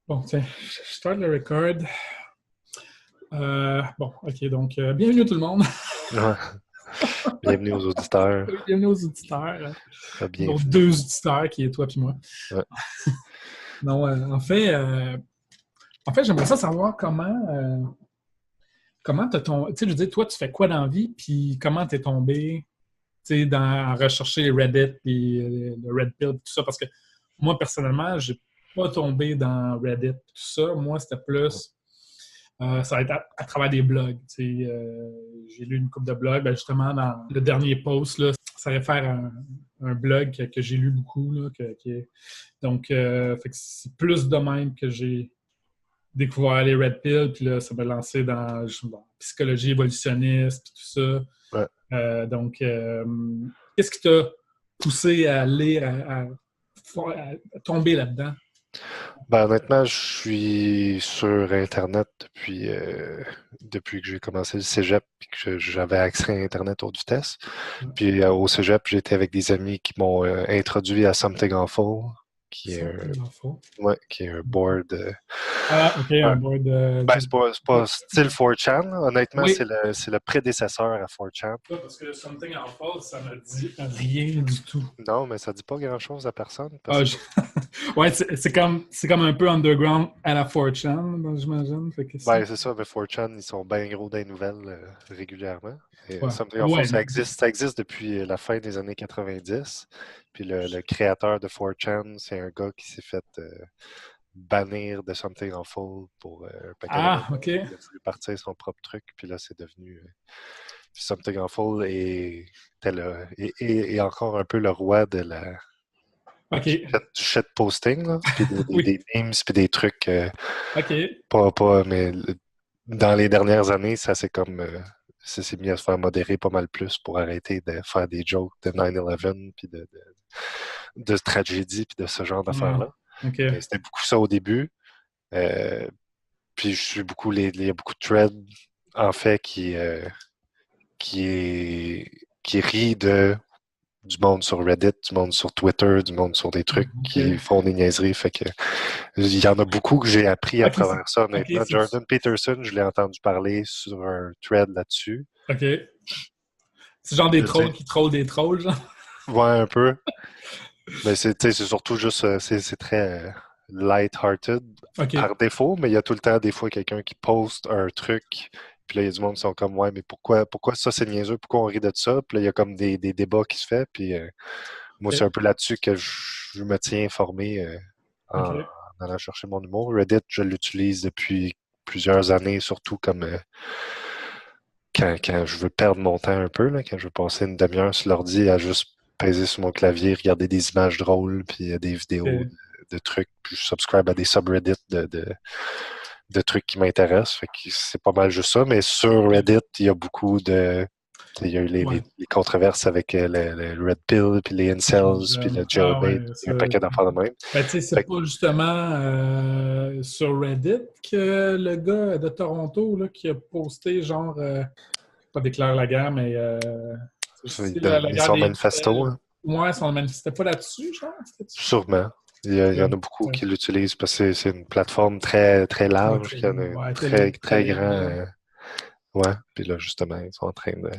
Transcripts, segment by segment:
Bon, tiens, je start le record. Bon, OK, donc, bienvenue tout le monde. Ouais. Bienvenue aux auditeurs. Bienvenue aux auditeurs. Nos Bienvenue. deux auditeurs, qui est toi et moi. Ouais. Non, en fait, j'aimerais ça savoir comment t'as tombé. Tu sais, je veux dire, toi, tu fais quoi dans la vie, puis comment t'es tombé, tu sais, à rechercher Reddit, puis le Red Pill, tout ça, parce que moi, personnellement, j'ai pas tombé dans Reddit, tout ça. Moi, c'était plus. Ça va être à travers des blogs. J'ai lu une couple de blogs. Ben, justement, dans le dernier post, là, ça réfère à un blog que j'ai lu beaucoup. Là, donc, fait que c'est plus de même que j'ai découvert les Red Pill. Puis là, ça m'a lancé dans psychologie évolutionniste, puis tout ça. Ouais. Donc, qu'est-ce qui t'a poussé à lire, à tomber là-dedans? Ben, honnêtement, je suis sur Internet depuis que j'ai commencé le cégep et que j'avais accès à Internet haute vitesse. Puis au cégep, j'étais avec des amis qui m'ont introduit à Something Awful, qui est un, Something awful. ouais, qui est un board. Ah, OK, un board. Ben, c'est pas style 4chan, là. Honnêtement, Oui, c'est le prédécesseur à 4chan. parce que Something Awful, ça me dit rien du tout. Non, mais ça dit pas grand-chose à personne parce Ah, que ouais, c'est comme un peu underground à la 4chan, donc, j'imagine. Fait que ben, c'est ça, mais 4chan, ils sont bien gros dans les nouvelles régulièrement. Et ouais. Something Awful, Ouais, ça existe depuis la fin des années 90. Puis le créateur de 4chan, c'est un gars qui s'est fait bannir de Something Awful pour un paquet de ah, raisons. OK. Il a voulu partir son propre truc, puis là, c'est devenu Something Awful et encore un peu le roi OK. du shitposting, là, puis Oui. des memes, puis des trucs. OK. Mais dans les dernières années, ça s'est mis à se faire modérer pas mal plus pour arrêter de faire des jokes de 9/11 puis de tragédie puis de ce genre Ouais. d'affaires-là. OK. Mais c'était beaucoup ça au début. Euh, puis je suis beaucoup il y a beaucoup de threads en fait qui est qui rit de du monde sur Reddit, du monde sur Twitter, du monde sur des trucs qui OK. font des niaiseries. Fait que il y en a beaucoup que j'ai appris à OK, travers ça, OK, honnêtement. Jordan Peterson, je l'ai entendu parler sur un thread là-dessus. OK. C'est genre des Tu sais, trolls qui trollent des trolls, genre. ouais, un peu. Mais tu sais, c'est surtout juste, c'est très light-hearted OK. par défaut, mais il y a tout le temps des fois quelqu'un qui poste un truc, puis là, il y a du monde qui sont comme, ouais, mais pourquoi ça c'est niaiseux, pourquoi on rit de ça? Puis là, il y a comme des débats qui se font, puis moi, c'est un OK. peu là-dessus que je me tiens informé en, OK. en allant chercher mon humour. Reddit, je l'utilise depuis plusieurs années, surtout comme quand je veux perdre mon temps un peu, là, quand je veux passer une demi-heure sur l'ordi à juste peser sur mon clavier, regarder des images drôles, puis des vidéos OK. de trucs, puis je subscribe à des subreddits de trucs qui m'intéressent. Fait que c'est pas mal juste ça. Mais sur Reddit, il y a beaucoup de. Il y a eu Ouais. les controverses avec le Red Pill, puis les incels, puis le Ah jailbait, ouais, il y a ça. un paquet d'affaires de même. Ben, tu sais, Fait c'est pas justement sur Reddit que le gars de Toronto là, qui a posté genre, pas déclare la guerre, mais c'est que aussi la guerre son des manifesto, incels. hein. Ouais, son manifestait pas là-dessus, genre, c'était-tu? Sûrement. Il y en a beaucoup Ouais. qui l'utilisent parce que c'est une plateforme très, très Ouais, large, très, qui a un ouais, très, très très grand. libre, là. Ouais. Puis là, justement, ils sont en train de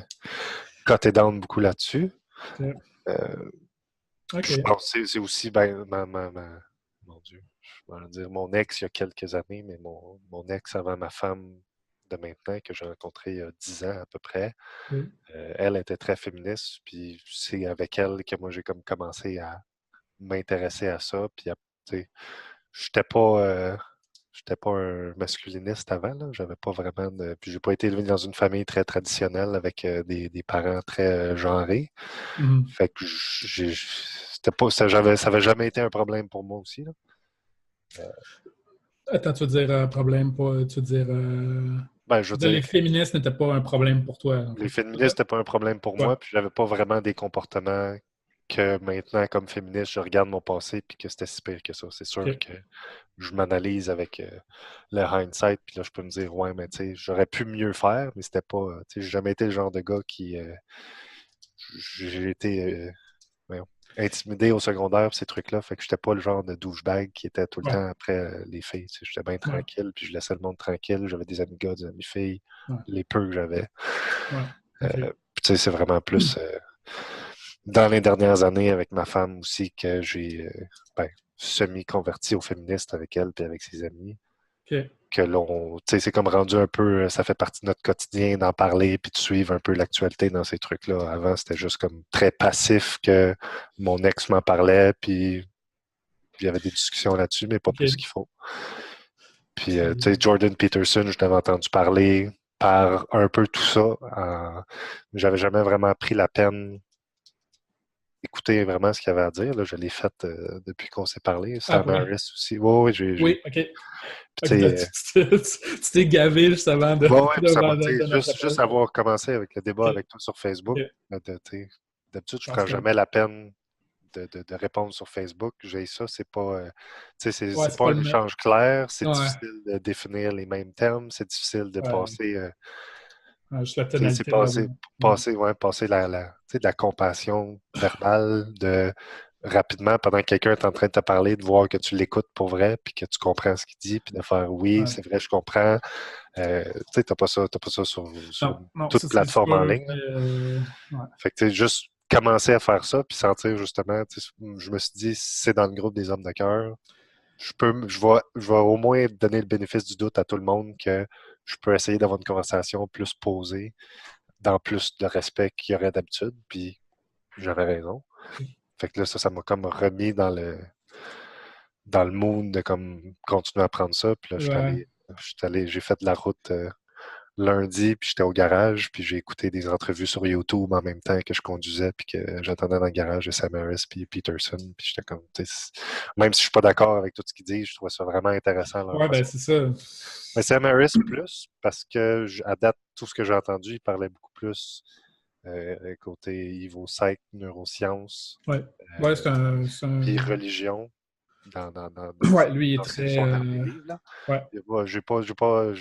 cutter down beaucoup là-dessus. OK. Euh, je OK. pense que c'est aussi, ben, mon Dieu, je vais dire mon ex il y a quelques années, mais mon ex avant ma femme de maintenant, que j'ai rencontrée il y a 10 ans à peu près, OK. elle était très féministe, puis c'est avec elle que moi j'ai comme commencé à m'intéresser à ça, puis tu sais, j'étais pas, j'étais pas un masculiniste avant, là. J'avais pas vraiment de. Puis j'ai pas été élevé dans une famille très traditionnelle avec des parents très genrés. Mhm. Fait que c'était pas. Ça avait jamais été un problème pour moi aussi, là. Attends, tu veux dire problème, pas. Tu veux dire. Ben, je veux Les dire, féministes n'étaient pas un problème pour toi, en les fait. féministes, c'était pas un problème pour Ouais. moi, puis j'avais pas vraiment des comportements que maintenant, comme féministe, je regarde mon passé puis que c'était si pire que ça. C'est sûr OK. que je m'analyse avec le hindsight, puis là, je peux me dire, ouais, mais tu sais, j'aurais pu mieux faire, mais c'était pas, tu sais, j'ai jamais été le genre de gars qui, j'ai été, voyons. intimidé au secondaire, pis ces trucs-là. Fait que j'étais pas le genre de douchebag qui était tout le Ouais, temps après les filles. Tu sais, j'étais bien ouais, tranquille, puis je laissais le monde tranquille. J'avais des amis gars, des amis filles, ouais, les peu que j'avais. ouais. Euh, OK. Puis tu sais, c'est vraiment plus dans les dernières années avec ma femme aussi que j'ai ben, semi-converti au féministe avec elle puis avec ses amis. OK. Que l'on, tu sais, c'est comme rendu un peu, ça fait partie de notre quotidien d'en parler puis de suivre un peu l'actualité dans ces trucs-là. Avant, c'était juste comme très passif que mon ex m'en parlait puis il y avait des discussions là-dessus, mais pas plus OK. qu'il faut. Puis, tu sais, Puis, Jordan Peterson, je t'avais entendu parler par un peu tout ça. J'avais jamais vraiment pris la peine d'écouter vraiment ce qu'il avait à dire. Là. Je l'ai fait depuis qu'on s'est parlé. ah, Sam pour vrai? Harris aussi. Oui, oui, Oui, OK. tu OK, sais, tu t'es gavé juste avant ouais, ouais, puis ça m'a, tu de sais, notre appel. juste avoir commencé avec le débat OK. avec toi sur Facebook, OK. tu sais, d'habitude, je Ah, prends c'est correct. jamais la peine de répondre sur Facebook. J'ai ça, c'est pas, tu sais, Ouais, c'est c'est pas pas un le même. échange clair, c'est Ouais. difficile de définir les mêmes termes, c'est difficile de Ouais. passer. Ouais, juste la C'est tonalité de la voix. passer, Ouais. passer tu sais, de la compassion verbale, de rapidement, pendant que quelqu'un est en train de te parler, de voir que tu l'écoutes pour vrai, puis que tu comprends ce qu'il dit, puis de faire oui, Ouais. c'est vrai, je comprends. Tu sais, t'as pas ça sur Non, non, toute ça c'est plateforme en sûr ligne. que. Là. Ouais. Fait que tu sais, juste commencer à faire ça, puis sentir justement, tu sais, je me suis dit, si c'est dans le groupe des hommes de cœur, je vais au moins donner le bénéfice du doute à tout le monde que je peux essayer d'avoir une conversation plus posée, dans plus de respect qu'il y aurait d'habitude, puis j'avais raison. Fait que là, ça m'a comme remis dans le mood de comme continuer à prendre ça. Puis là, Ouais. j'ai fait de la route lundi, puis j'étais au garage, puis j'ai écouté des entrevues sur YouTube en même temps que je conduisais, puis que j'attendais dans le garage de Sam Harris puis Peterson, puis j'étais comme, tu sais, même si je suis pas d'accord avec tout ce qu'ils disent, je trouvais ça vraiment intéressant leur Ouais, ben façon. c'est ça. Mais Sam Harris plus, parce que à date, tout ce que j'ai entendu, il parlait beaucoup plus côté Ivo Psych, neurosciences, Ouais. Ouais, euh, puis c'est un. religion Ouais, lui, il est dans très. son dernier livre. Là. Ouais.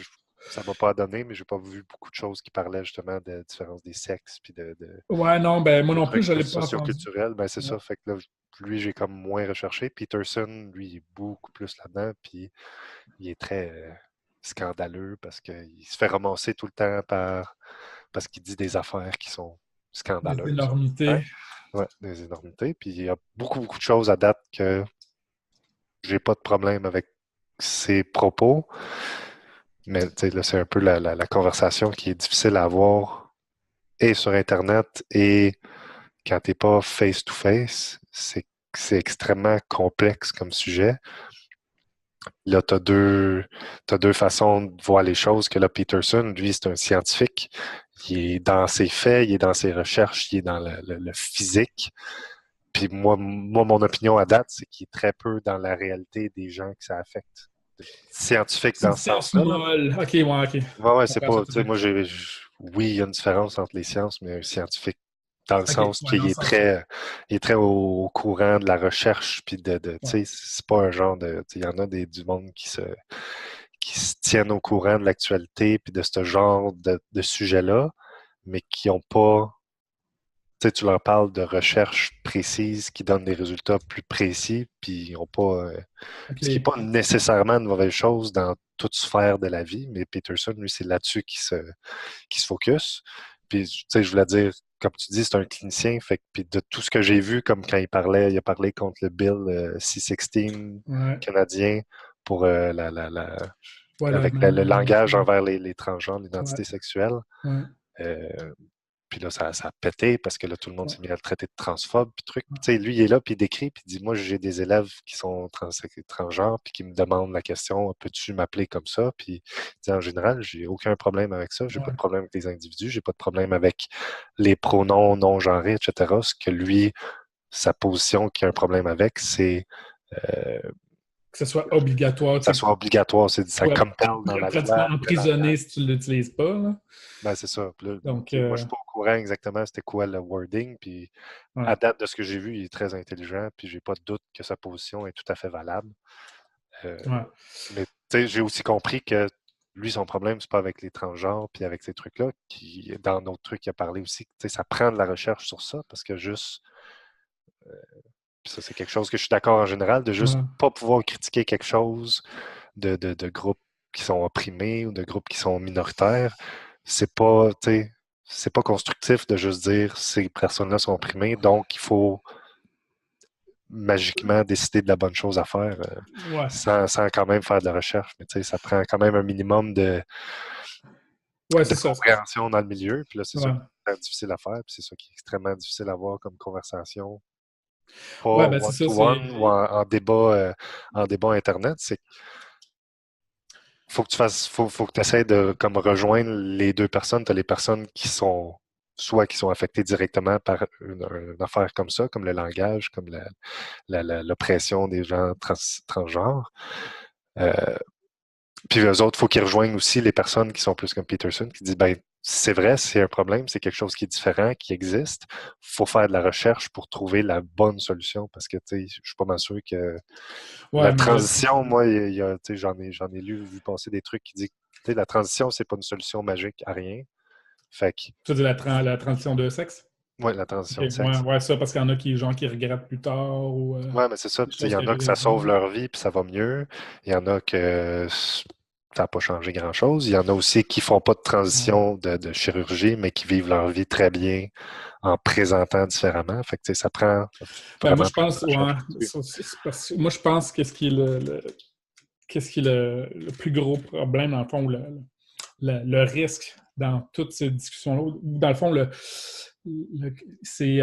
Ça m'a pas donné, mais j'ai pas vu beaucoup de choses qui parlaient justement de différence des sexes puis Ouais, non, ben moi de non plus, trucs je plus l'ai pas entendu. socioculturels. Ben c'est Ouais. ça. Fait que là, lui, j'ai comme moins recherché. Peterson, lui, il est beaucoup plus là-dedans, puis il est très scandaleux parce qu'il se fait ramasser tout le temps parce qu'il dit des affaires qui sont Des scandaleuses. Hein? énormités. Ouais, des énormités. Puis il y a beaucoup, beaucoup de choses à date que j'ai pas de problème avec ses propos. Mais tu sais, là, c'est un peu la conversation qui est difficile à avoir et sur Internet et quand t'es pas face-to-face, c'est extrêmement complexe comme sujet. Là, t'as deux façons de voir les choses. Que là, Peterson, lui, c'est un scientifique. Il est dans ses faits, il est dans ses recherches, il est dans le physique. Puis moi, mon opinion à date, c'est qu'il est très peu dans la réalité des gens que ça affecte. Scientifique C'est une dans ce science sens-là, là. molle. Ok, ouais, ok. Ouais, Je ouais, c'est comprends ce pas, que tu tu sais, veux dire. moi, oui, il y a une différence entre les sciences, mais un scientifique, dans le Ok, sens ouais, dans qu'il le est sens. il est très au courant de la recherche, puis Ouais, tu sais, c'est pas un genre de, tu sais, il y en a du monde qui se tiennent au courant de l'actualité, puis de ce genre de sujet-là, mais qui ont pas, tu sais, tu leur parles de recherche précise qui donne des résultats plus précis, puis ils ont pas, ce qui n'est ok. pas nécessairement une mauvaise chose dans toute sphère de la vie, mais Peterson, lui, c'est là-dessus qui se focus. Puis, tu sais, je voulais dire, comme tu dis, c'est un clinicien, fait que, puis de tout ce que j'ai vu, comme quand il a parlé contre le bill C-16 Ouais, canadien pour ouais, avec le langage envers les transgenres, ouais, l'identité sexuelle. ouais, Euh, puis là, ça a pété parce que là, tout le monde ouais, s'est mis à le traiter de transphobe, puis truc. Puis, tu sais, lui, il est là, puis il décrit, puis il dit, moi, j'ai des élèves qui sont transgenres, puis qui me demandent la question, peux-tu m'appeler comme ça? Puis, il dit, en général, j'ai aucun problème avec ça. J'ai pas de ouais, problème avec les individus, j'ai pas de problème avec les pronoms non-genrés, etc. Ce que lui, sa position qui a un problème avec, c'est euh, que ce soit obligatoire, que ça tu sais, soit obligatoire, c'est ça ouais, compelle dans la pratiquement loi que emprisonné si tu ne l'utilises pas, là. ben, c'est ça. Puis là, Donc, tu sais, moi, je suis pas au courant exactement c'était quoi le wording. Puis ouais, à date de ce que j'ai vu, il est très intelligent. Puis j'ai pas de doute que sa position est tout à fait valable. Euh, ouais, mais tu sais, j'ai aussi compris que lui, son problème, c'est pas avec les transgenres puis avec ces trucs-là. Dans d'autres trucs, il a parlé aussi que tu sais, ça prend de la recherche sur ça parce que juste Puis ça, c'est quelque chose que je suis d'accord en général, de juste Ouais. pas pouvoir critiquer quelque chose de groupes qui sont opprimés ou de groupes qui sont minoritaires. C'est pas, tu sais, c'est pas constructif de juste dire ces personnes-là sont opprimées, donc il faut magiquement décider de la bonne chose à faire Ouais. sans quand même faire de la recherche. Mais tu sais, ça prend quand même un minimum Ouais, de c'est ça. compréhension dans le milieu. Puis là, c'est ça Ouais. qui est très difficile à faire. Puis c'est ça qui est extrêmement difficile à avoir comme conversation. Ouais, Pas ben c'est ça, one-to-one ou en débat Internet. C'est faut que tu essaies de comme rejoindre les deux personnes. Tu as les personnes qui sont soit qui sont affectées directement par une affaire comme ça, comme le langage, comme l'oppression des gens transgenres. Euh, Puis eux autres, il faut qu'ils rejoignent aussi les personnes qui sont plus comme Peterson, qui disent, ben, c'est vrai, c'est un problème, c'est quelque chose qui est différent, qui existe. Faut faire de la recherche pour trouver la bonne solution parce que, tu sais, je suis pas mal sûr que ouais, la mais là, transition, moi, tu sais, j'en ai vu passer des trucs qui disent, tu sais, la transition, c'est pas une solution magique à rien. Fait que, tu dis la transition de sexe? ouais, la Ok, transition de ouais, sexe. ouais, ça, parce qu'il y en a qui, genre, qui regrettent plus tard ou Ouais, mais c'est ça. des Tu sais, il choses y qui en a arrivent que ça après. sauve leur vie puis ça va mieux. Il y en a que ça n'a pas changé grand-chose. Il y en a aussi qui font pas de Ouais. transition de chirurgie, mais qui vivent leur vie très bien en présentant différemment. Fait que, tu sais, ça prend Ben, moi, vraiment je plus de pense, ouais, recherche là-dessus. parce que moi, je pense que ce qui est qu'est-ce qui est le plus gros problème, dans le fond, le risque dans toutes ces discussions-là, ou dans le fond, c'est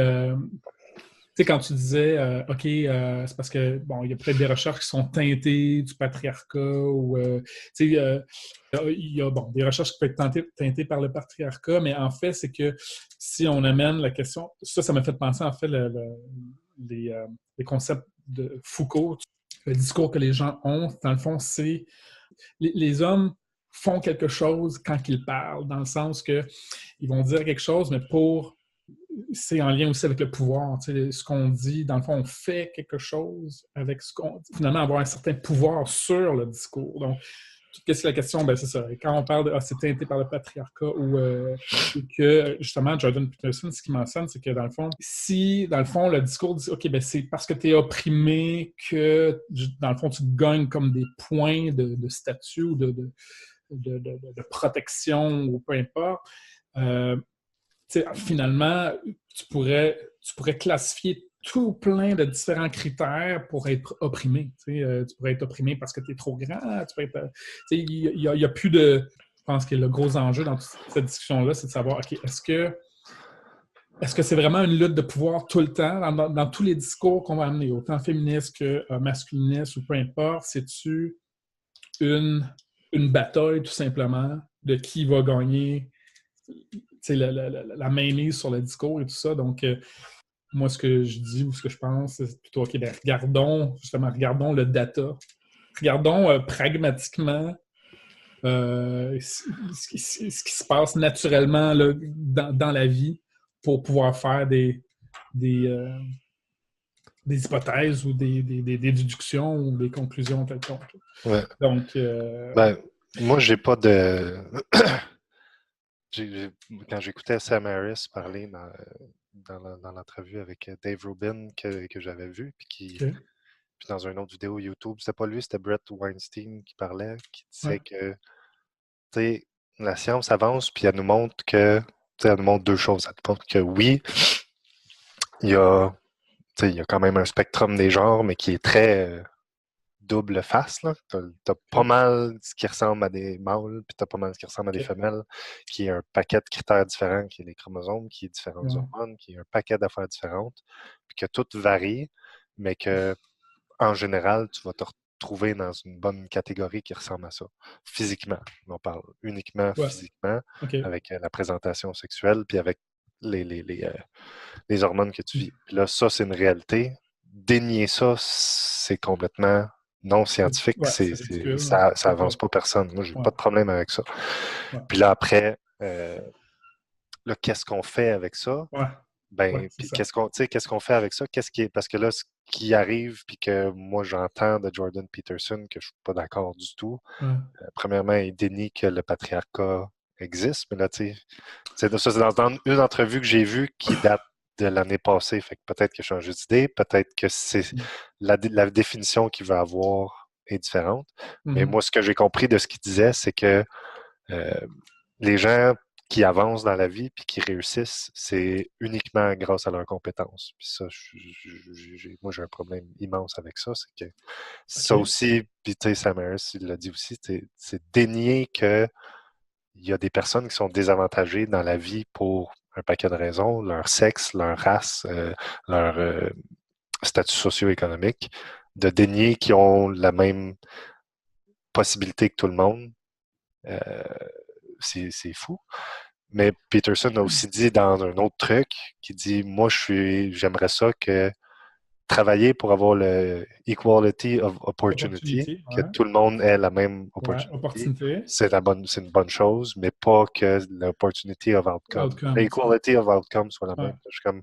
tu sais, quand tu disais, OK, c'est parce que, bon, il y a peut-être des recherches qui sont teintées du patriarcat ou, tu sais, il y a, bon, des recherches qui peuvent être teintées par le patriarcat, mais en fait, c'est que si on amène la question, ça m'a fait penser, en fait, les, euh, les concepts de Foucault, le discours que les gens ont, dans le fond, c'est les hommes font quelque chose quand ils parlent, dans le sens que ils vont dire quelque chose, mais c'est en lien aussi avec le pouvoir. Tu sais, ce qu'on dit, dans le fond, on fait quelque chose avec ce qu'on dit. Finalement, avoir un certain pouvoir sur le discours. Donc, qu'est-ce que la question? Ben, c'est ça. Quand on parle de c'est teinté par le patriarcat ou que, justement, Jordan Peterson, ce qu'il mentionne, c'est que, dans le fond, si, dans le fond, le discours dit, OK, ben, c'est parce que tu es opprimé que, dans le fond, tu gagnes comme des points de statut ou de protection ou peu importe. Euh, finalement, tu pourrais classifier tout plein de différents critères pour être opprimé. Tu pourrais être opprimé parce que tu es trop grand. Il y a plus de... Je pense que le gros enjeu dans toute cette discussion-là, c'est de savoir, OK, est-ce que c'est vraiment une lutte de pouvoir tout le temps, dans tous les discours qu'on va amener, autant féministes que masculinistes ou peu importe, c'est-tu une, une bataille tout simplement de qui va gagner la mainmise sur le discours et tout ça. Donc, moi, ce que je dis ou ce que je pense, c'est plutôt, OK, ben, regardons le data. Regardons pragmatiquement ce qui se passe naturellement là, dans la vie pour pouvoir faire des, euh, des hypothèses ou des déductions ou des conclusions quelconques. Ouais. Donc, Ben, moi, j'ai pas de. Quand j'écoutais Sam Harris parler dans l'entrevue avec Dave Rubin que j'avais vu, OK. puis dans une autre vidéo YouTube, c'était pas lui, c'était Brett Weinstein qui parlait, qui Ouais. disait que, tu sais, la science avance, puis elle nous montre que, tu sais, elle nous montre deux choses. Elle nous montre que oui, il y a, tu sais, il y a quand même un spectrum des genres, mais qui est très double face, là. T'as pas OK. mal ce qui ressemble à des mâles, puis t'as pas mal ce qui ressemble à des OK. femelles, qui est un paquet de critères différents, qui est les chromosomes, qui est différentes Ouais. hormones, qui est un paquet d'affaires différentes, puis que tout varie, mais que en général, tu vas te retrouver dans une bonne catégorie qui ressemble à ça. Physiquement, on parle uniquement Ouais. physiquement, OK. avec la présentation sexuelle, puis avec les hormones que tu vis. Puis là, ça, c'est une réalité. Dénier ça, c'est complètement non scientifique. Ouais, c'est ridicule. Ça avance pas personne. Moi, j'ai Ouais. pas de problème avec ça. Ouais. Puis là, après, là, qu'est-ce qu'on fait avec ça? Ouais. Ouais, Ben, c'est puis ça. qu'est-ce qu'on fait avec ça? Qu'est-ce qui est, parce que là, ce qui arrive, puis que moi, j'entends de Jordan Peterson, que je suis pas d'accord du tout. Ouais. Premièrement, il dénie que le patriarcat existe, mais là, tu sais, ça, c'est dans une entrevue que j'ai vue qui date de l'année passée. Fait que peut-être que j'ai changé d'idée, peut-être que c'est la définition qu'il va avoir est différente. Mais moi, ce que j'ai compris de ce qu'il disait, c'est que les gens qui avancent dans la vie puis qui réussissent, c'est uniquement grâce à leurs compétences. Puis ça, moi, j'ai un problème immense avec ça. C'est que ça aussi, puis tu sais, Sam Harris, il l'a dit aussi, c'est dénier que il y a des personnes qui sont désavantagées dans la vie pour un paquet de raisons, leur sexe, leur race, leur statut socio-économique, de dénier qu'ils ont la même possibilité que tout le monde. C'est fou. Mais Peterson a aussi dit dans un autre truc, qui dit, moi, j'aimerais ça que travailler pour avoir le equality of opportunity, que tout le monde ait la même opportunité. C'est une bonne chose, mais pas que l'opportunity of outcome. L'equality of outcome soit la même. Je suis comme,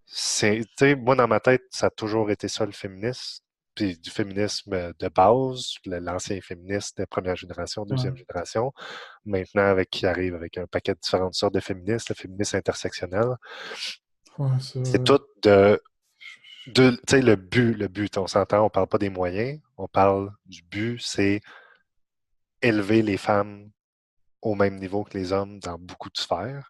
tu sais, moi, dans ma tête, ça a toujours été ça, le féminisme. Puis du féminisme de base, l'ancien féministe de première génération, deuxième génération. Maintenant, qui arrive avec un paquet de différentes sortes de féministes, le féminisme intersectionnel. C'est tout tu sais, le but, on s'entend, on parle pas des moyens, on parle du but, c'est élever les femmes au même niveau que les hommes dans beaucoup de sphères.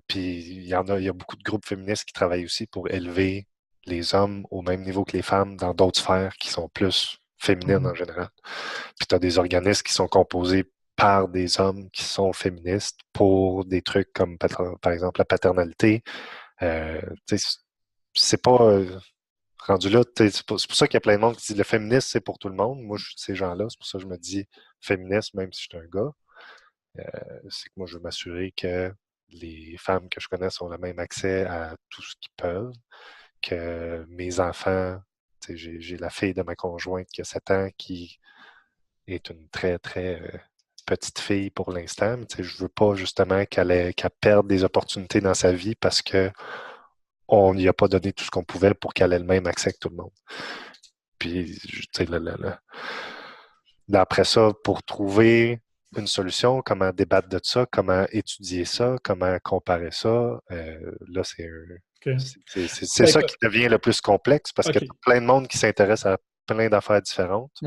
Puis il y a beaucoup de groupes féministes qui travaillent aussi pour élever les hommes au même niveau que les femmes dans d'autres sphères qui sont plus féminines en général. Puis tu as des organismes qui sont composés par des hommes qui sont féministes pour des trucs comme, par exemple, la paternalité. C'est pas rendu là. C'est pour ça qu'il y a plein de monde qui dit le féminisme, c'est pour tout le monde. Moi, je suis de ces gens-là. C'est pour ça que je me dis féministe, même si je suis un gars. C'est que moi, je veux m'assurer que les femmes que je connais ont le même accès à tout ce qu'ils peuvent, que mes enfants, j'ai la fille de ma conjointe qui a 7 ans, qui est une très, très petite fille pour l'instant. Je veux pas justement qu'elle perde des opportunités dans sa vie parce que on n'y a pas donné tout ce qu'on pouvait pour qu'elle ait le même accès que tout le monde. Puis, après ça, pour trouver une solution, comment débattre de ça, comment étudier ça, comment comparer ça, là, c'est ça qui devient le plus complexe parce que y a plein de monde qui s'intéresse à plein d'affaires différentes.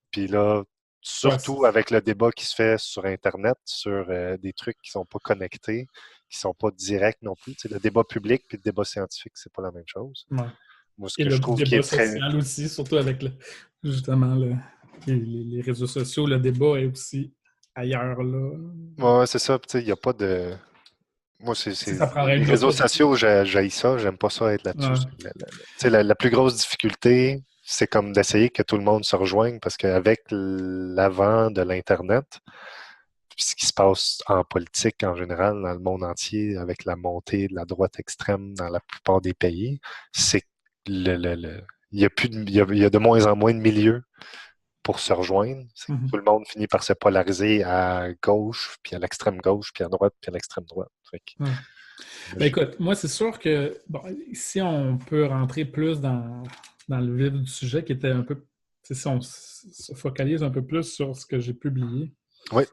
Puis là, surtout avec le débat qui se fait sur Internet, sur des trucs qui sont pas connectés, qui sont pas directs non plus. Le débat public puis le débat scientifique, c'est pas la même chose. Moi, ce que je trouve débat social aussi, surtout avec justement les réseaux sociaux, le débat est aussi ailleurs là. Ouais, c'est ça. Il n'y a pas de. Moi, les réseaux sociaux, j'haïs ça, j'aime pas ça être là-dessus. La plus grosse difficulté, c'est comme d'essayer que tout le monde se rejoigne parce qu'avec l'avant de l'Internet, ce qui se passe en politique en général dans le monde entier, avec la montée de la droite extrême dans la plupart des pays, c'est il y a de moins en moins de milieux pour se rejoindre. Tout le monde finit par se polariser à gauche, puis à l'extrême gauche, puis à droite, puis à l'extrême droite. Ben écoute, moi, c'est sûr que si on peut rentrer plus dans le vif du sujet, qui était un peu, si on se focalise un peu plus sur ce que j'ai publié. Oui.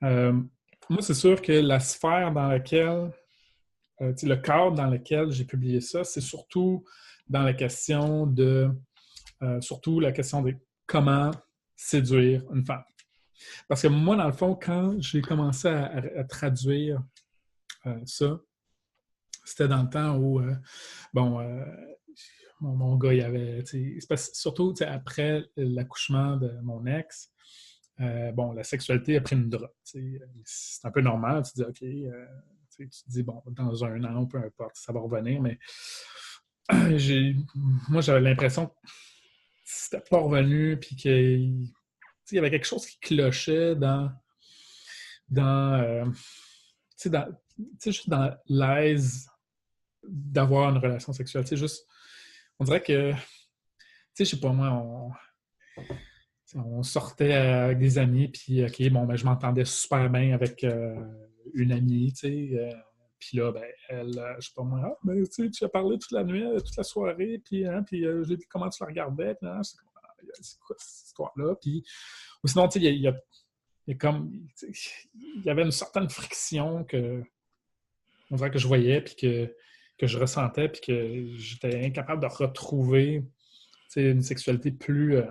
Moi, c'est sûr que la sphère dans laquelle, le cadre dans lequel j'ai publié ça, c'est surtout dans la question de comment séduire une femme. Parce que moi, dans le fond, quand j'ai commencé à traduire ça, c'était dans le temps où, mon gars, il avait, surtout après l'accouchement de mon ex, la sexualité a pris une drop. C'est un peu normal, tu te dis, OK, tu te dis, bon, dans un an, peu importe, ça va revenir, mais moi, j'avais l'impression que c'était pas revenu, puis qu'il y avait quelque chose qui clochait juste dans l'aise d'avoir une relation sexuelle. On dirait que, je sais pas moi, on sortait avec des amis, puis OK, bon, ben, je m'entendais super bien avec une amie, puis là, ben, elle, je sais pas moi, tu as parlé toute la nuit, toute la soirée, puis j'ai dit comment tu la regardais, puis c'est quoi cette histoire-là? Puis, ou sinon, il y a comme, il y avait une certaine friction que on dirait que je voyais, puis que je ressentais, puis que j'étais incapable de retrouver une sexualité plus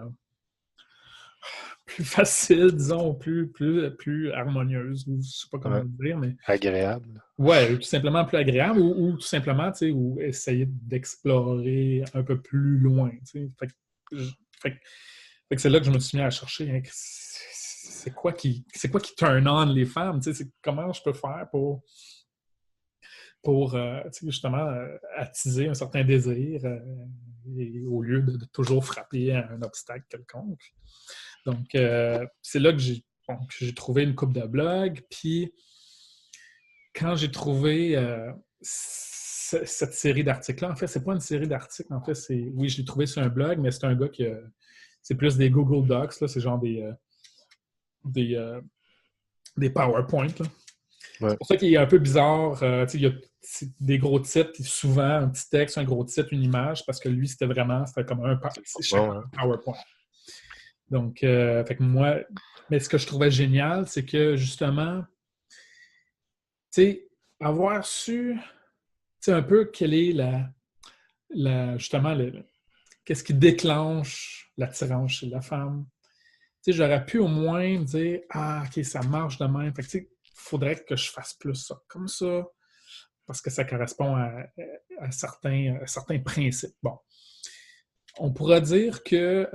facile, disons, plus harmonieuse, ou je sais pas comment Ouais. le dire, mais Agréable. ouais, tout simplement plus agréable, ou tout simplement, ou essayer d'explorer un peu plus loin, tu sais. Je- fait que- fait que c'est là que je me suis mis à chercher, hein, c'est quoi qui turn on les femmes, tu sais, comment je peux faire pour tu sais, justement attiser un certain désir et au lieu de toujours frapper à un obstacle quelconque. Donc, c'est là que j'ai trouvé une coupe de blogs. Puis, quand j'ai trouvé cette série d'articles-là, en fait, c'est pas une série d'articles. En fait, oui, je l'ai trouvé sur un blog, mais c'est un gars qui c'est plus des Google Docs. Là, c'est genre des, euh, des PowerPoint. Là. Ouais. C'est pour ça qu'il est un peu bizarre. Il y a des gros titres, souvent un petit texte, un gros titre, une image, parce que lui, c'était comme c'est chaque Bon, hein. PowerPoint. Donc, fait que moi, mais ce que je trouvais génial, c'est que justement, tu sais, avoir su, tu sais, un peu quelle est justement, qu'est-ce qui déclenche l'attirance chez la femme. Tu sais, j'aurais pu au moins me dire, ah, OK, ça marche de même. Fait que, tu sais, il faudrait que je fasse plus ça comme ça, parce que ça correspond à certains principes. Bon, on pourra dire que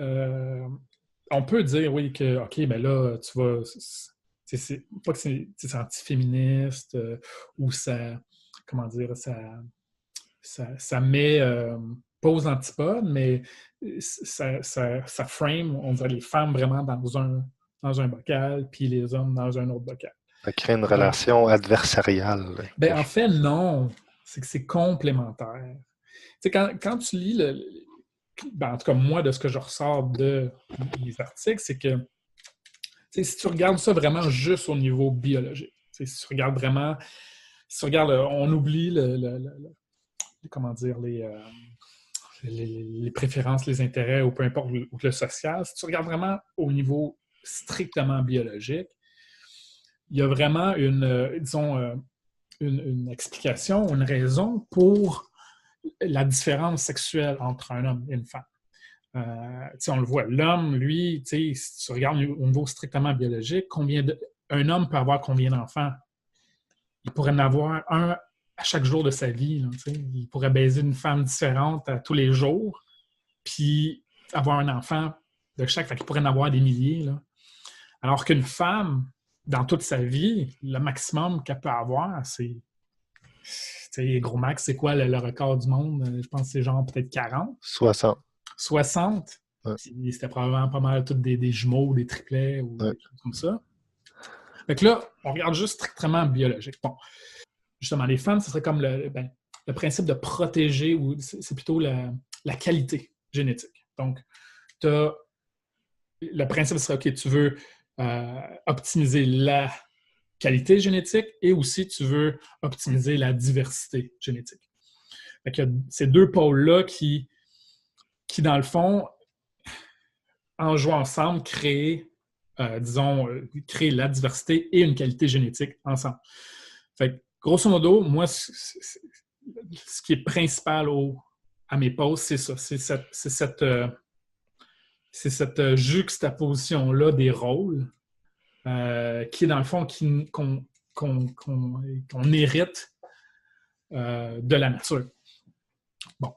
on peut dire, oui, que, OK, ben là, tu vas. Pas que c'est antiféministe ou ça. Comment dire, ça met. Pas aux antipodes, mais ça frame, on dirait, les femmes vraiment dans un bocal, puis les hommes dans un autre bocal. Ça crée une Donc, relation adversariale. ben, en fait, non. C'est que c'est complémentaire. Tu sais, quand tu lis ben, en tout cas, moi, de ce que je ressors de mes articles, c'est que si tu regardes ça vraiment juste au niveau biologique, si tu regardes vraiment, si tu regardes, on oublie comment dire, les préférences, les intérêts ou peu importe le social, si tu regardes vraiment au niveau strictement biologique, il y a vraiment disons, une explication, une raison pour la différence sexuelle entre un homme et une femme. On le voit, l'homme, lui, si tu regardes au niveau strictement biologique, un homme peut avoir combien d'enfants? Il pourrait en avoir un à chaque jour de sa vie. Là, il pourrait baiser une femme différente tous les jours, puis avoir un enfant de chaque. Fait qu'il pourrait en avoir des milliers. Là. Alors qu'une femme, dans toute sa vie, le maximum qu'elle peut avoir, gros max, c'est quoi le record du monde? Je pense que c'est genre peut-être 40. 60. 60. Ouais. Puis c'était probablement pas mal tous des jumeaux, des triplets ou Ouais. des choses comme ça. Fait que là, on regarde juste strictement biologique. Bon, justement, les femmes, ce serait comme le principe de protéger, ou c'est plutôt la qualité génétique. Donc, le principe serait, OK, tu veux optimiser la qualité génétique et aussi tu veux optimiser la diversité génétique. Fait que ces deux pôles-là qui, dans le fond, en jouant ensemble, créer la diversité et une qualité génétique ensemble. Fait que, grosso modo, moi, ce qui est principal à mes posts, c'est ça. C'est cette juxtaposition-là des rôles qui est dans le fond qu'on hérite de la nature. Bon.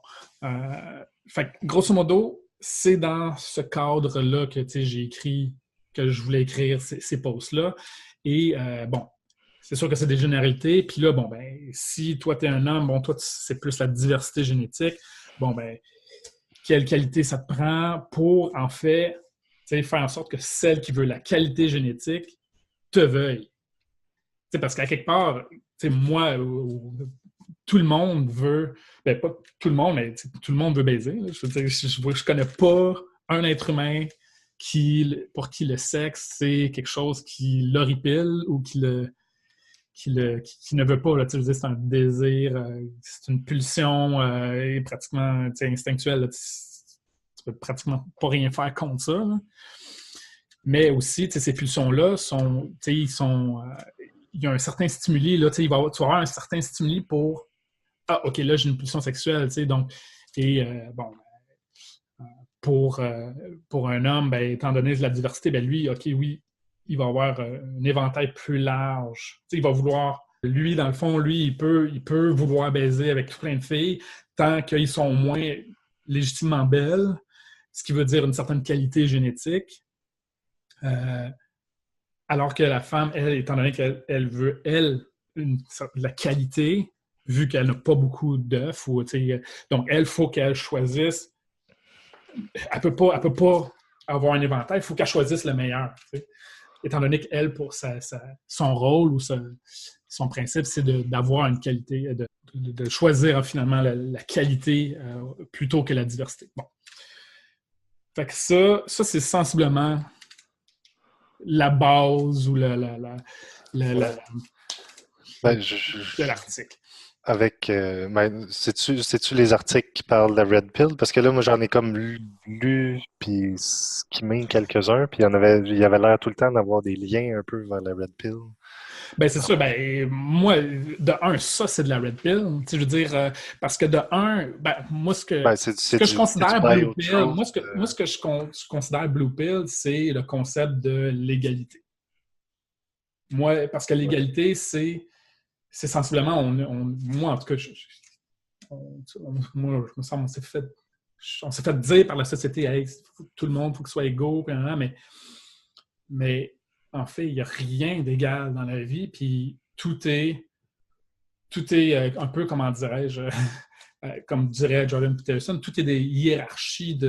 Fait que, grosso modo, c'est dans ce cadre-là que j'ai écrit, que je voulais écrire ces posts-là. Et bon, c'est sûr que c'est des généralités. Puis là, bon, ben, si toi, tu es un homme, bon, toi, c'est plus la diversité génétique. Bon, ben, quelle qualité ça te prend pour, en fait, faire en sorte que celle qui veut la qualité génétique te veuille. Parce qu'à quelque part, moi, tout le monde veut, ben pas tout le monde, mais tout le monde veut baiser. Là. Je veux dire, je connais pas un être humain pour qui le sexe, c'est quelque chose qui l'horripile ou qui ne veut pas. Là, c'est un désir, c'est une pulsion pratiquement instinctuelle. Là, tu peux pratiquement pas rien faire contre ça. Là. Mais aussi, ces pulsions-là y a un certain stimuli, là, tu vas avoir un certain stimuli pour ah, OK, là, j'ai une pulsion sexuelle, tu sais, donc, et bon, pour un homme, ben, étant donné la diversité, ben lui, OK, oui, il va avoir un éventail plus large. Tu sais, il va vouloir, lui, dans le fond, lui, il peut vouloir baiser avec plein de filles tant qu'ils sont au moins légitimement belles, ce qui veut dire une certaine qualité génétique. Euh, alors que la femme, elle, étant donné qu'elle elle veut, elle, la qualité, vu qu'elle n'a pas beaucoup d'œufs, donc elle, il faut qu'elle choisisse. Elle peut pas avoir un éventail, il faut qu'elle choisisse le meilleur. T'sais. Étant donné qu'elle, pour son rôle ou son principe, c'est d'avoir une qualité, de choisir finalement la qualité plutôt que la diversité. Bon. Fait que ça c'est sensiblement la base ou Ouais. Ben, de l'article. avec, c'est-tu les articles qui parlent de la Red Pill? Parce que là, moi, j'en ai comme lu puis skimmé quelques-uns, puis il y avait l'air tout le temps d'avoir des liens un peu vers la Red Pill. Ben, c'est sûr, ben, moi, de un, ça, c'est de la Red Pill. Tu sais, je veux dire, parce que de un, ben, moi, ce Ben, que je c'est du considère Blue Pill, bio-truth. moi, ce que je considère Blue Pill, c'est le concept de l'égalité. Moi, parce que Ouais. l'égalité, c'est sensiblement, moi, en tout cas, moi, je me sens, on s'est fait dire par la société, hey, tout le monde, il faut qu'il soit égaux, mais en fait, il n'y a rien d'égal dans la vie, puis tout est un peu, comment dirais-je, comme dirait Jordan Peterson, tout est des hiérarchies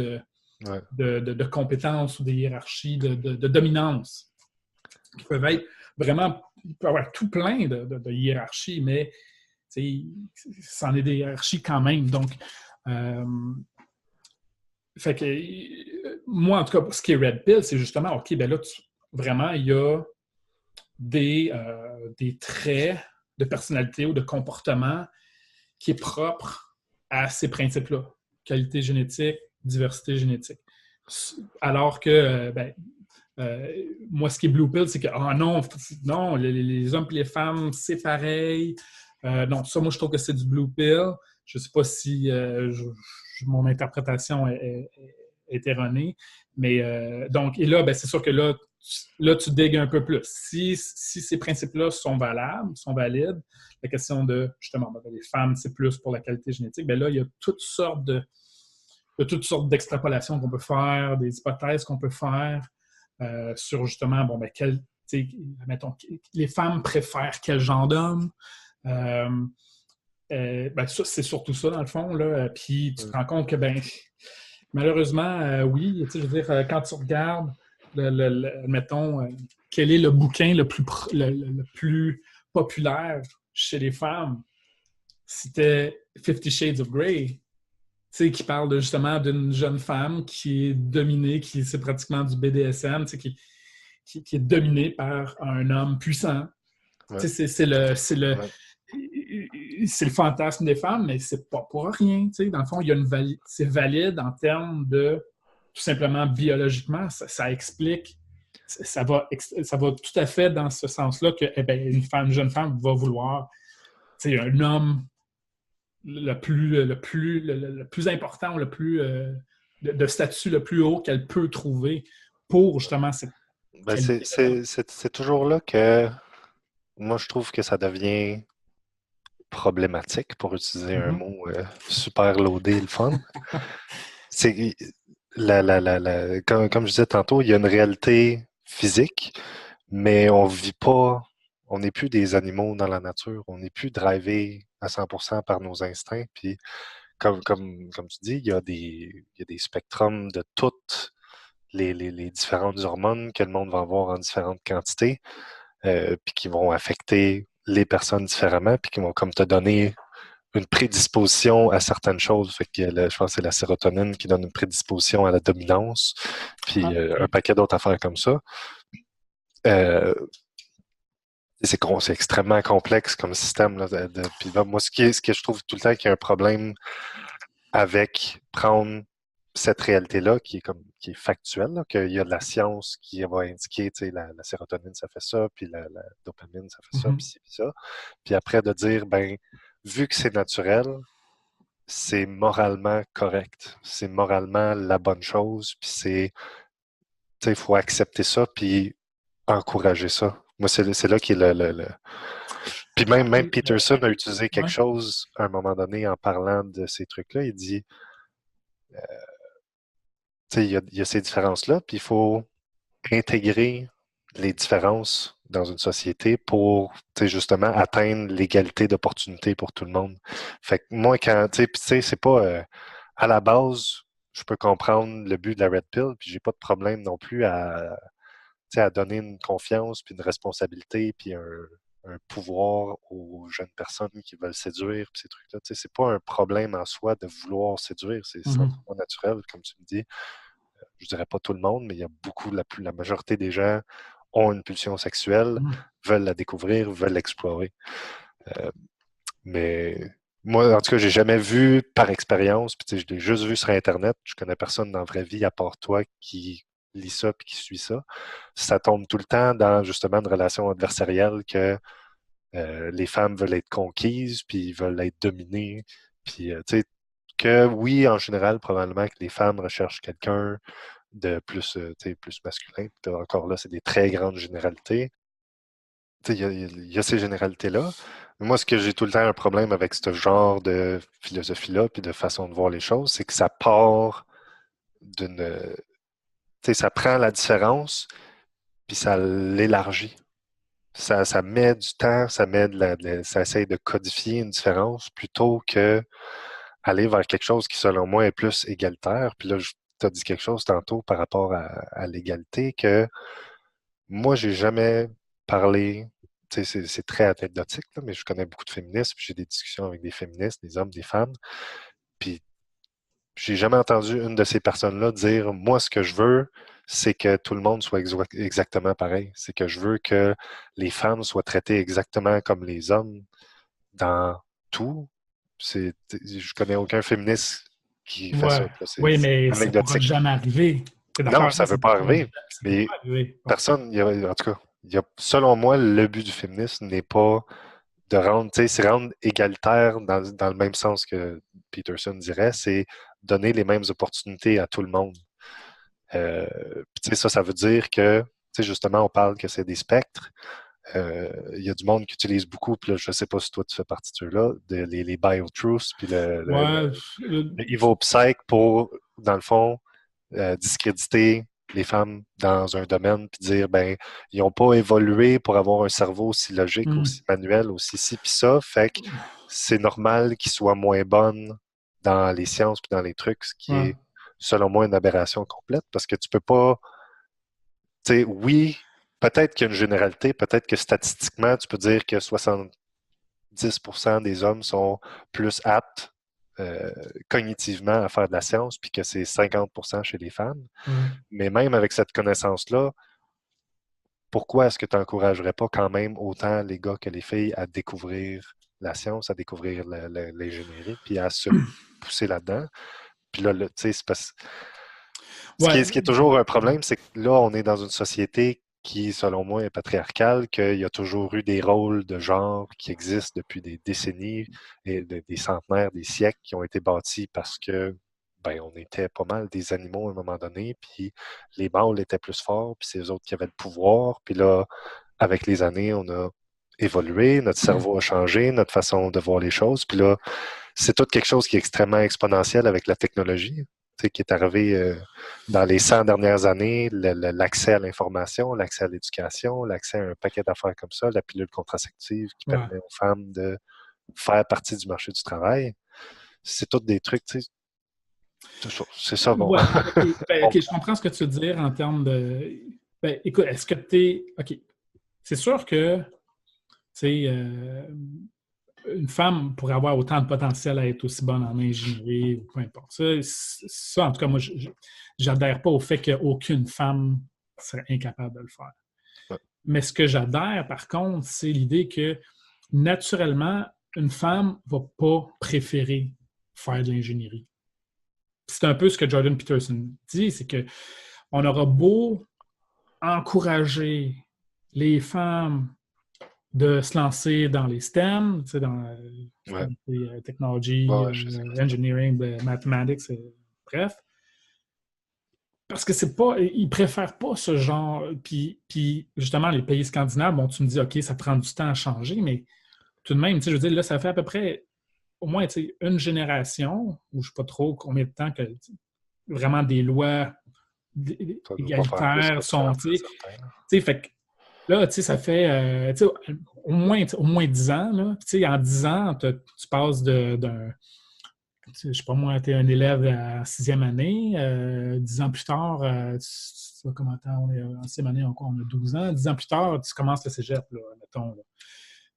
Ouais. de compétences ou des hiérarchies de dominance qui peuvent être vraiment, il peut y avoir tout plein de hiérarchies, mais c'en est des hiérarchies quand même. Donc, euh, fait que moi, en tout cas, ce qui est Red Pill, c'est justement, OK, ben là, vraiment, il y a des traits de personnalité ou de comportement qui est propre à ces principes-là. Qualité génétique, diversité génétique. Alors que, moi, ce qui est Blue Pill, c'est que, oh non, non, les hommes et les femmes, c'est pareil. Non, ça, moi, je trouve que c'est du Blue Pill. Je ne sais pas si mon interprétation est erronée. Mais donc, et là, ben, c'est sûr que là, tu digues un peu plus. Si ces principes-là sont valables, sont valides, la question de, justement, ben, les femmes, c'est plus pour la qualité génétique, bien là, il y a toutes sortes d'extrapolations qu'on peut faire, des hypothèses qu'on peut faire sur, justement, bon, ben, mettons, les femmes préfèrent quel genre d'homme. Ben, c'est surtout ça, dans le fond. Là. Puis tu te rends compte que, ben, malheureusement, oui, je veux dire, quand tu regardes, mettons, quel est le bouquin le plus populaire chez les femmes, c'était Fifty Shades of Grey, qui parle justement d'une jeune femme qui est dominée, c'est pratiquement du BDSM, qui est dominée par un homme puissant. Ouais. C'est le Ouais. c'est le fantasme des femmes, mais c'est pas pour rien. Dans le fond, c'est valide en termes de tout simplement biologiquement. Ça explique, ça va tout à fait dans ce sens-là que une jeune femme va vouloir un homme le plus important ou le plus de statut le plus haut qu'elle peut trouver pour justement cette Ben, qualité. c'est toujours là que moi, je trouve que ça devient problématique, pour utiliser un Mm-hmm. mot super loadé, le fun. C'est comme je disais tantôt, il y a une réalité physique, mais on vit pas, on n'est plus des animaux dans la nature, on n'est plus drivé à 100% par nos instincts. Puis, comme tu dis, il y a des spectrums de toutes les différentes hormones que le monde va avoir en différentes quantités, puis qui vont affecter les personnes différemment, puis qui vont comme te donner une prédisposition à certaines choses. Fait que je pense que c'est la sérotonine qui donne une prédisposition à la dominance, puis un paquet d'autres affaires comme ça. C'est extrêmement complexe comme système. Là, puis là, moi, ce que je trouve tout le temps qu'il y a un problème avec prendre cette réalité-là qui est factuelle, là, qu'il y a de la science qui va indiquer, tu sais, la sérotonine, ça fait ça, puis la dopamine, ça fait ça, puis ci, puis ça. Puis après de dire, ben, vu que c'est naturel, c'est moralement correct. C'est moralement la bonne chose, puis tu sais, il faut accepter ça, puis encourager ça. Moi, c'est là qui est le. Puis même Peterson a utilisé quelque chose à un moment donné en parlant de ces trucs-là. Il dit, tu sais, il y a ces différences-là, puis il faut intégrer les différences dans une société pour, tu sais, justement atteindre l'égalité d'opportunités pour tout le monde. Fait que moi, quand, tu sais, c'est pas à la base, je peux comprendre le but de la Red Pill, puis j'ai pas de problème non plus tu sais, à donner une confiance, puis une responsabilité, puis un pouvoir aux jeunes personnes qui veulent séduire, puis ces trucs-là. Tu sais, c'est pas un problème en soi de vouloir séduire, c'est entièrement naturel, comme tu me dis. Je dirais pas tout le monde, mais il y a beaucoup, la majorité des gens ont une pulsion sexuelle, veulent la découvrir, veulent l'explorer. Mais moi, en tout cas, j'ai jamais vu par expérience, puis tu sais, je l'ai juste vu sur Internet. Je connais personne dans la vraie vie à part toi qui lit ça puis qui suit ça. Ça tombe tout le temps dans justement une relation adversarielle que les femmes veulent être conquises, puis ils veulent être dominées. Puis, tu sais, que oui, en général, probablement que les femmes recherchent quelqu'un de plus, tu sais, plus masculin. Puis encore là, c'est des très grandes généralités. Tu sais, il y a ces généralités-là. Mais moi, ce que j'ai tout le temps un problème avec ce genre de philosophie-là, puis de façon de voir les choses, c'est que ça part d'une. Tu sais, ça prend la différence, puis ça l'élargit. Ça met du temps, ça met ça essaye de codifier une différence plutôt que aller vers quelque chose qui, selon moi, est plus égalitaire. Puis là, tu as dit quelque chose tantôt par rapport à l'égalité que moi, j'ai jamais parlé, tu sais, c'est très anecdotique, là, mais je connais beaucoup de féministes, puis j'ai des discussions avec des féministes, des hommes, des femmes, puis j'ai jamais entendu une de ces personnes-là dire, moi, ce que je veux, c'est que tout le monde soit exactement pareil. C'est que je veux que les femmes soient traitées exactement comme les hommes dans tout. Je connais aucun féministe qui fait ça. C'est Oui, mais ça ne pourra anecdotique. jamais arriver. Tu es Non, d'accord? ça ne veut pas arriver. Ça ne peut Mais pas arriver. personne, en tout cas, selon moi, le but du féminisme n'est pas de rendre, tu sais, c'est rendre égalitaire dans le même sens que Peterson dirait, c'est donner les mêmes opportunités à tout le monde. Puis, tu sais, ça veut dire que, tu sais, justement, on parle que c'est des spectres. Il y a du monde qui utilise beaucoup, puis là, je ne sais pas si toi tu fais partie de ceux-là, les biotruths, puis Ouais, le evil psych pour, dans le fond, discréditer les femmes dans un domaine, puis dire, ben, ils n'ont pas évolué pour avoir un cerveau aussi logique, aussi manuel, aussi ci, puis ça, fait que c'est normal qu'ils soient moins bonnes dans les sciences puis dans les trucs, ce qui est, selon moi, une aberration complète, parce que tu peux pas, tu sais, oui, peut-être qu'il y a une généralité, peut-être que statistiquement, tu peux dire que 70% des hommes sont plus aptes cognitivement à faire de la science, puis que c'est 50% chez les femmes. Mais même avec cette connaissance-là, pourquoi est-ce que tu n'encouragerais pas quand même autant les gars que les filles à découvrir la science, à découvrir l'ingénierie, puis à se pousser là-dedans? Puis là, tu sais, c'est parce... Ce qui est toujours un problème, c'est que là, on est dans une société qui, selon moi, est patriarcale, qu'il y a toujours eu des rôles de genre qui existent depuis des décennies et des centenaires, des siècles qui ont été bâtis parce que ben, on était pas mal des animaux à un moment donné, puis les mâles étaient plus forts, puis c'est eux autres qui avaient le pouvoir. Puis là, avec les années, on a évolué, notre cerveau a changé, notre façon de voir les choses. Puis là, c'est tout quelque chose qui est extrêmement exponentiel avec la technologie, qui est arrivé dans les 100 dernières années, l'accès à l'information, l'accès à l'éducation, l'accès à un paquet d'affaires comme ça, la pilule contraceptive qui permet aux femmes de faire partie du marché du travail. C'est tous des trucs, tu sais. C'est ça, bon. Ouais, OK, je comprends ce que tu veux dire en termes de... Ben, écoute, est-ce que tu es... OK, c'est sûr que, tu sais, une femme pourrait avoir autant de potentiel à être aussi bonne en ingénierie ou peu importe. Ça en tout cas, moi, j'adhère pas au fait qu'aucune femme serait incapable de le faire. Ouais. Mais ce que j'adhère, par contre, c'est l'idée que, naturellement, une femme ne va pas préférer faire de l'ingénierie. c'est un peu ce que Jordan Peterson dit, c'est que on aura beau encourager les femmes de se lancer dans les STEM, tu sais, dans Ouais. technology, Ouais, je sais quoi. engineering, mathematics, bref. Parce que c'est pas, ils préfèrent pas ce genre. Puis justement, les pays scandinaves, bon, tu me dis, OK, ça prend du temps à changer, mais tout de même, tu sais, je veux dire, là, ça fait à peu près au moins, tu sais, une génération, ou je sais pas trop combien de temps que vraiment des lois Ça doit pas faire plus que égalitaires ça, sont, c'est certain. tu sais, fait que là, tu sais, ça fait tu sais, au moins 10 ans. Là. Tu sais, en 10 ans, tu passes d'un. Je sais pas moi, tu es un élève à sixième année. 10 ans plus tard, tu vois comment on est en sixième année, on a 12 ans. 10 ans plus tard, tu commences le cégep, là, mettons. Là.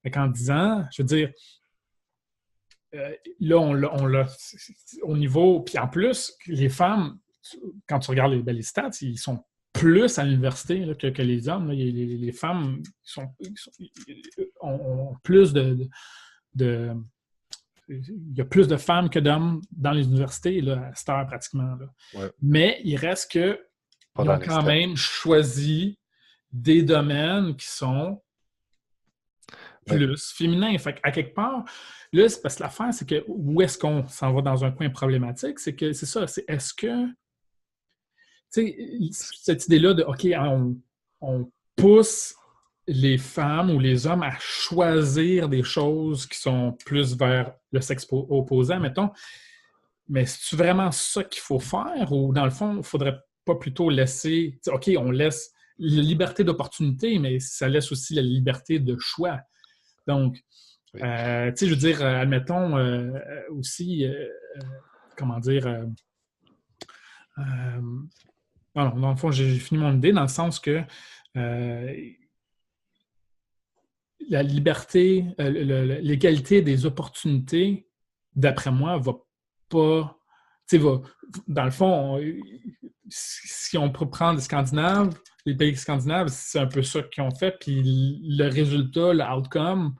Fait qu'en 10 ans, je veux dire, là, on l'a au niveau. Puis en plus, les femmes, quand tu regardes les stats, ils sont plus à l'université là, que les hommes. Là. Les femmes ont plus de il y a plus de femmes que d'hommes dans les universités là, à cette heure pratiquement. Là. Ouais. Mais il reste Pas qu'ils dans ont les quand STEM. même choisi des domaines qui sont Mais, plus féminins. Fait à quelque part, là, c'est parce que l'affaire, c'est que où est-ce qu'on s'en va dans un coin problématique, c'est que c'est ça, c'est est-ce que, tu sais, cette idée-là de, OK, on pousse les femmes ou les hommes à choisir des choses qui sont plus vers le sexe opposé, mettons, mais c'est vraiment ça qu'il faut faire ou dans le fond, il ne faudrait pas plutôt laisser, OK, on laisse la liberté d'opportunité, mais ça laisse aussi la liberté de choix. Donc, oui. tu sais, je veux dire, admettons aussi, comment dire, alors, dans le fond, j'ai fini mon idée dans le sens que la liberté, l'égalité des opportunités, d'après moi, va pas. Tu sais, dans le fond, si on peut prendre les Scandinaves, les pays scandinaves, c'est un peu ça qu'ils ont fait, puis le résultat, l'outcome,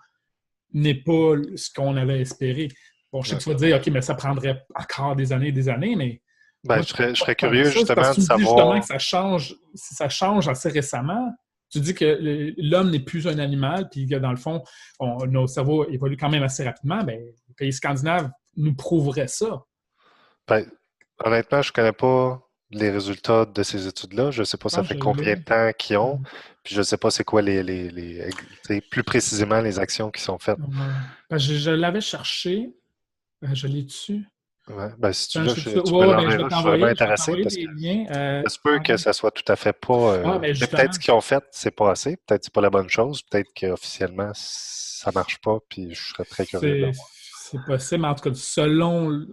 n'est pas ce qu'on avait espéré. Bon, je sais que Ouais. tu vas dire, OK, mais ça prendrait encore des années, mais Ben, moi, je je ne serais, je crois serais pas tant curieux ça. C'est parce justement que de tu me dis justement savoir. que ça change assez récemment. Tu dis que l'homme n'est plus un animal, puis que dans le fond, nos cerveaux évoluent quand même assez rapidement. Bien, les pays scandinaves nous prouveraient ça. Ben, honnêtement, je connais pas les résultats de ces études-là. Je sais pas ça Non, fait je combien de l'ai. temps qu'ils ont. Puis je sais pas c'est quoi tu sais, plus précisément les actions qui sont faites. Je l'avais cherché. Je l'ai dessus. Ouais. Ben, si tu Attends, l'as, ouais, tu me ouais, ben, l'enverras. Je serais bien intéressé parce que les liens. ça se peut que ça soit tout à fait pas. Ouais, mais Peut-être justement, ce qu'ils ont fait, c'est pas assez. Peut-être que c'est pas la bonne chose. Peut-être qu'officiellement, ça marche pas. Puis je serais très curieux de le voir. c'est possible. Mais en tout cas,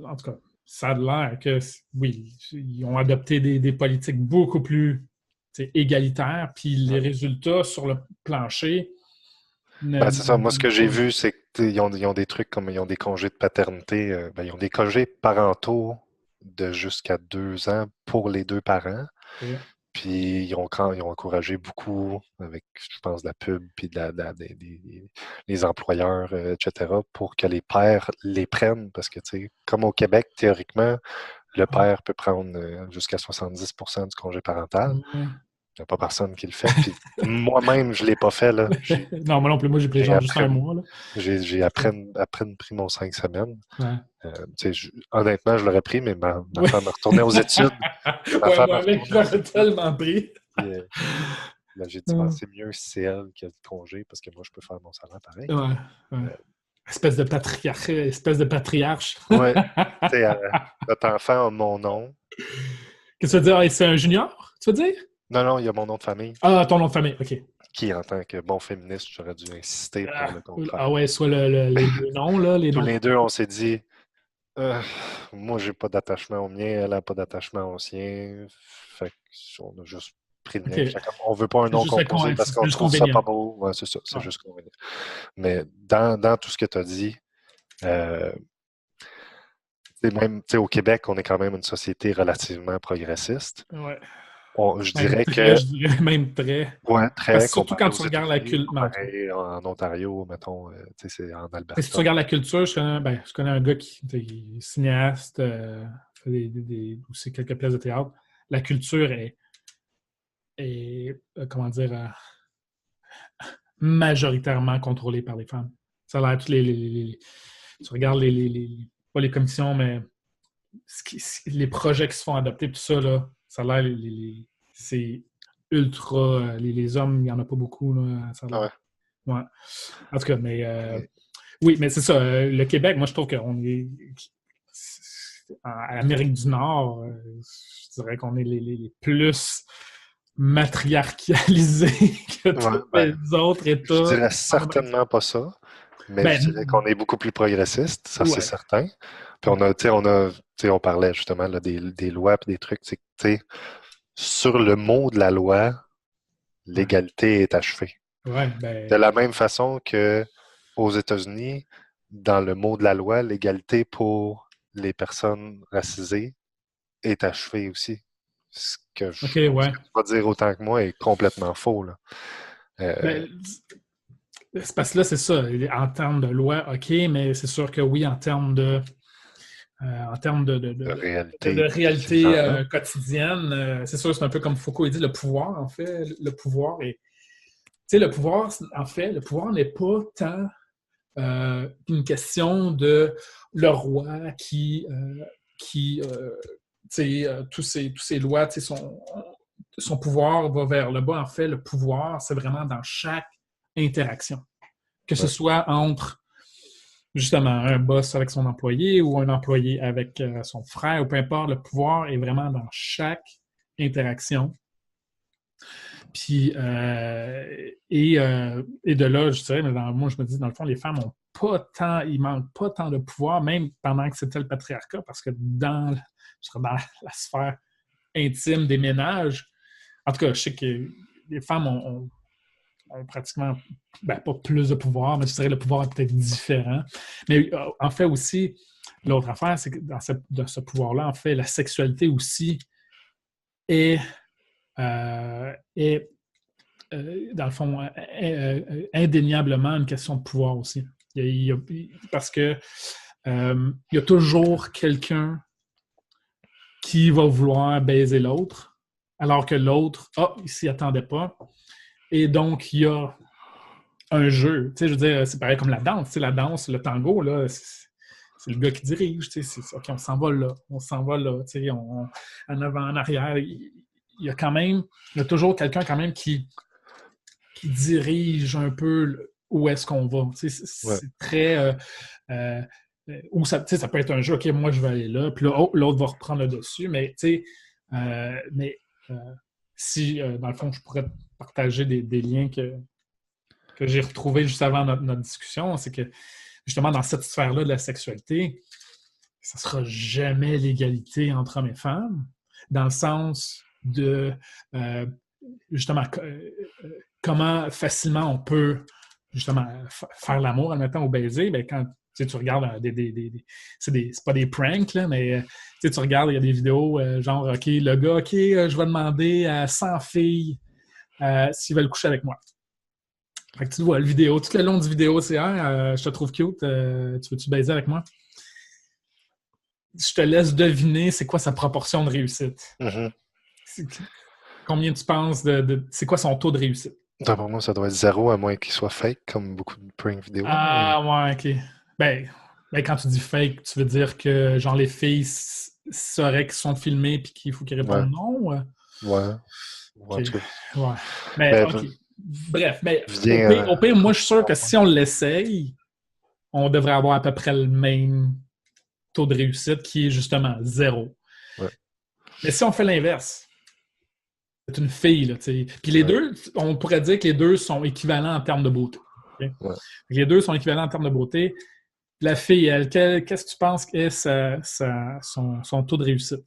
en tout cas, ça a l'air que, oui, ils ont adopté des politiques beaucoup plus égalitaires, puis les Ouais. résultats sur le plancher Ben, c'est ça. Moi, ce ne que j'ai vu, c'est qu'ils ont des trucs comme ils ont des congés de paternité. Ben, ils ont des congés parentaux de jusqu'à 2 ans pour les deux parents. OK. Puis ils ont encouragé beaucoup avec, je pense, la pub, puis les employeurs, etc., pour que les pères les prennent. Parce que, tu sais, comme au Québec, théoriquement, le Ouais. père peut prendre jusqu'à 70% du congé parental. Ouais. Il n'y a pas personne qui le fait. Puis moi-même, je ne l'ai pas fait, là. Non, moi non plus. Moi, j'ai pris J'ai genre juste un appris, mois. Là. j'ai à peine pris mon 5 semaines. Ouais. Tu sais, honnêtement, je l'aurais pris, mais ma Ouais. femme est retournée aux études. Ma Ouais, femme moi est avec, retournée aux j'aurais études. tellement pris. Puis, là, j'ai dit, ben, c'est mieux si c'est elle qui a le congé parce que moi, je peux faire mon salaire pareil. Ouais, ouais. Euh, Espèce de patriarche. ouais, tu sais, notre enfant a mon nom. Qu'est-ce que tu veux dire? Hey, c'est un junior, tu veux dire? Non, non, il y a mon nom de famille Ah, ton nom de famille, OK. qui, en tant que bon féministe, j'aurais dû insister pour le contraire. Ouais, soit les deux noms, là, les Tous noms. les deux, on s'est dit, euh, moi, j'ai pas d'attachement au mien, elle a pas d'attachement au sien. Fait qu'on a juste pris le mien. OK. On veut pas un nom composé parce qu'on C'est juste trouve ça convenient. pas beau. Ouais, c'est ça, c'est Ouais. juste convenient. Mais dans tout ce que tu as dit, même au Québec, on est quand même une société relativement progressiste. Ouais. Je dirais que, Je dirais même très. ouais, Parce très que surtout comparé quand aux tu regardes la États-Unis, culture. comparé en Ontario, mettons, c'est en Si tu Alberta. regardes la culture, je connais un gars qui est cinéaste, fait aussi quelques pièces de théâtre, la culture comment dire, majoritairement contrôlée par les femmes. Ça a l'air, tu regardes pas les commissions, mais les projets qui se font adopter, tout ça, là, ça a l'air, c'est ultra. Les hommes, il n'y en a pas beaucoup, là, ça a l'air. Ouais. En tout cas, mais oui, mais c'est ça. Le Québec, moi, je trouve qu'on est. En Amérique du Nord, je dirais qu'on est les plus matriarcalisés que tous les autres États. Je dirais certainement pas ça, mais je dirais qu'on est beaucoup plus progressiste, ça c'est certain. Puis on parlait justement là, des lois et des trucs. Sur le mot de la loi, l'égalité est achevée. De la même façon que aux États-Unis, dans le mot de la loi, l'égalité pour les personnes racisées est achevée aussi. Ce que ce que tu vas dire autant que moi est complètement faux. Là. C'est parce que là, c'est ça. En termes de loi, OK, mais c'est sûr que oui, en termes de réalité quotidienne, c'est sûr, c'est un peu comme Foucault dit, le pouvoir, en fait. Le pouvoir est. Tu sais, le pouvoir, en fait, le pouvoir n'est pas tant une question de le roi qui tous ces lois, son pouvoir va vers le bas. En fait, le pouvoir, c'est vraiment dans chaque interaction. Que ce soit entre, justement, un boss avec son employé ou un employé avec son frère, ou peu importe, le pouvoir est vraiment dans chaque interaction. Puis, et de là, je dirais, mais moi, je me dis, dans le fond, les femmes ils manquent pas tant de pouvoir, même pendant que c'était le patriarcat, parce que dans la sphère intime des ménages, en tout cas, je sais que les femmes ont pratiquement, pas plus de pouvoir, mais je dirais que le pouvoir est peut-être différent. Mais en fait aussi, l'autre affaire, c'est que dans ce pouvoir-là, en fait, la sexualité aussi est dans le fond, indéniablement une question de pouvoir aussi. Parce que il y a toujours quelqu'un qui va vouloir baiser l'autre, alors que l'autre, il s'y attendait pas. Et donc, il y a un jeu. Tu sais, je veux dire, c'est pareil comme la danse. Tu sais, la danse, le tango, là, c'est le gars qui dirige. Tu sais, OK, on s'en va là. On s'en va là. Tu sais, en avant, en arrière. Il y a toujours quelqu'un quand même qui dirige un peu où est-ce qu'on va. Tu sais, c'est très... ou ça peut être un jeu, OK, moi, je vais aller là, puis là, l'autre va reprendre le dessus. Mais, tu sais, si, dans le fond, je pourrais partager des liens que j'ai retrouvés juste avant notre discussion, c'est que, justement, dans cette sphère-là de la sexualité, ça ne sera jamais l'égalité entre hommes et femmes, dans le sens de, justement, comment facilement on peut, justement, faire l'amour, admettons, ou baiser, bien, quand tu regardes c'est pas des pranks, là, mais tu regardes, il y a des vidéos genre, OK, le gars, OK, je vais demander à 100 filles s'ils veulent coucher avec moi. Fait que tu vois le vidéo, tout le long du vidéo, c'est je te trouve cute, tu veux-tu baiser avec moi? Je te laisse deviner c'est quoi sa proportion de réussite. Mm-hmm. Combien tu penses c'est quoi son taux de réussite? Pour moi, ça doit être 0 à moins qu'il soit fake, comme beaucoup de prank vidéo. Ah, ouais, OK. Ben, quand tu dis fake, tu veux dire que genre les filles sauraient qu'ils sont filmés puis qu'il faut qu'ils répondent non? Ouais. Okay. Ouais. Mais OK. Bref, mais au pire, moi, je suis sûr que si on l'essaye, on devrait avoir à peu près le même taux de réussite qui est justement 0. Ouais. Mais si on fait l'inverse, c'est une fille, là, tu sais. Puis les deux, on pourrait dire que les deux sont équivalents en termes de beauté. Okay? Ouais. Les deux sont équivalents en termes de beauté. La fille, elle, qu'est-ce que tu penses est son taux de réussite?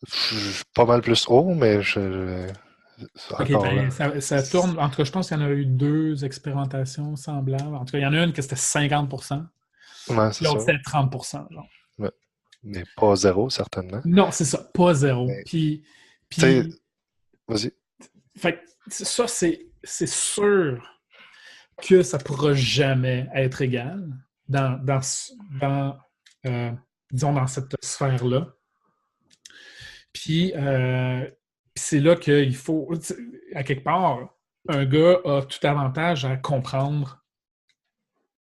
Je suis pas mal plus haut, mais OK, ben, ça tourne. En tout cas, je pense qu'il y en a eu 2 expérimentations semblables. En tout cas, il y en a une qui c'était 50%. Ouais, c'est l'autre, ça. c'était 30%. Genre. Ouais. Mais pas 0, certainement. Non, c'est ça, pas 0. Mais, puis vas-y. Fait ça, c'est sûr que ça ne pourra jamais être égal disons, dans cette sphère-là. Puis c'est là qu'il faut, à quelque part, un gars a tout avantage à comprendre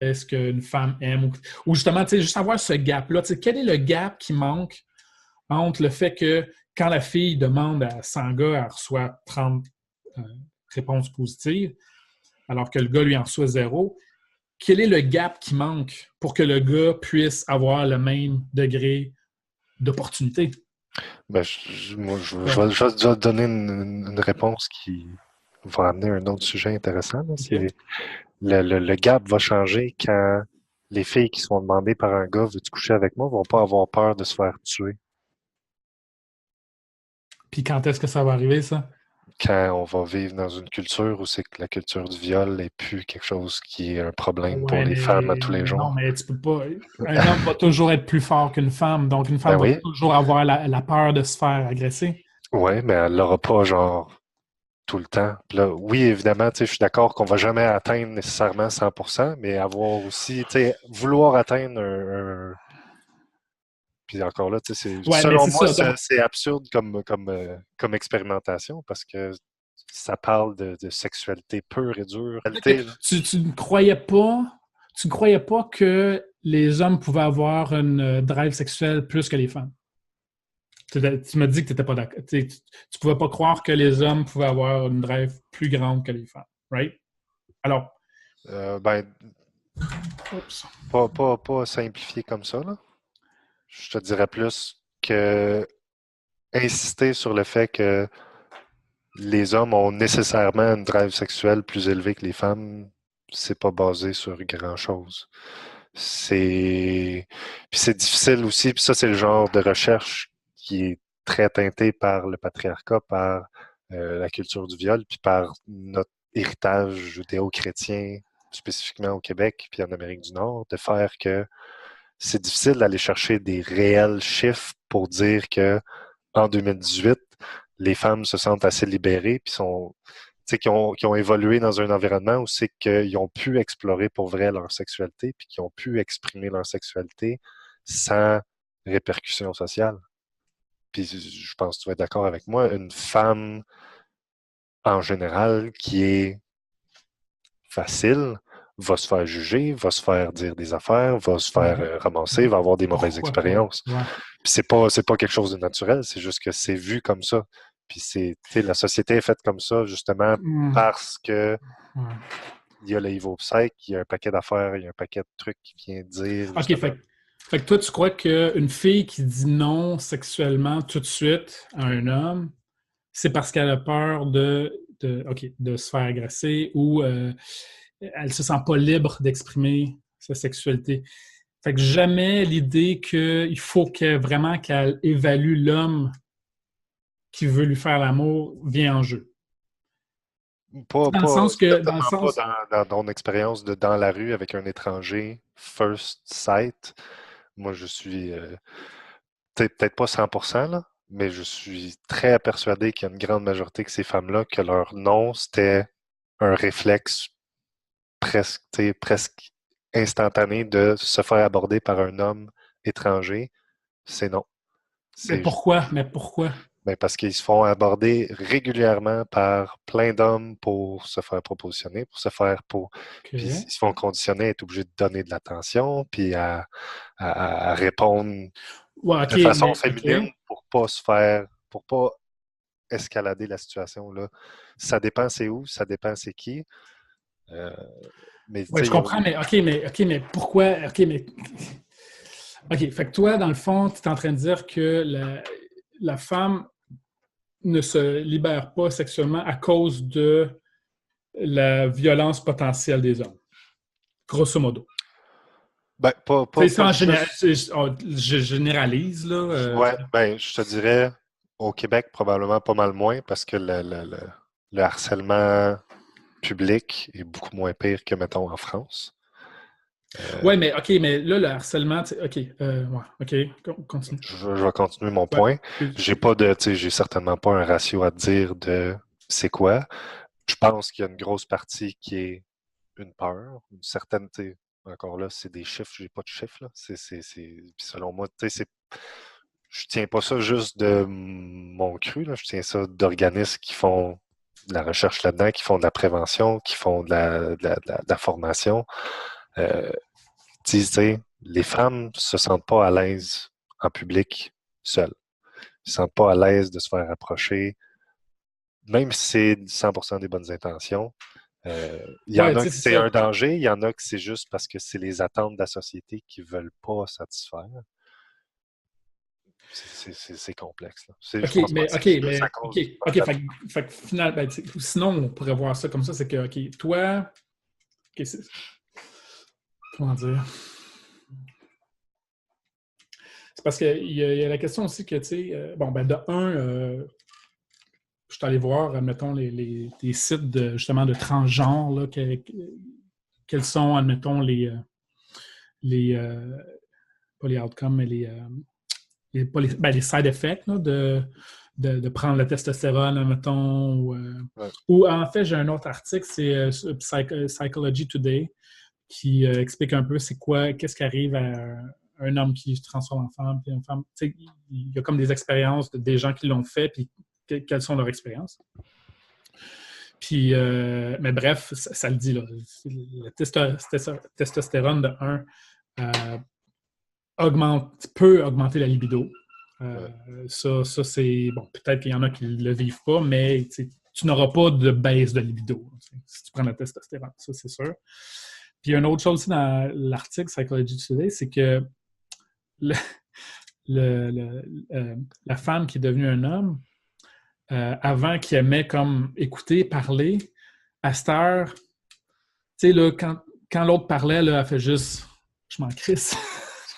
est-ce qu'une femme aime ou justement, tu sais, juste avoir ce gap-là. Tu sais, quel est le gap qui manque entre le fait que quand la fille demande à 100 gars, elle reçoit 30 euh, réponses positives, alors que le gars lui en reçoit zéro. Quel est le gap qui manque pour que le gars puisse avoir le même degré d'opportunité? Ben, moi, je vais te donner une réponse qui va amener un autre sujet intéressant. Là. OK. C'est le gap va changer quand les filles qui sont demandées par un gars veux-tu coucher avec moi vont pas avoir peur de se faire tuer. Puis quand est-ce que ça va arriver, ça? Quand on va vivre dans une culture où c'est que la culture du viol n'est plus quelque chose qui est un problème pour Ouais, les femmes à tous les mais non, jours. mais tu peux pas. Un homme va toujours être plus fort qu'une femme, donc une Ben femme va oui, toujours avoir la peur de se faire agresser. ouais, mais elle l'aura pas genre tout le temps. Puis là, oui, évidemment, tu sais, je suis d'accord qu'on va jamais atteindre nécessairement 100%, mais avoir aussi, tu sais, vouloir atteindre puis encore là, tu sais, Ouais, mais selon c'est moi, ça. Donc, c'est absurde comme expérimentation parce que ça parle de sexualité pure et dure. peut-être que tu ne croyais pas que les hommes pouvaient avoir une drive sexuelle plus que les femmes. Tu m'as dit que tu n'étais pas d'accord. Tu ne pouvais pas croire que les hommes pouvaient avoir une drive plus grande que les femmes, right? Alors, Ben, oups. pas simplifié comme ça, là. Je te dirais plus que insister sur le fait que les hommes ont nécessairement une drive sexuelle plus élevée que les femmes, c'est pas basé sur grand-chose. C'est Puis c'est difficile aussi, puis ça c'est le genre de recherche qui est très teinté par le patriarcat, par la culture du viol, puis par notre héritage judéo-chrétien, spécifiquement au Québec puis en Amérique du Nord, de faire que c'est difficile d'aller chercher des réels chiffres pour dire que en 2018, les femmes se sentent assez libérées puis sont qui ont évolué dans un environnement où c'est qu'ils ont pu explorer pour vrai leur sexualité puis qu'ils ont pu exprimer leur sexualité sans répercussions sociales. Puis je pense que tu vas être d'accord avec moi, une femme en général qui est facile va se faire juger, va se faire dire des affaires, va se faire Ouais. ramasser, va avoir des mauvaises Pourquoi pas? expériences. Ouais. Puis c'est pas quelque chose de naturel, c'est juste que c'est vu comme ça. Puis la société est faite comme ça justement Hmm. parce que Ouais. il y a le Evil Psych, il y a un paquet d'affaires, il y a un paquet de trucs qui vient dire OK, justement. fait que toi, tu crois qu'une fille qui dit non sexuellement tout de suite à un homme, c'est parce qu'elle a peur OK, de se faire agresser ou elle se sent pas libre d'exprimer sa sexualité. Fait que jamais l'idée qu'il faut vraiment qu'elle évalue l'homme qui veut lui faire l'amour vient en jeu. Dans le sens que, dans le Certainement pas sens, dans ton expérience de dans la rue avec un étranger, first sight. Moi, je suis peut-être pas 100%, là, mais je suis très persuadé qu'il y a une grande majorité de ces femmes-là que leur nom, c'était un réflexe presque instantané de se faire aborder par un homme étranger. C'est non. mais C'est pourquoi? Mais pourquoi? Ben, parce qu'ils se font aborder régulièrement par plein d'hommes pour se faire propositionner, puis OK. ils se font conditionner à être obligés de donner de l'attention, puis à répondre Ouais, OK, de façon mais OK. féminine pour pas escalader la situation là. Ça dépend c'est où, ça dépend c'est qui. Euh, mais tu Ouais, sais, je comprends, mais OK, mais pourquoi? OK, fait que toi, dans le fond, tu es en train de dire que la femme ne se libère pas sexuellement à cause de la violence potentielle des hommes, grosso modo. ben, C'est ça pas en général, juste. je généralise, là. Ouais, ben, je te dirais, au Québec, probablement pas mal moins parce que le harcèlement public est beaucoup moins pire que, mettons, en France. Ouais, mais OK, mais là, le harcèlement, OK, ouais, OK, continue. Je vais continuer mon Ouais, point. excuse. J'ai certainement pas un ratio à te dire de c'est quoi. Je pense qu'il y a une grosse partie qui est une peur, une certaine, encore là, c'est des chiffres, j'ai pas de chiffres, là. Puis selon moi, je tiens pas ça juste de mon cru, là. Je tiens ça d'organismes qui font de la recherche là-dedans, qui font de la prévention, qui font de la formation. Tu sais, les femmes se sentent pas à l'aise en public seules. Ils se sentent pas à l'aise de se faire approcher, même si c'est 100% des bonnes intentions. Il y en Ouais, a tu sais, que c'est c'est ça. un danger, il y en a que c'est juste parce que c'est les attentes de la société qui ne veulent pas satisfaire. C'est complexe, là. Je pense pas que c'est juste à cause du OK, problème. fait que final, ben, sinon, on pourrait voir ça comme ça, c'est que, OK, toi, OK, comment dire? C'est parce qu'il y a la question aussi que, tu sais, bon, ben, de un, je suis allé voir, admettons, des sites justement de transgenres, là, quels sont, admettons, les pas les outcomes, mais les side effects là, de prendre le testostérone, admettons. Ouais. Ou en fait, j'ai un autre article, c'est Psychology Today, qui explique un peu qu'est-ce qui arrive à un homme qui se transforme en femme, puis une femme. Tu sais, il y a comme des expériences des gens qui l'ont fait, puis quelles sont leurs expériences. Puis, mais bref, ça le dit, là. Le testostérone de 1 peut augmenter la libido. Ouais. Ça c'est... Bon, peut-être qu'il y en a qui ne le vivent pas, mais tu n'auras pas de baisse de libido si tu prends la testostérone, ça c'est sûr. Puis il y a une autre chose aussi dans l'article Psychology Today, c'est que le, la femme qui est devenue un homme, avant qui aimait comme écouter, parler, à cette heure, tu sais, là, quand l'autre parlait, là, elle fait juste « je m'en crisse ».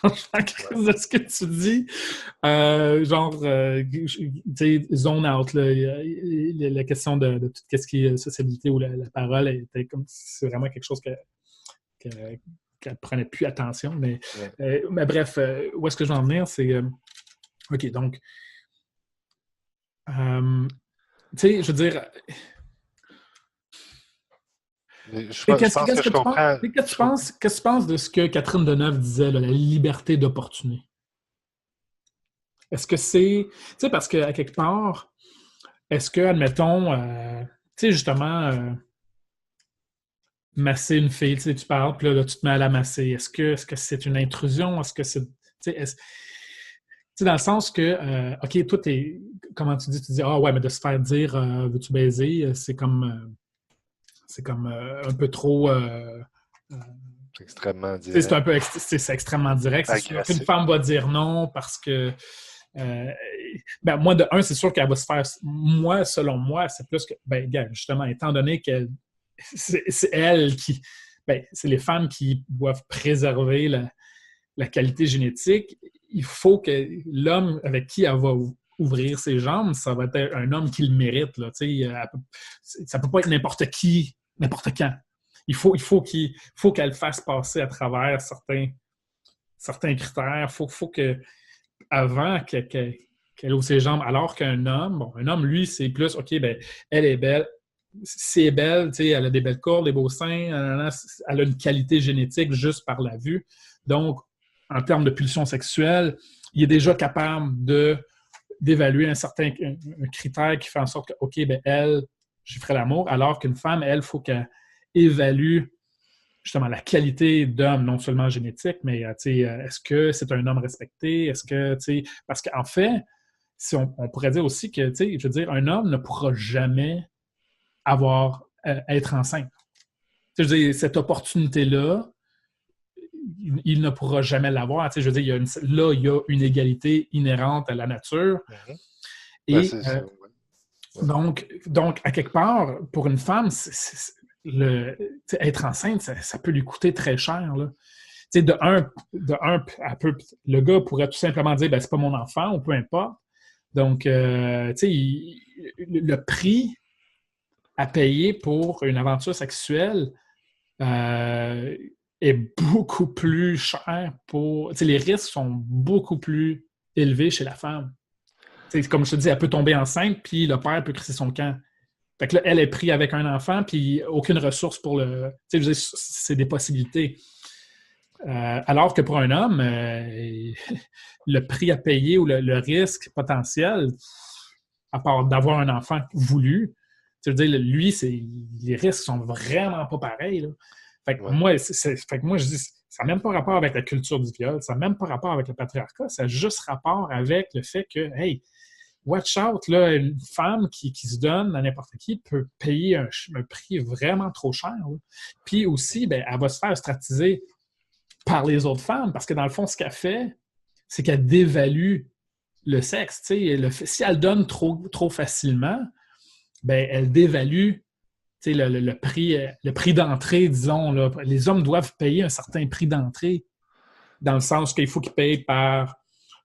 Je m'en crisse de ce que tu dis. Tu sais, zone out. Là. La question de tout ce qui est sociabilité ou la parole était comme c'est vraiment quelque chose qu'elle ne prenait plus attention. Mais bref, où est-ce que je veux en venir? C'est OK, donc tu sais, je veux dire. Je pense que je comprends. Qu'est-ce que tu penses de ce que Catherine Deneuve disait, là, la liberté d'opportuner? Est-ce que c'est. Tu sais, parce qu'à quelque part, est-ce que, admettons, tu sais, justement, masser une fille, tu sais, tu parles, puis là, tu te mets à la masser. Est-ce que c'est une intrusion? Est-ce que c'est. Tu sais, dans le sens que, OK, toi, comment tu dis, ah ouais, mais de se faire dire, veux-tu baiser, c'est comme un peu trop. C'est extrêmement C'est direct. c'est extrêmement direct. C'est sûr qu'une Agressif. femme va dire non parce que. Ben, moi, de un, c'est sûr qu'elle va se faire. Moi, selon moi, c'est plus que. Ben, justement, étant donné qu'elle. C'est elle qui. Ben, c'est les femmes qui doivent préserver la qualité génétique. Il faut que l'homme avec qui elle va ouvrir ses jambes, ça va être un homme qui le mérite. Là, ça ne peut pas être n'importe qui, n'importe quand. Il faut qu'elle fasse passer à travers certains critères. Il faut que, avant qu'elle ouvre ses jambes, alors qu'un homme, bon, un homme, lui, c'est plus, OK, ben, elle est belle, c'est belle, elle a des belles cordes, des beaux seins, elle a une qualité génétique juste par la vue. Donc, en termes de pulsion sexuelle, il est déjà capable d'évaluer un critère qui fait en sorte que, OK, ben elle, j'y ferai l'amour, alors qu'une femme, elle, il faut qu'elle évalue justement la qualité d'homme, non seulement génétique, mais est-ce que c'est un homme respecté? Est-ce que, parce qu'en fait, si on pourrait dire aussi que, je veux dire, un homme ne pourra jamais être enceinte. Je veux dire, cette opportunité-là, il ne pourra jamais l'avoir. Je veux dire, il y a une égalité inhérente à la nature. Et donc, à quelque part, pour une femme, être enceinte, ça peut lui coûter très cher. Là. De un, le gars pourrait tout simplement dire ben, c'est pas mon enfant ou peu importe. Donc, le prix à payer pour une aventure sexuelle est beaucoup plus cher pour. Les risques sont beaucoup plus élevés chez la femme. Comme je te dis, elle peut tomber enceinte, puis le père peut crisser son camp. Fait que là, elle est prise avec un enfant, puis aucune ressource pour le. C'est des possibilités. Alors que pour un homme, le prix à payer ou le risque potentiel, à part d'avoir un enfant voulu, tu veux dire, lui, les risques sont vraiment pas pareils. Là. Fait que Ouais. moi, fait que moi, je dis, ça n'a même pas rapport avec la culture du viol, ça n'a même pas rapport avec le patriarcat, ça a juste rapport avec le fait que, hey, watch out, là, une femme qui se donne à n'importe qui peut payer un prix vraiment trop cher. Là. Puis aussi, ben, elle va se faire stratiser par les autres femmes, parce que dans le fond, ce qu'elle fait, c'est qu'elle dévalue le sexe. Si elle donne trop facilement, ben, elle dévalue le prix d'entrée, disons. Là. Les hommes doivent payer un certain prix d'entrée, dans le sens qu'il faut qu'ils payent par,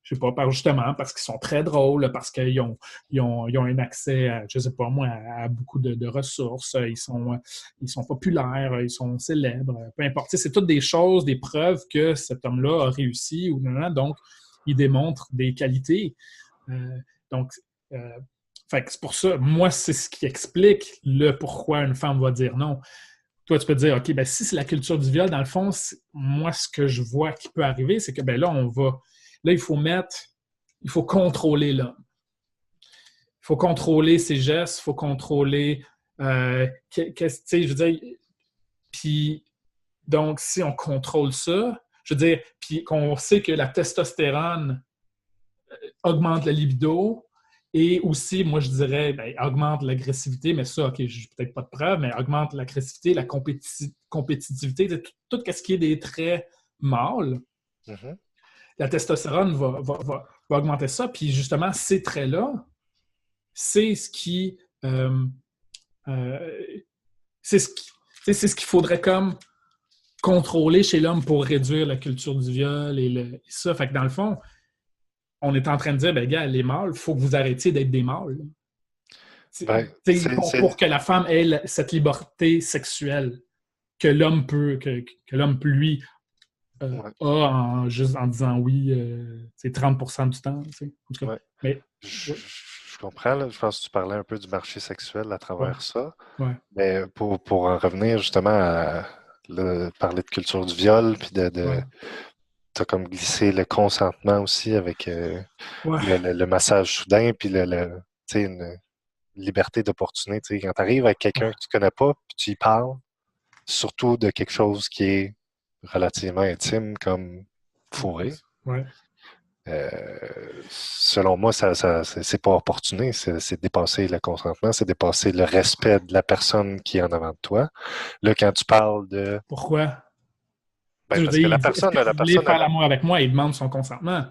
je sais pas, justement, parce qu'ils sont très drôles, parce qu'ils ont un accès à, je sais pas moi, à beaucoup de ressources, ils sont populaires, ils sont célèbres, peu importe. C'est toutes des choses, des preuves que cet homme-là a réussi ou non, donc il démontre des qualités. Euh, donc, euh, fait que c'est pour ça, moi, c'est ce qui explique le pourquoi une femme va dire non. Toi, tu peux te dire, OK, ben si c'est la culture du viol, dans le fond, moi, ce que je vois qui peut arriver, c'est que ben là, il faut contrôler l'homme. Il faut contrôler ses gestes, il faut contrôler, je veux dire, puis donc, si on contrôle ça, je veux dire, puis qu'on sait que la testostérone augmente la libido, et aussi, moi, je dirais, ben, augmente l'agressivité, mais ça, OK, je n'ai peut-être pas de preuves, mais augmente l'agressivité, la compétitivité, tout ce qui est des traits mâles. Mm-hmm. La testostérone va augmenter ça. Puis justement, ces traits-là, c'est ce qui. Euh, c'est ce qu'il faudrait comme contrôler chez l'homme pour réduire la culture du viol et ça. Fait que dans le fond, on est en train de dire, ben gars, les mâles, il faut que vous arrêtiez d'être des mâles. Ben, Pour que la femme ait cette liberté sexuelle que l'homme peut, que l'homme, lui, ouais, juste en disant oui, c'est 30% du temps. En tout cas, ouais. mais, Je, ouais, je comprends, là. Je pense que tu parlais un peu du marché sexuel à ouais, travers ça. ouais, Mais pour en revenir justement à parler de culture du viol, puis ouais, t'as comme glissé le consentement aussi avec ouais, le massage soudain, puis tu sais, une liberté d'opportunité. Tu sais, quand tu arrives avec quelqu'un que tu connais pas, puis tu y parles, surtout de quelque chose qui est relativement intime, comme fourré, ouais. selon moi, c'est pas opportuné, c'est dépasser le consentement, c'est dépasser le respect de la personne qui est en avant de toi. Là, quand tu parles de... Pourquoi? Ben, Je veux parce que dire, il dit, est-ce que la vous voulez personne, faire elle, l'amour avec moi? Il demande son consentement.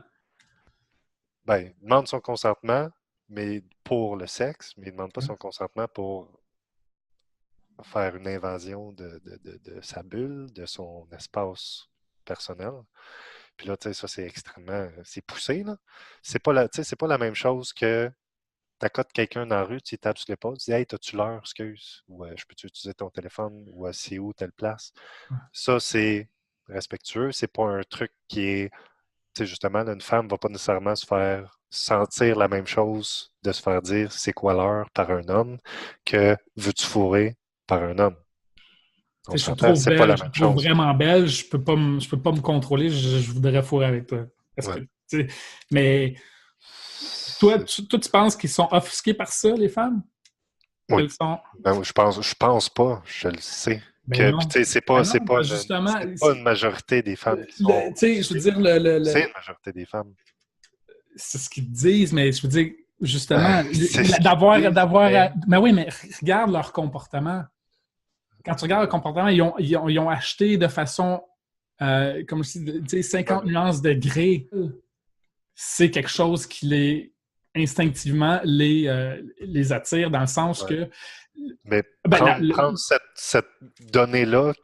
ben, il demande son consentement, mais pour le sexe, mais il demande pas son consentement pour faire une invasion de sa bulle, de son espace personnel. Puis là, tu sais, ça, c'est extrêmement... C'est poussé, là. Tu sais, c'est pas la même chose que t'accotes quelqu'un dans la rue, tu lui tapes sur l'épaule, tu dis Hey, t'as-tu l'heure, excuse, ou je peux-tu utiliser ton téléphone, ou c'est où telle place. Ça, c'est respectueux, c'est pas un truc qui est. Tu sais, justement, là, une femme va pas nécessairement se faire sentir la même chose de se faire dire c'est quoi l'heure par un homme que veux-tu fourrer par un homme. On Je te s'entend, trouve c'est pas belle, la je te même trouve chose. vraiment belle, je peux pas me contrôler, je voudrais fourrer avec toi. Est-ce que, Ouais. mais toi, tu penses qu'ils sont offusqués par ça, les femmes? Oui. Qu'elles sont. Ben, je pense pas, je le sais. Ben Puis, non. tu sais, Ben non, justement, c'est pas une majorité des femmes qui sont tu sais, je veux offusquées. dire, C'est une majorité des femmes. c'est ce qu'ils disent, mais je veux dire, justement, C'est ce qu'ils disent, mais mais oui, mais regarde leur comportement. Quand tu regardes le comportement, ils ont acheté de façon, comme je dis, tu sais, 50 nuances de gris. C'est quelque chose qui instinctivement les attire dans le sens ouais. que Mais ben, prendre cette donnée-là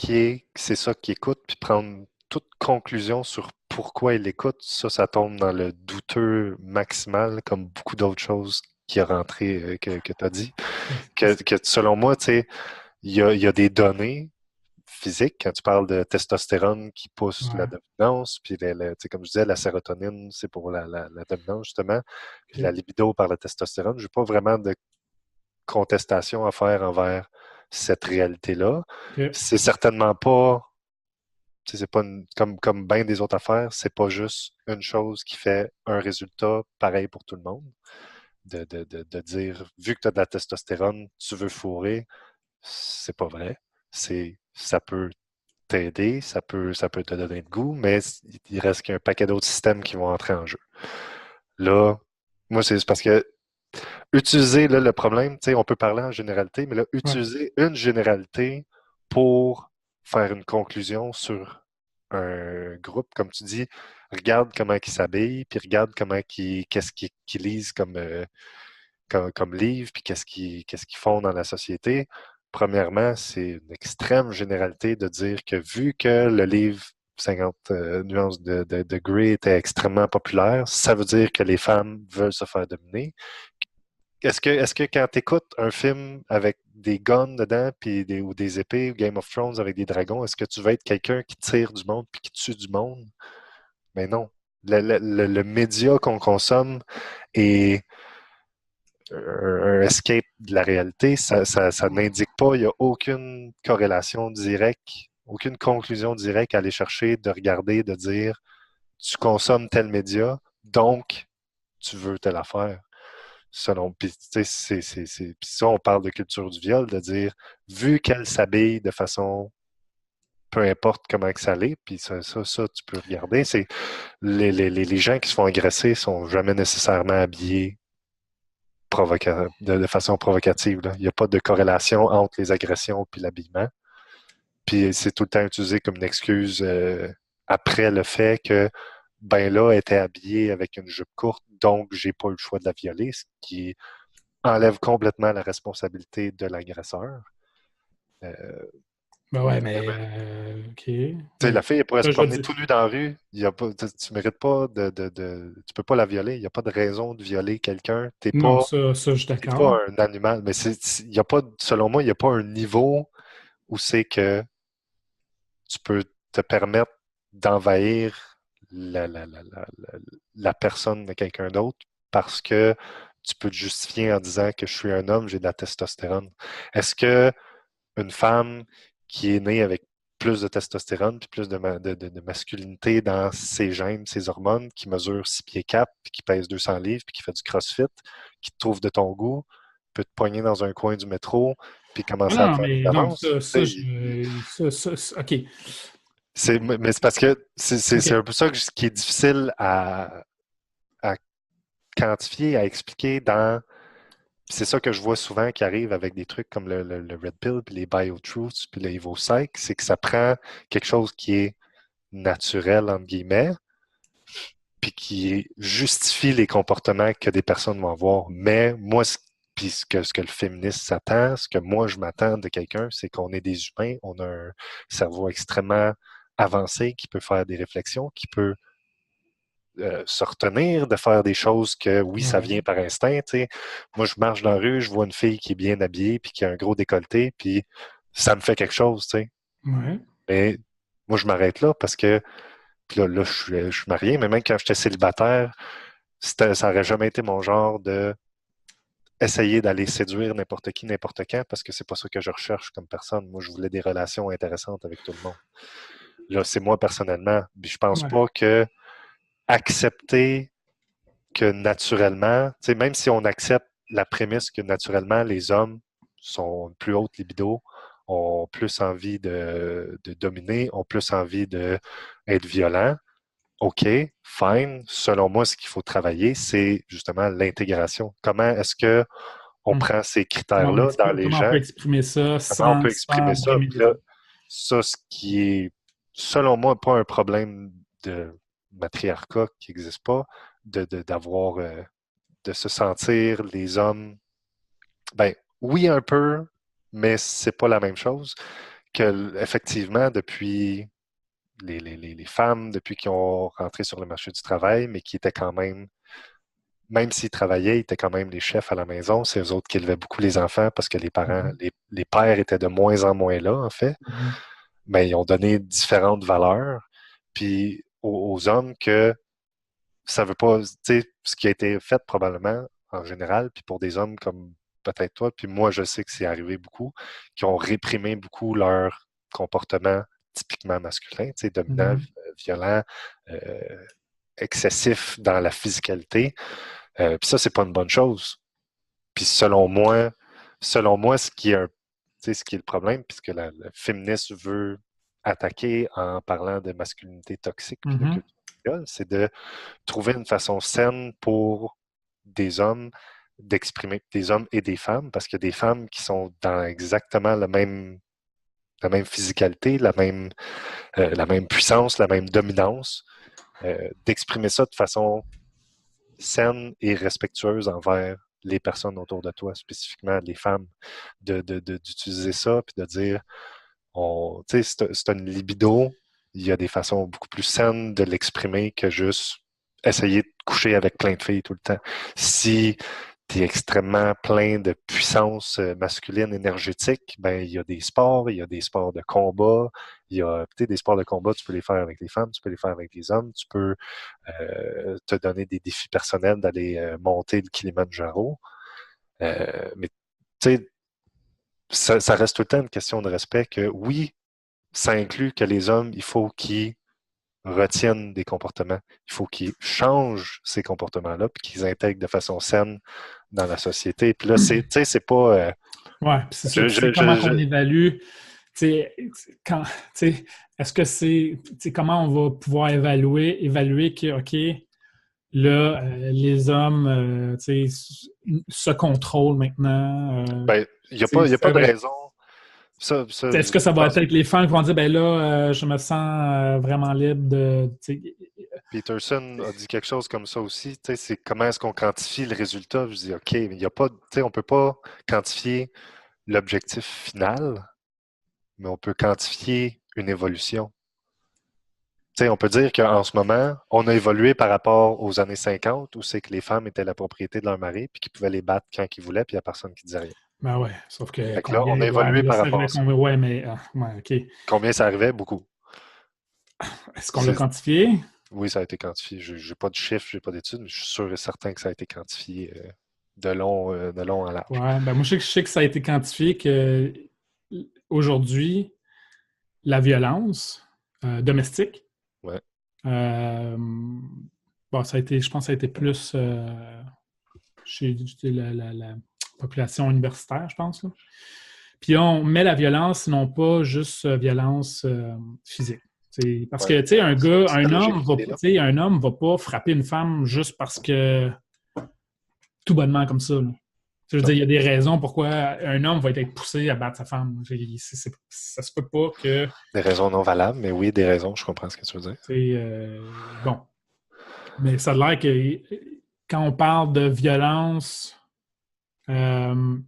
c'est ça qu'ils écoutent, puis prendre toute conclusion sur pourquoi ils l'écoutent, ça tombe dans le douteux maximal, comme beaucoup d'autres choses qui a rentré, que tu as dit. Que selon moi, tu sais, il y a des données physiques, quand tu parles de testostérone qui pousse la ouais, dominance, puis tu sais, comme je disais, la sérotonine, c'est pour la dominance, justement, puis la ok, libido par la testostérone. Je n'ai pas vraiment de contestation à faire envers cette réalité-là. ok. C'est certainement pas C'est pas comme bien des autres affaires, c'est pas juste une chose qui fait un résultat pareil pour tout le monde. De dire, vu que tu as de la testostérone, tu veux fourrer, c'est pas vrai. Ça peut t'aider, ça peut te donner le goût, mais il reste qu'un paquet d'autres systèmes qui vont entrer en jeu. Là, moi, c'est parce que utiliser là, le problème, tu sais, on peut parler en généralité, mais là, Ouais. utiliser une généralité pour faire une conclusion sur un groupe, comme tu dis, regarde comment ils s'habillent, puis regarde qu'est-ce qu'ils lisent comme livre, puis qu'est-ce qu'ils font dans la société. Premièrement, c'est une extrême généralité de dire que vu que le livre 50 nuances de Grey était extrêmement populaire, ça veut dire que les femmes veulent se faire dominer. Est-ce que quand tu écoutes un film avec des guns dedans ou des épées, ou Game of Thrones avec des dragons, est-ce que tu veux être quelqu'un qui tire du monde puis qui tue du monde? Mais non. Le média qu'on consomme est un escape de la réalité. Ça n'indique pas, il n'y a aucune corrélation directe, aucune conclusion directe à aller chercher, de regarder, de dire tu consommes tel média, donc tu veux telle affaire. Selon, puis, tu sais, puis ça, on parle de culture du viol, de dire, vu qu'elle s'habille de façon, peu importe comment que ça l'est, puis ça, tu peux regarder, c'est les gens qui se font agresser sont jamais nécessairement habillés de façon provocative, là. Il n'y a pas de corrélation entre les agressions et l'habillement. Puis c'est tout le temps utilisé comme une excuse après le fait que, ben là, elle était habillée avec une jupe courte, donc j'ai pas eu le choix de la violer, ce qui enlève complètement la responsabilité de l'agresseur. Euh, Ben ouais, mais mais OK. tu sais, la Mais fille, elle pourrait se je veux promener dire, tout nu dans la rue. Il y a pas, tu mérites pas tu peux pas la violer. Il n'y a pas de raison de violer quelqu'un. non, ça, je suis T'es pas d'accord. un animal. Mais il y a pas, selon moi, il n'y a pas un niveau où c'est que tu peux te permettre d'envahir la personne de quelqu'un d'autre parce que tu peux te justifier en disant que je suis un homme, j'ai de la testostérone. Est-ce que une femme qui est née avec plus de testostérone puis plus de masculinité dans ses gènes, ses hormones, qui mesure 6 pieds 4 puis qui pèse 200 livres puis qui fait du crossfit, qui te trouve de ton goût, peut te poigner dans un coin du métro puis Ah commencer à te non, faire des mais non, avances. OK. Mais c'est parce que c'est OK. un peu ça qui est difficile à quantifier, à expliquer dans. C'est ça que je vois souvent qui arrive avec des trucs comme le Red Pill, puis les BioTruths, puis le EvoPsych, c'est que ça prend quelque chose qui est naturel, entre guillemets, puis qui justifie les comportements que des personnes vont avoir. Mais moi, puis ce que le féministe s'attend, ce que moi je m'attends de quelqu'un, c'est qu'on est des humains, on a un cerveau extrêmement avancé qui peut faire des réflexions, qui peut se retenir de faire des choses que, oui, ça vient Ouais. par instinct. T'sais. Moi, je marche dans la rue, je vois une fille qui est bien habillée, puis qui a un gros décolleté, puis ça me fait quelque chose. T'sais. Ouais. Mais moi, je m'arrête là parce que, puis là, je suis marié, mais même quand j'étais célibataire, ça n'aurait jamais été mon genre de essayer d'aller séduire n'importe qui, n'importe quand, parce que c'est pas ça que je recherche comme personne. Moi, je voulais des relations intéressantes avec tout le monde. Là, c'est moi personnellement. Puis je pense Ouais. pas que accepter que naturellement, même si on accepte la prémisse que naturellement les hommes sont plus haute libido, ont plus envie de dominer, ont plus envie d'être violents, OK, fine. Selon moi, ce qu'il faut travailler, c'est justement l'intégration. Comment est-ce que on Hum. prend ces critères-là dans les Comment on peut gens? exprimer ça Comment on peut sans exprimer ça? brimer Puis les là, autres? ça, ce qui est, selon moi, pas un problème de matriarcat qui n'existe pas, d'avoir de se sentir les hommes, ben oui un peu, mais c'est pas la même chose que effectivement depuis les femmes, depuis qu'ils ont rentré sur le marché du travail, mais qui étaient quand même s'ils travaillaient, ils étaient quand même les chefs à la maison. C'est eux autres qui élevaient beaucoup les enfants parce que les parents, Mhm. les pères étaient de moins en moins là, en fait. Mhm. Mais ils ont donné différentes valeurs. Puis aux hommes que ça veut pas, tu sais, ce qui a été fait probablement en général, puis pour des hommes comme peut-être toi, puis moi je sais que c'est arrivé beaucoup, qui ont réprimé beaucoup leur comportement typiquement masculin, dominant, violent, excessif dans la physicalité. Puis ça, c'est pas une bonne chose. Puis selon moi, ce qui est le problème, puisque le féministe veut attaquer en parlant de masculinité toxique, puis de culture viol, c'est de trouver une façon saine pour des hommes d'exprimer, des hommes et des femmes, parce qu'il y a des femmes qui sont dans exactement la même physicalité, la même puissance, la même dominance, d'exprimer ça de façon saine et respectueuse envers les personnes autour de toi, spécifiquement les femmes, d'utiliser ça, puis de dire, c'est une libido, il y a des façons beaucoup plus saines de l'exprimer que juste essayer de coucher avec plein de filles tout le temps. Si tu es extrêmement plein de puissance masculine énergétique, ben il y a des sports de combat, il y a des sports de combat, tu peux les faire avec les femmes, tu peux les faire avec les hommes, tu peux te donner des défis personnels d'aller monter le Kilimandjaro. Mais tu sais, ça reste tout le temps une question de respect que oui, ça inclut que les hommes, il faut qu'ils retiennent des comportements, il faut qu'ils changent ces comportements-là, puis qu'ils intègrent de façon saine dans la société. Puis là, c'est pas... ouais, c'est ça. C'est comment on évalue. Est-ce que c'est comment on va pouvoir évaluer que, OK, là, les hommes se contrôlent maintenant. Il n'y a pas de raison. Est-ce que ça va être avec les femmes qui vont dire, ben là, je me sens vraiment libre de... Peterson a dit quelque chose comme ça aussi. C'est comment est-ce qu'on quantifie le résultat? Je dis, OK, mais il y a pas, on ne peut pas quantifier l'objectif final, mais on peut quantifier une évolution. On peut dire qu'en ce moment, on a évolué par rapport aux années 50 où c'est que les femmes étaient la propriété de leur mari puis qu'ils pouvaient les battre quand ils voulaient puis il n'y a personne qui disait rien. Ben ouais, sauf que... Là, on a évolué par rapport à ça. Ouais, mais... OK. Combien ça arrivait? Beaucoup. Est-ce qu'on l'a quantifié? Oui, ça a été quantifié. Je n'ai pas de chiffres, je n'ai pas d'études, mais je suis sûr et certain que ça a été quantifié de long en large. Ouais, ben moi, je sais que ça a été quantifié que aujourd'hui, la violence domestique, ouais. Bon, ça a été, je pense que ça a été plus chez la population universitaire, je pense. Là. Puis on met la violence, non pas juste violence physique. Parce que, tu sais, un homme va pas frapper une femme juste parce que tout bonnement comme ça. Là. Je veux dire, il y a des raisons pourquoi un homme va être poussé à battre sa femme. Ça se peut pas que... Des raisons non valables, mais oui, des raisons, je comprends ce que tu veux dire. Bon. Mais ça a l'air que quand on parle de violence, il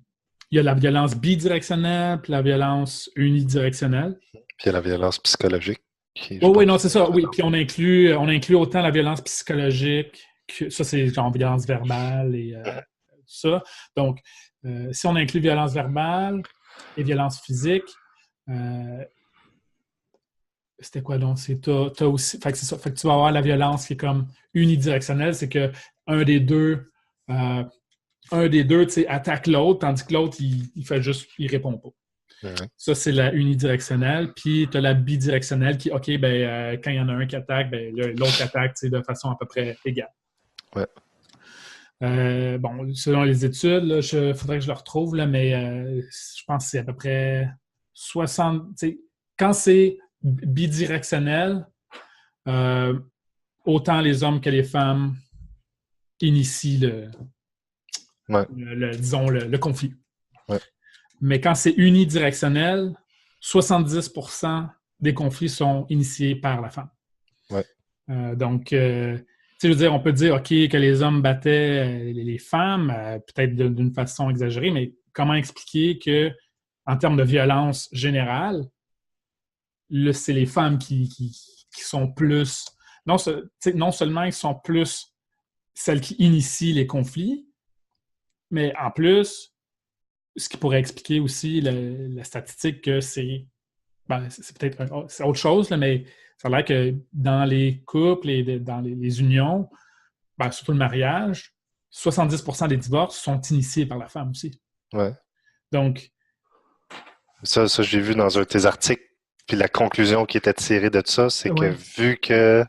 y a la violence bidirectionnelle puis la violence unidirectionnelle. Puis il y a la violence psychologique. Oui, non, c'est ça. Oui, puis on inclut autant la violence psychologique que ça, c'est genre violence verbale et ça. Donc, si on inclut violence verbale et violence physique, c'était quoi donc? T'as aussi. Fait que c'est ça. Fait que tu vas avoir la violence qui est comme unidirectionnelle, c'est que un des deux attaque l'autre, tandis que l'autre, il fait juste, il répond pas. Mm-hmm. Ça, c'est la unidirectionnelle. Puis, tu as la bidirectionnelle qui, OK, quand il y en a un qui attaque, l'autre attaque de façon à peu près égale. Ouais. Bon, selon les études, il faudrait que je le retrouve, là, mais je pense que c'est à peu près 60... Quand c'est bidirectionnel, autant les hommes que les femmes initient le conflit. Ouais. Mais quand c'est unidirectionnel, 70% des conflits sont initiés par la femme. Ouais. Donc, je veux dire, on peut dire, OK, que les hommes battaient les femmes, peut-être d'une façon exagérée, mais comment expliquer que, en termes de violence générale, là, c'est les femmes qui sont plus... Non seulement ils sont plus celles qui initient les conflits, mais en plus, ce qui pourrait expliquer aussi la statistique que c'est peut-être c'est autre chose, là, mais ça a l'air que dans les couples et dans les unions, surtout le mariage, 70% des divorces sont initiés par la femme aussi. Ouais. Donc... Ça j'ai vu dans un de tes articles Puis la conclusion qui était tirée de ça, c'est que Ouais. vu que,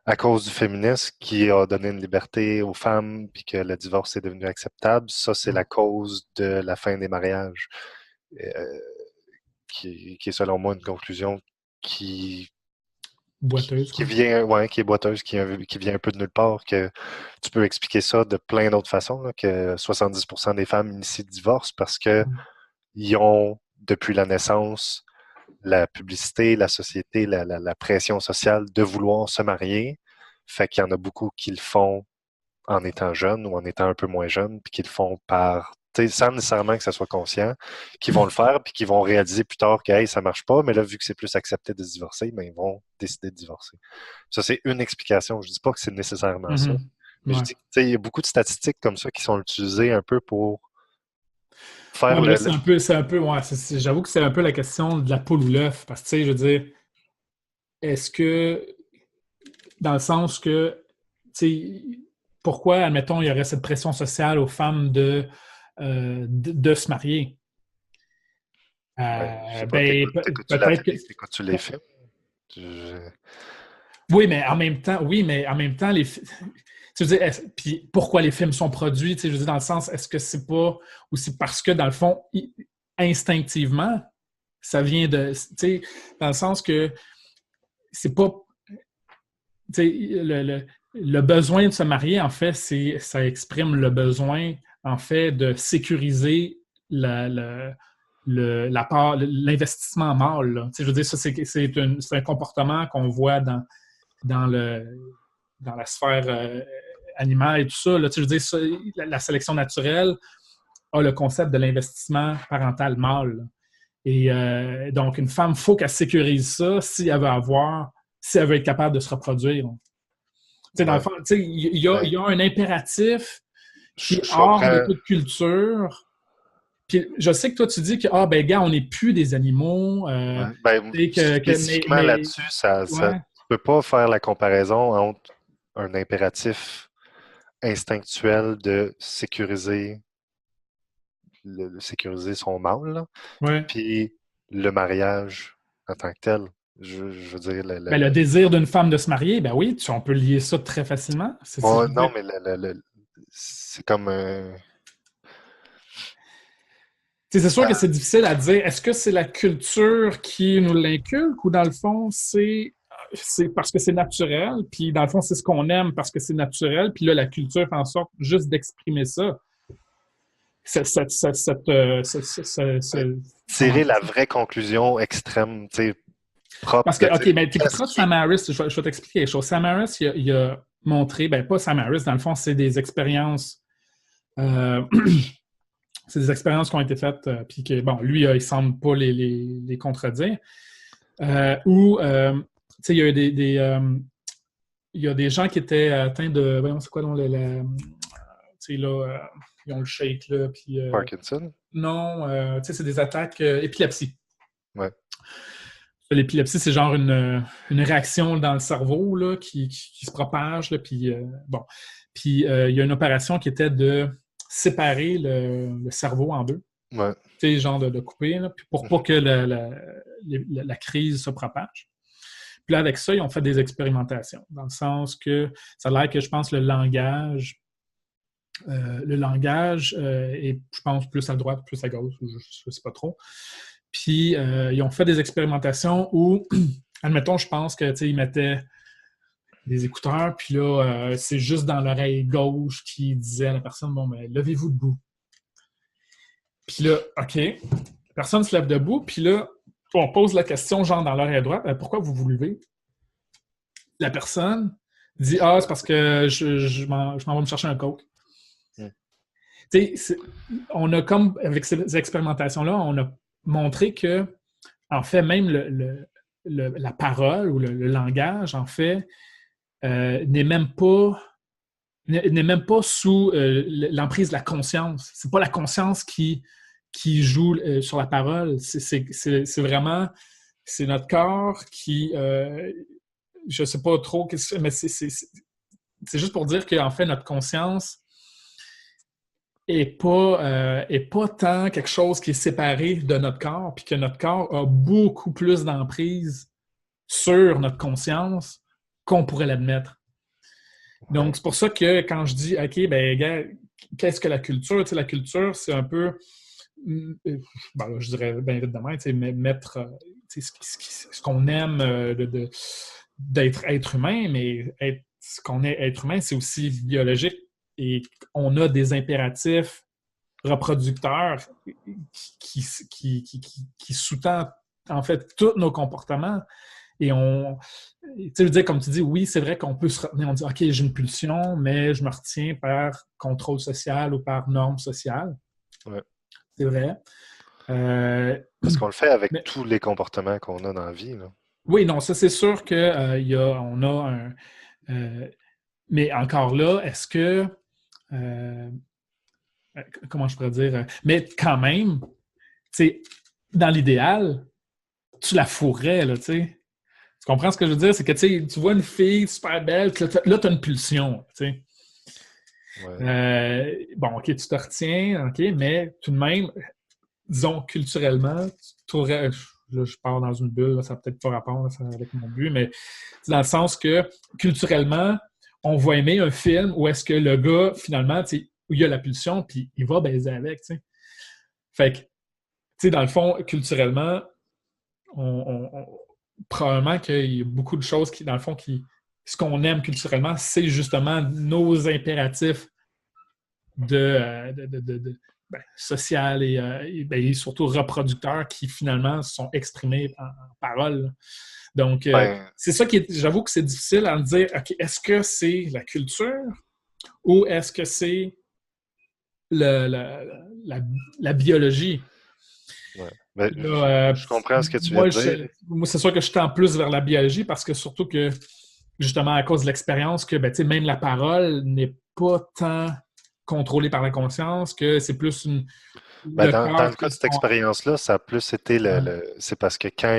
à cause du féminisme qui a donné une liberté aux femmes, puis que le divorce est devenu acceptable, ça, c'est la cause de la fin des mariages. Euh, qui est selon moi une conclusion qui, Boiteuse, qui quoi. vient, ouais, qui est boiteuse, qui vient un peu de nulle part, que tu peux expliquer ça de plein d'autres façons, là, que 70% des femmes initient le divorce parce que ils ont, depuis la naissance, la publicité, la société, la pression sociale de vouloir se marier. Fait qu'il y en a beaucoup qui le font en étant jeunes ou en étant un peu moins jeunes, puis qui le font par, tu sais, sans nécessairement que ça soit conscient, qui vont le faire, puis qui vont réaliser plus tard que, hey, ça marche pas, mais là, vu que c'est plus accepté de se divorcer, ben, ils vont décider de divorcer. Ça, c'est une explication. Je dis pas que c'est nécessairement ça, Mhm. mais je Ouais. dis que, tu sais, il y a beaucoup de statistiques comme ça qui sont utilisées un peu pour Ouais, faire mais là, ouais, j'avoue que c'est un peu la question de la poule ou l'œuf. Parce que, tu sais, je veux dire, est-ce que, dans le sens que, tu sais, pourquoi, admettons, il y aurait cette pression sociale aux femmes de se marier? Ben, je sais pas, Ben, t'écoutes-tu la peut-être que. télé, t'écoutes-tu les films? Je- Oui, mais en même temps, tu veux dire, puis pourquoi les films sont produits? Tu sais, je veux dire, dans le sens, est-ce que c'est pas aussi parce que, dans le fond, instinctivement, ça vient de. Tu sais, dans le sens que c'est pas. Tu sais, le besoin de se marier, en fait, ça exprime le besoin, en fait, de sécuriser l'investissement mâle. Là. Tu sais, je veux dire, ça, c'est un comportement qu'on voit dans, dans la sphère animale et tout ça. Là. Tu sais, je veux dire, ça, la sélection naturelle a le concept de l'investissement parental mâle. Là. Et donc, une femme, il faut qu'elle sécurise ça si elle veut être capable de se reproduire. T'sais, dans le Ouais. fond, il y a un impératif qui est Je hors de comprends. toute culture. Puis je sais que toi, tu dis que, ah, ben, gars, on n'est plus des animaux. Ouais. Ben, spécifiquement Mais, là-dessus, ouais. tu peux pas faire la comparaison entre un impératif instinctuel de sécuriser son mâle, là, Ouais. puis le mariage en tant que tel. Je veux dire, Ben, le désir d'une femme de se marier, ben oui, on peut lier ça très facilement. Je veux non, dire, mais c'est comme c'est sûr que c'est difficile à dire. Est-ce que c'est la culture qui nous l'inculque ou dans le fond, c'est parce que c'est naturel, puis dans le fond, c'est ce qu'on aime parce que c'est naturel, puis là, la culture fait en sorte juste d'exprimer ça. ben, Comment tirer la vraie conclusion extrême, tu sais, propre Parce que, de OK, dire mais qu'est-ce t'écouteras qui est. Sam Harris, je vais t'expliquer les choses. Sam Harris, il a montré, ben pas Sam Harris, dans le fond, c'est des expériences. euh, c'est des expériences qui ont été faites, puis que, bon, lui, il semble pas les contredire. Où, tu sais, il y a eu il y a des gens qui étaient atteints de, voyons, c'est quoi, donc, tu sais, là, ils ont le shake, là, puis Parkinson? non, tu sais, c'est des attaques épilepsie. Ouais. L'épilepsie, c'est genre une réaction dans le cerveau là, qui se propage. Là, puis, bon. Puis, il y a une opération qui était de séparer le cerveau en deux. Ouais. Tu sais, genre de couper, là, puis pour pas que la crise se propage. Puis là, avec ça, ils ont fait des expérimentations, dans le sens que ça a l'air que, je pense, le langage est, je pense, plus à droite, plus à gauche, je ne sais pas trop. Puis, ils ont fait des expérimentations où, admettons, je pense qu'ils mettaient des écouteurs, puis là, c'est juste dans l'oreille gauche qui disait à la personne, bon, mais levez-vous debout. Puis là, OK, la personne se lève debout, puis là, on pose la question, genre dans l'oreille droite, pourquoi vous vous levez? La personne dit, ah, c'est parce que je m'en vais me chercher un coke. Mm. Tu sais, on a comme, avec ces expérimentations-là, on a montré que, en fait, même la parole ou le langage, en fait, n'est même pas sous l'emprise de la conscience. C'est pas la conscience qui joue sur la parole. C'est vraiment, c'est notre corps qui, je sais pas trop, mais c'est juste pour dire qu'en fait, notre conscience est pas tant quelque chose qui est séparé de notre corps, puis que notre corps a beaucoup plus d'emprise sur notre conscience qu'on pourrait l'admettre. Donc, c'est pour ça que quand je dis, OK, ben, gars, qu'est-ce que la culture? Tu sais, la culture, c'est un peu, ben, je dirais bien vite demain, tu sais, mettre tu sais, ce qu'on aime d'être être humain, mais ce qu'on est être humain, c'est aussi biologique. Et on a des impératifs reproducteurs qui sous-tendent en fait tous nos comportements. Et tu veux dire, comme tu dis, oui, c'est vrai qu'on peut se retenir, on dit, OK, j'ai une pulsion, mais je me retiens par contrôle social ou par norme sociale. Ouais. C'est vrai. Parce qu'on le fait avec Mais, tous les comportements qu'on a dans la vie, là. oui, non, ça, c'est sûr qu'on a un. Mais encore là, est-ce que. euh, comment je pourrais dire? Mais quand même, tu sais, dans l'idéal, tu la fourrais, là, tu sais. Tu comprends ce que je veux dire? C'est que tu vois une fille super belle, puis là, tu as une pulsion. Tu sais. Ouais. Bon, OK, tu te retiens, OK, mais tout de même, disons, culturellement, tu aurais, là, je pars dans une bulle, là, ça n'a peut-être pas rapport là, avec mon but, mais c'est dans le sens que culturellement, on va aimer un film où est-ce que le gars, finalement, tu sais, où il y a la pulsion, puis il va baiser avec, tu sais. Fait que, tu sais, dans le fond, culturellement, probablement qu'il y a beaucoup de choses qui, dans le fond, ce qu'on aime culturellement, c'est justement nos impératifs ben, social et surtout reproducteurs qui finalement sont exprimés en parole. Donc, Ben, c'est ça qui est, j'avoue que c'est difficile à me dire, OK, est-ce que c'est la culture ou est-ce que c'est le, la biologie? ouais. Ben, Là, je comprends ce que tu viens de dire. moi, c'est sûr que je tends plus vers la biologie parce que surtout que, justement, à cause de l'expérience, que ben, même la parole n'est pas tant contrôlée par la conscience, que c'est plus Ben, le dans cœur le qui cas de cette sont. expérience-là, ça a plus été Ouais. c'est parce que quand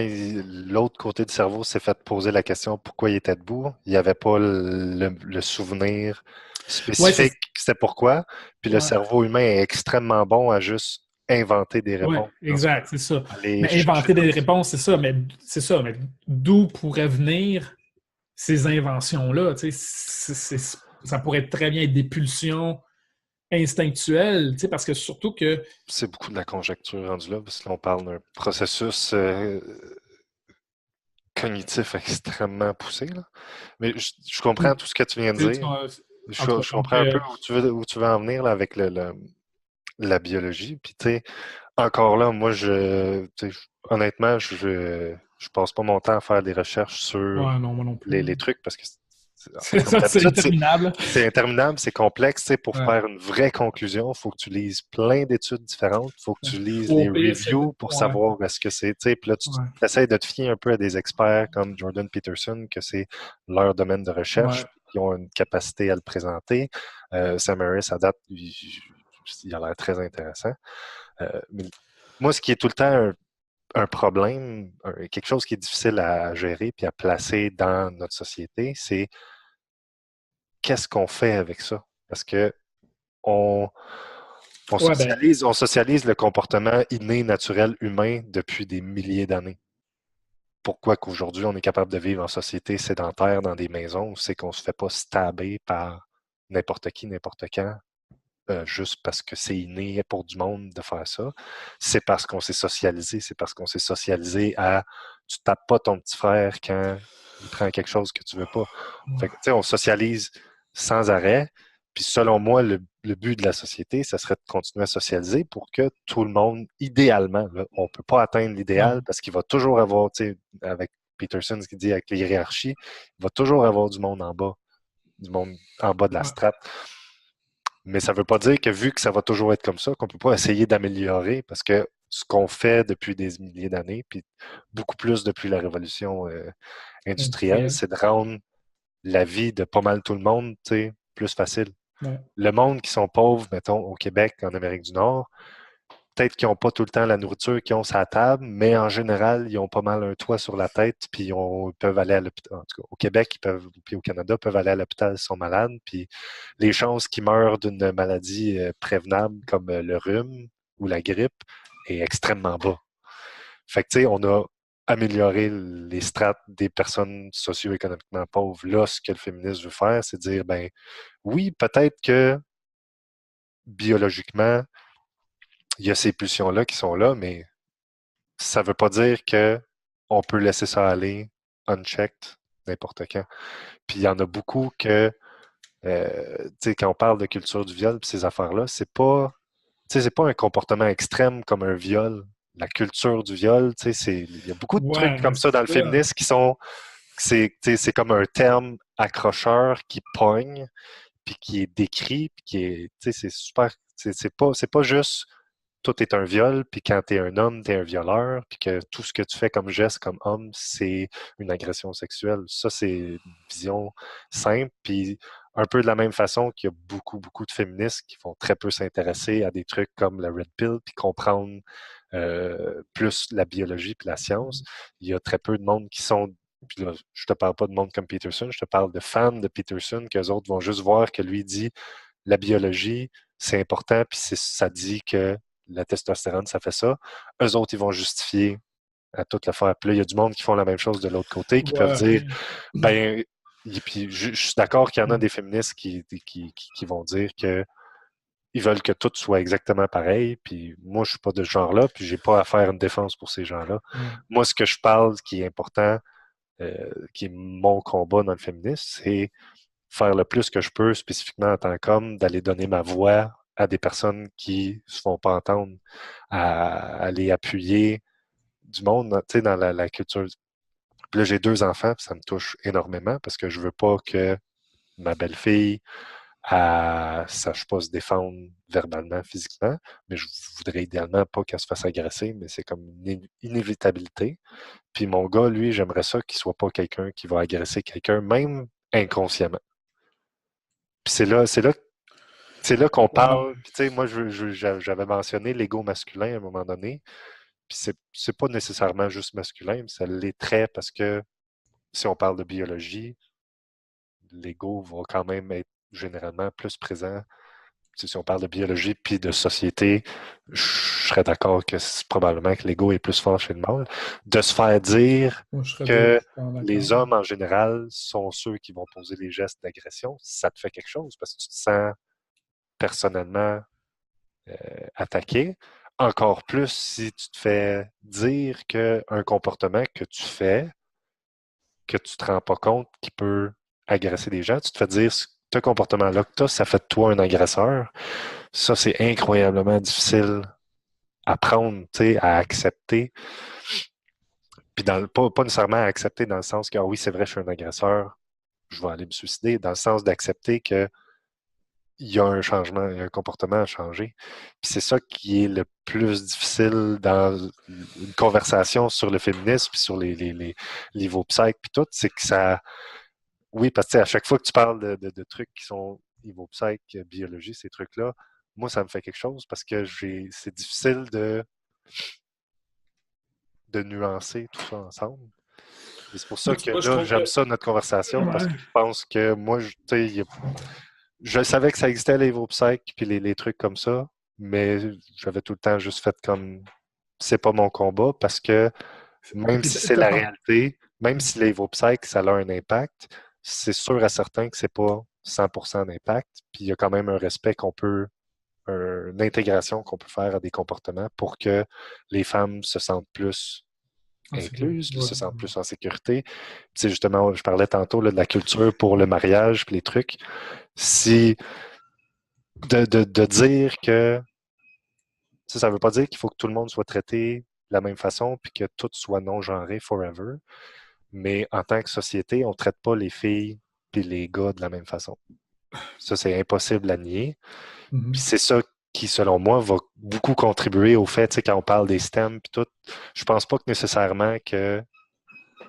l'autre côté du cerveau s'est fait poser la question pourquoi il était debout, il n'y avait pas le souvenir Ouais, spécifique, c'était pourquoi. Puis le ouais, cerveau humain est extrêmement bon à juste inventer des ouais, réponses. Ensuite, exact, c'est ça. aller Mais chercher inventer dans des le souvenir. réponses, c'est ça, mais d'où pourraient venir ces inventions-là? Tu sais, ça pourrait très bien être des pulsions instinctuelles, tu sais, parce que surtout que. C'est beaucoup de la conjecture rendue là, parce que là, on parle d'un processus cognitif extrêmement poussé, là. Mais je comprends tout ce que tu viens de Tu sais, dire. en tout cas, Je donc, comprends un peu où tu veux en venir là, avec la biologie. Puis, tu sais, encore là, moi, tu sais, honnêtement, je passe pas mon temps à faire des recherches sur ouais, non, moi non plus. les trucs parce que, en fait, C'est comme ça, c'est d'habitude, interminable. c'est interminable, c'est complexe. Tu sais, pour Ouais. faire une vraie conclusion, il faut que tu lises plein d'études différentes. Il faut que tu lises Au les pire, reviews pour ouais, savoir est-ce que c'est. Tu sais, puis là, tu ouais, essaies de te fier un peu à des experts comme Jordan Peterson, que c'est leur domaine de recherche, ouais. puis ils ont une capacité à le présenter. Sam Harris, à date, il a l'air très intéressant. Mais moi, ce qui est tout le temps un problème, quelque chose qui est difficile à gérer puis à placer dans notre société, c'est qu'est-ce qu'on fait avec ça? Parce que on, Ouais, ben, on socialise le comportement inné, naturel, humain depuis des milliers d'années. Pourquoi qu'aujourd'hui, on est capable de vivre en société sédentaire dans des maisons où c'est qu'on ne se fait pas stabber par n'importe qui, n'importe quand, juste parce que c'est inné pour du monde de faire ça. C'est parce qu'on s'est socialisé. C'est parce qu'on s'est socialisé à tu tapes pas ton petit frère quand il prend quelque chose que tu veux pas. Fait que, tu sais, on socialise sans arrêt. Puis selon moi, le but de la société, ça serait de continuer à socialiser pour que tout le monde, idéalement, là, on ne peut pas atteindre ouais, l'idéal parce qu'il va toujours avoir, tu sais, avec Peterson, ce qu'il dit avec les hiérarchies, il va toujours avoir du monde en bas, du monde en bas de la ouais, strate. Mais ça ne veut pas dire que vu que ça va toujours être comme ça, qu'on ne peut pas essayer d'améliorer parce que ce qu'on fait depuis des milliers d'années, puis beaucoup plus depuis la révolution industrielle, industriel. c'est de rendre la vie de pas mal tout le monde, tu sais, plus facile. Ouais, Le monde qui sont pauvres, mettons, au Québec, en Amérique du Nord, peut-être qu'ils n'ont pas tout le temps la nourriture qu'ils ont sur la table, mais en général, ils ont pas mal un toit sur la tête, puis ils peuvent aller à l'hôpital. En tout cas, au Québec, puis au Canada, ils peuvent aller à l'hôpital s'ils sont malades, puis les chances qu'ils meurent d'une maladie prévenable comme le rhume ou la grippe est extrêmement bas. Fait que, tu sais, on a amélioré les strates des personnes socio-économiquement pauvres. Là, ce que le féminisme veut faire, c'est dire, ben oui, peut-être que biologiquement, il y a ces pulsions-là qui sont là, mais ça veut pas dire que on peut laisser ça aller unchecked n'importe quand. Puis il y en a beaucoup que, tu sais, quand on parle de culture du viol, puis ces affaires-là, c'est pas un comportement extrême comme un viol. La culture du viol, tu sais, il y a beaucoup de trucs Ouais, comme ça c'est dans le ça. féminisme qui sont, c'est comme un terme accrocheur qui pogne, puis qui est décrit, puis qui est, tu sais, c'est super, c'est pas juste tout est un viol, puis quand t'es un homme, t'es un violeur, puis que tout ce que tu fais comme geste, comme homme, c'est une agression sexuelle. Ça, c'est une vision simple, puis un peu de la même façon qu'il y a beaucoup, beaucoup de féministes qui vont très peu s'intéresser à des trucs comme la Red Pill, puis comprendre plus la biologie puis la science. Il y a très peu de monde qui sont puis là, je te parle pas de monde comme Peterson, je te parle de fans de Peterson, qu'eux autres vont juste voir que lui dit la biologie, c'est important, puis ça dit que la testostérone, ça fait ça. Eux autres, ils vont justifier à toute l'affaire. Puis là, il y a du monde qui font la même chose de l'autre côté, qui peuvent dire, Ouais. ben, et puis je suis d'accord qu'il y en a des féministes qui vont dire que ils veulent que tout soit exactement pareil, puis moi, je suis pas de ce genre-là, puis j'ai pas à faire une défense pour ces gens-là. Ouais. Moi, ce que je parle, qui est important, qui est mon combat dans le féminisme, c'est faire le plus que je peux, spécifiquement en tant qu'homme, d'aller donner ma voix à des personnes qui se font pas entendre, à aller appuyer du monde, tu sais, dans la culture. Puis là, j'ai 2 enfants, puis ça me touche énormément parce que je veux pas que ma belle-fille sache pas se défendre verbalement, physiquement, mais je voudrais idéalement pas qu'elle se fasse agresser, mais c'est comme une inévitabilité. Puis mon gars, lui, j'aimerais ça qu'il soit pas quelqu'un qui va agresser quelqu'un, même inconsciemment. Puis c'est là qu'on Ouais. parle. Puis tu sais, moi, j'avais mentionné l'ego masculin à un moment donné. Puis c'est pas nécessairement juste masculin, mais ça l'est très parce que si on parle de biologie, l'ego va quand même être généralement plus présent. Tu sais, si on parle de biologie puis de société, je serais d'accord que c'est probablement que l'ego est plus fort chez le mâle. De se faire dire Moi, je serais que totalement les d'accord. hommes en général sont ceux qui vont poser les gestes d'agression, ça te fait quelque chose parce que tu te sens personnellement attaqué. Encore plus si tu te fais dire qu'un comportement que tu fais, que tu te rends pas compte qui peut agresser des gens, tu te fais dire ce comportement-là que tu as, ça fait de toi un agresseur. Ça, c'est incroyablement difficile à prendre, à accepter. Puis pas nécessairement à accepter dans le sens que ah oui, c'est vrai, je suis un agresseur, je vais aller me suicider, dans le sens d'accepter que il y a un changement, il y a un comportement à changer. Puis c'est ça qui est le plus difficile dans une conversation sur le féminisme, puis sur les niveaux psych, puis tout, c'est que ça... Oui, parce que à chaque fois que tu parles de trucs qui sont niveau psych, biologie, ces trucs-là, moi, ça me fait quelque chose parce que c'est difficile de nuancer tout ça ensemble. Et c'est pour Moi, ça tu que vois, je là, trouve j'aime que. ça, notre conversation, parce Ouais. que je pense que moi, tu sais, je savais que ça existait, les psych, puis les trucs comme ça, mais j'avais tout le temps juste fait comme c'est pas mon combat parce que même Puis si c'est t'as la pas. réalité, même si les psych, ça a un impact, c'est sûr et certain que c'est pas 100% d'impact, puis il y a quand même un respect une intégration qu'on peut faire à des comportements pour que les femmes se sentent plus En sécurité. incluses, Ouais. se sentent plus en sécurité. Puis c'est justement, je parlais tantôt là, de la culture pour le mariage, puis les trucs. Si de dire que ça ne veut pas dire qu'il faut que tout le monde soit traité de la même façon puis que tout soit non-genré forever. Mais en tant que société, on ne traite pas les filles et les gars de la même façon. Ça, c'est impossible à nier. Puis Mhm. c'est ça qui, selon moi, va beaucoup contribuer au fait, tu sais, quand on parle des STEM puis tout, je pense pas que nécessairement que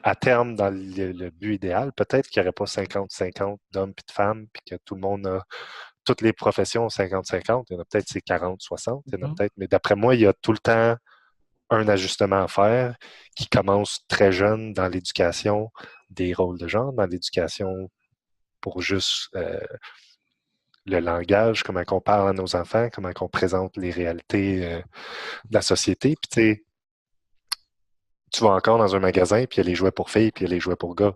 à terme, dans le but idéal, peut-être qu'il n'y aurait pas 50-50 d'hommes et de femmes, puis que tout le monde a toutes les professions 50-50. Il y en a peut-être c'est 40-60. Il y en a Mhm. peut-être, mais d'après moi, il y a tout le temps un ajustement à faire qui commence très jeune dans l'éducation des rôles de genre, dans l'éducation pour juste le langage, comment on parle à nos enfants, comment on présente les réalités de la société. Puis tu sais, tu vas encore dans un magasin, puis il y a les jouets pour filles, puis il y a les jouets pour gars.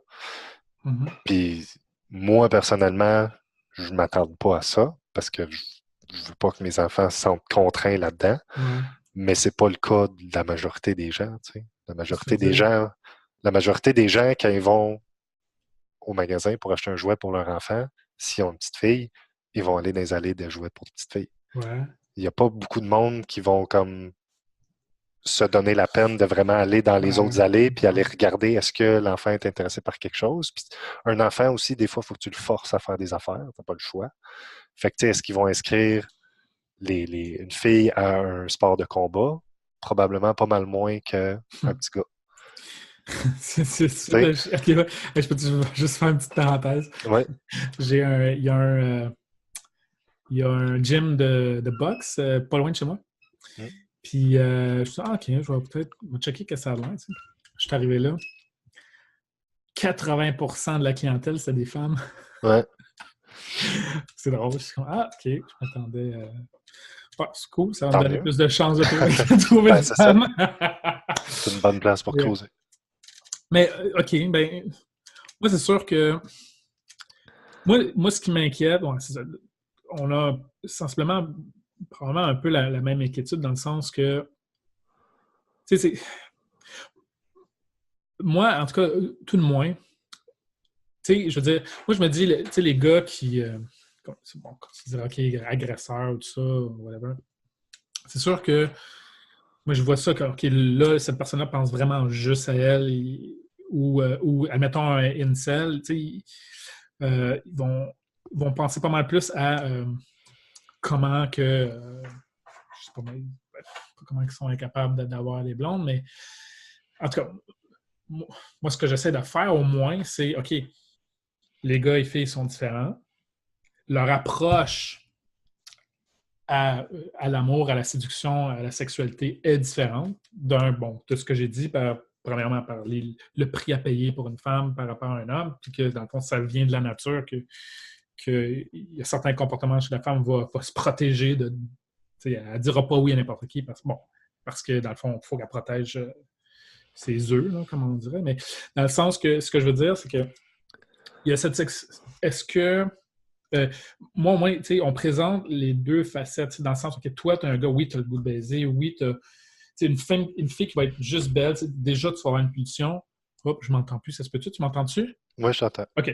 Mhm. Puis moi, personnellement, je ne m'attarde pas à ça parce que je veux pas que mes enfants se sentent contraints là-dedans. Ouais. Mais c'est pas le cas de la majorité des gens, tu sais. C'est-à-dire, La majorité des gens, quand ils vont au magasin pour acheter un jouet pour leur enfant, s'ils ont une petite fille, ils vont aller dans les allées de jouets pour petite fille. ouais. Il n'y a pas beaucoup de monde qui vont comme se donner la peine de vraiment aller dans les Ouais. autres allées puis aller regarder est-ce que l'enfant est intéressé par quelque chose. Puis un enfant aussi, des fois, il faut que tu le forces à faire des affaires. Tu n'as pas le choix. Fait que, tu sais, est-ce qu'ils vont inscrire une fille à un sport de combat? Probablement pas mal moins qu'un petit gars. C'est Tu ça. sais? Ok, ouais. Je peux juste faire une petite parenthèse. Ouais. Il y a un gym de boxe pas loin de chez moi. Mm. Puis je me suis dit, ah, ok, je vais peut-être checker que ça a l'air. Tu sais. Je suis arrivé là. 80% de la clientèle, c'est des femmes. Ouais. C'est drôle. Je suis comme, ah, ok, je m'attendais. Ah, c'est cool, ça va me Tant donner mieux. plus de chances de trouver Ben, une c'est ça. femme. C'est une bonne place pour creuser. Mais, ok, ben, moi, c'est sûr que. Moi, ce qui m'inquiète, ouais, c'est ça. On a sensiblement, probablement un peu la même inquiétude dans le sens que. Tu sais, moi, en tout cas, tout de moins, tu sais, je veux dire, moi, je me dis, tu sais, les gars qui. C'est bon, quand tu dis, OK, agresseur ou tout ça, whatever. C'est sûr que moi, je vois ça que, OK, là, cette personne-là pense vraiment juste à elle ou admettons, un incel, tu sais, ils vont penser pas mal plus à comment que, je sais pas, comment ils sont incapables d'avoir les blondes, mais en tout cas, moi, ce que j'essaie de faire au moins, c'est, OK, les gars et filles sont différents. Leur approche à l'amour, à la séduction, à la sexualité est différente de ce que j'ai dit, premièrement, par le prix à payer pour une femme par rapport à un homme, puis que, dans le fond, ça vient de la nature, qu'il y a certains comportements chez la femme va se protéger de. Elle ne dira pas oui à n'importe qui, parce que, dans le fond, il faut qu'elle protège ses œufs, là, comme on dirait. Mais dans le sens que, ce que je veux dire, c'est que il y a cette. Est-ce que. Moi, au moins, on présente les deux facettes, dans le sens que toi, tu es un gars, oui, tu as le goût de baiser, oui, tu as une fille qui va être juste belle, déjà, tu vas avoir une pulsion. Hop, je m'entends plus, ça se peut-tu? Tu m'entends-tu? Moi, je t'entends. OK.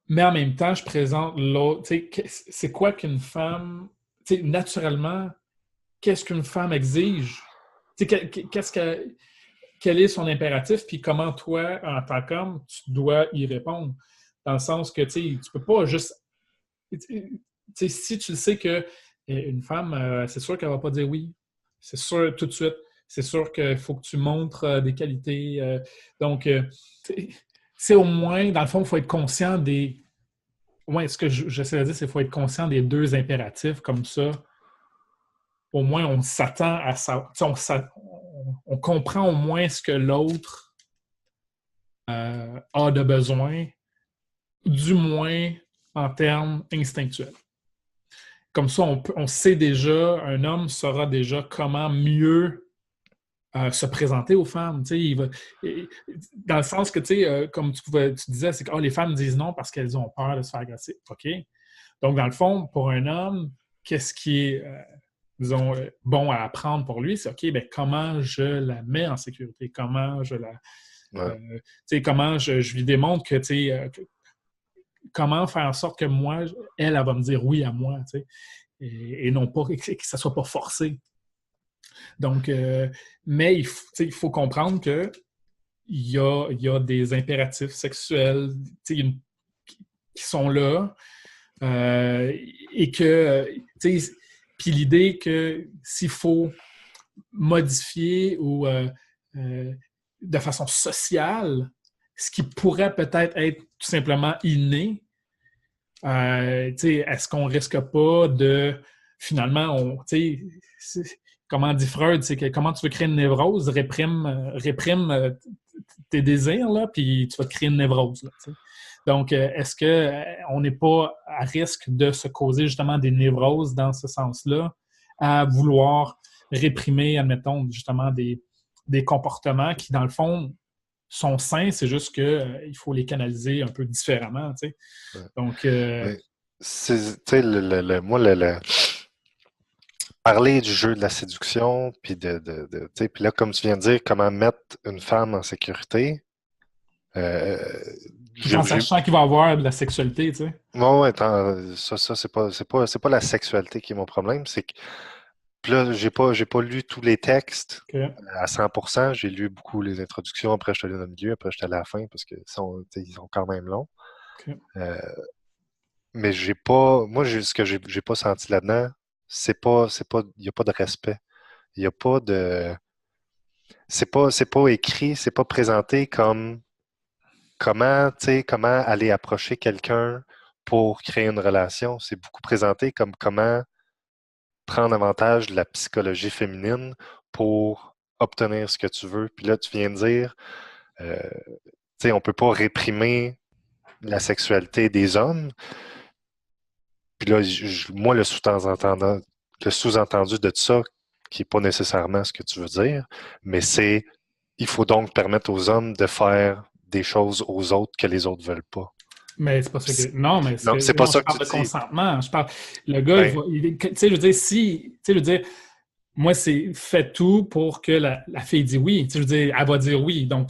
Mais en même temps, je présente l'autre. C'est quoi qu'une femme, naturellement, qu'est-ce qu'une femme exige? Quel est son impératif, puis comment toi, en tant qu'homme, tu dois y répondre? Dans le sens que tu peux pas juste. Si tu le sais que une femme, c'est sûr qu'elle va pas dire oui. C'est sûr tout de suite. C'est sûr qu'il faut que tu montres des qualités. Donc, c'est au moins, dans le fond, il faut être conscient des. Ouais, ce que j'essaie de dire, c'est qu'il faut être conscient des deux impératifs comme ça. Au moins, on s'attend à ça. On comprend au moins ce que l'autre a de besoin, du moins en termes instinctuels. Comme ça, on sait déjà, un homme saura déjà comment mieux se présenter aux femmes. Dans le sens que, comme tu disais, c'est que les femmes disent non parce qu'elles ont peur de se faire agresser. OK. Donc, dans le fond, pour un homme, qu'est-ce qui est, disons, bon à apprendre pour lui? C'est OK, ben, comment je la mets en sécurité? Comment je la. Comment je lui démontre que, comment faire en sorte que moi, elle va me dire oui à moi, et non pas que ça ne soit pas forcé. Donc, mais il faut comprendre que il y a des impératifs sexuels qui sont là et que, puis l'idée que s'il faut modifier ou de façon sociale, ce qui pourrait peut-être être tout simplement inné, Est-ce qu'on risque pas de finalement, comment dit Freud, c'est que comment tu veux créer une névrose, réprime tes désirs, là, puis tu vas te créer une névrose. Là, donc, est-ce qu'on n'est pas à risque de se causer justement des névroses dans ce sens-là, à vouloir réprimer, admettons, justement des comportements qui, dans le fond, sont sains, c'est juste qu'il faut les canaliser un peu différemment. Tu sais. Ouais. Donc, Mais moi, parler du jeu de la séduction, puis puis là, comme tu viens de dire, comment mettre une femme en sécurité. tout en sachant qu'il va y avoir de la sexualité, tu sais. Ouais, ça, c'est pas la sexualité qui est mon problème, c'est que puis là, j'ai pas lu tous les textes Okay. à 100%. J'ai lu beaucoup les introductions, après je suis allé dans le milieu, après je suis allé à la fin parce que ils sont quand même longs. Okay. Mais ce que j'ai pas senti là-dedans, il n'y a pas de respect. Il y a pas de, c'est pas écrit, c'est pas présenté comme comment aller approcher quelqu'un pour créer une relation. C'est beaucoup présenté comme comment prendre avantage de la psychologie féminine pour obtenir ce que tu veux. Puis là, tu viens de dire, on peut pas réprimer la sexualité des hommes. Puis là, moi, le sous-entendu de ça, qui n'est pas nécessairement ce que tu veux dire, mais c'est il faut donc permettre aux hommes de faire des choses aux autres que les autres ne veulent pas. Mais c'est pas ça que. Non, mais Non, c'est pas je ça que parle tu de dis. consentement. Je parle. Le gars, Ben, tu sais, je veux dire, si. Tu sais, je veux dire, moi, c'est fait tout pour que la fille dise oui. Tu sais, je veux dire, elle va dire oui. Donc,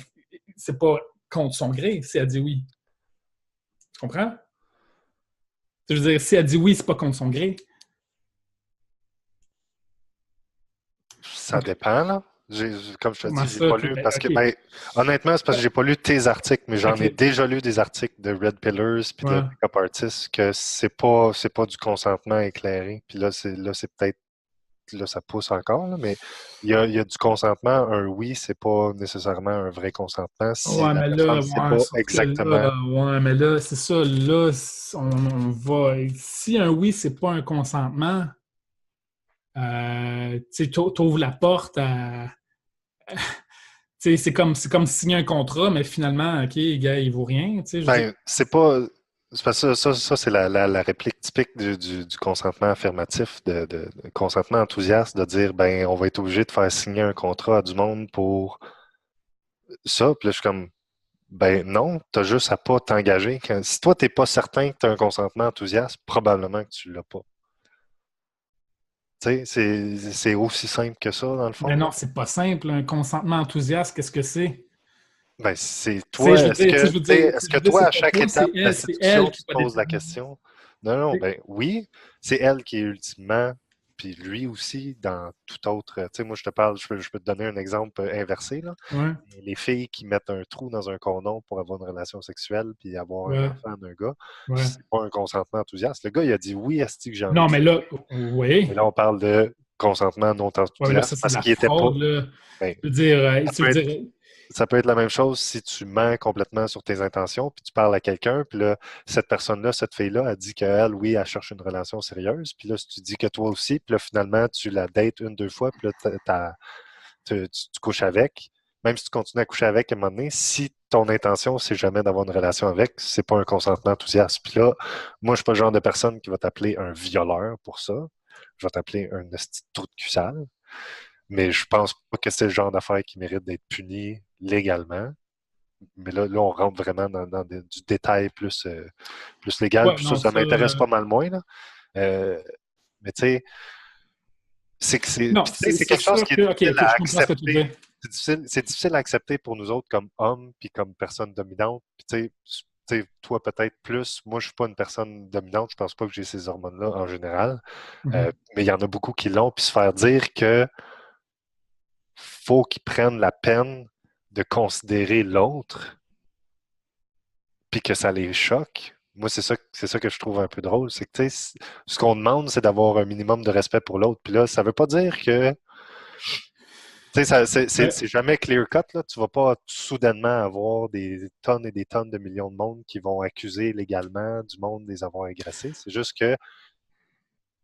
c'est pas contre son gré si elle dit oui. Tu comprends? Je veux dire, si elle dit oui, c'est pas contre son gré. ça Donc, dépend, là. Comme je te comment dis, j'ai ça? pas lu. Parce que, OK. ben, honnêtement, c'est parce que j'ai pas lu tes articles, mais j'en ai OK. déjà lu des articles de Red Pillars puis de Ouais. Pick-up Artists que c'est pas du consentement éclairé. Puis là, c'est peut-être là, ça pousse encore, là, mais il y a du consentement. Un oui, c'est pas nécessairement un vrai consentement si Ouais, la mais personne là, ne sait ouais, pas sauf que exactement. là, ouais, mais là, c'est ça, là, on va. Si un oui, c'est pas un consentement, tu sais, t'ouvres la porte à. Tu sais, c'est comme signer un contrat, mais finalement, OK, gars, il vaut rien, tu sais, je veux dire. Ben, c'est pas. C'est parce que ça c'est la réplique typique du consentement affirmatif, de consentement enthousiaste, de dire ben on va être obligé de faire signer un contrat à du monde pour ça. Puis là, je suis comme ben non, t'as juste à pas t'engager. Si toi, t'es pas certain que tu as un consentement enthousiaste, probablement que tu l'as pas. Tu sais, c'est aussi simple que ça, dans le Mais fond, là. non, c'est pas simple, un consentement enthousiaste, qu'est-ce que c'est? Ben, c'est Tu sais, toi, je veux dire, tu sais, je veux dire, est-ce je que veux dire, toi, c'est à pas chaque toi, étape de la c'est elle séduction, qui tu te va poses la déterminer. question? Non, non, ben oui, c'est elle qui est ultimement, puis lui aussi, dans tout autre. Tu sais, moi, je te parle, je peux te donner un exemple inversé, là. Ouais, Les filles qui mettent un trou dans un condom pour avoir une relation sexuelle puis avoir un ouais, enfant d'un gars, ouais. c'est pas un consentement enthousiaste. Le gars, il a dit oui, esti que j'ai envie Non, de mais ça. là, Mais oui. là, on parle de consentement non Ouais, mais là, ça, enthousiaste c'est de parce la qu'il était pas. fraude, là. Ben, Je veux dire, ça tu peut veux être dire, ça peut être la même chose si tu mens complètement sur tes intentions, puis tu parles à quelqu'un, puis là, cette personne-là, cette fille-là, a dit qu'elle, oui, elle cherche une relation sérieuse, puis là, si tu dis que toi aussi, puis là, finalement, tu la dates une, deux fois, puis là, tu couches avec, même si tu continues à coucher avec à un moment donné, si ton intention, c'est jamais d'avoir une relation avec, c'est pas un consentement enthousiaste. Puis là, moi, je suis pas le genre de personne qui va t'appeler un violeur pour ça. Je vais t'appeler un esti de trou de cul sale. Mais je pense pas que c'est le genre d'affaire qui mérite d'être puni légalement. Mais là, on rentre vraiment du détail plus légal. ouais, Puis non, ça ça. m'intéresse pas mal moins, là. Euh, mais tu sais, Non, puis, tu sais, c'est c'est quelque chose sûr qui est que. OK, difficile OK, à je comprends ce que tu veux accepter. dire. C'est difficile à accepter pour nous autres comme hommes puis comme personnes dominantes. Puis tu sais, toi peut-être plus. Moi, je suis pas une personne dominante. Je pense pas que j'ai ces hormones-là en général. Mhm. Mais il y en a beaucoup qui l'ont. Puis se faire dire que faut qu'ils prennent la peine de considérer l'autre, puis que ça les choque. Moi, c'est ça que je trouve un peu drôle. C'est que, tu sais, ce qu'on demande, c'est d'avoir un minimum de respect pour l'autre. Puis là, ça veut pas dire que Tu sais, Ouais. c'est jamais clear-cut, là. Tu vas pas soudainement avoir des tonnes et des tonnes de millions de monde qui vont accuser légalement du monde de les avoir agressés. C'est juste que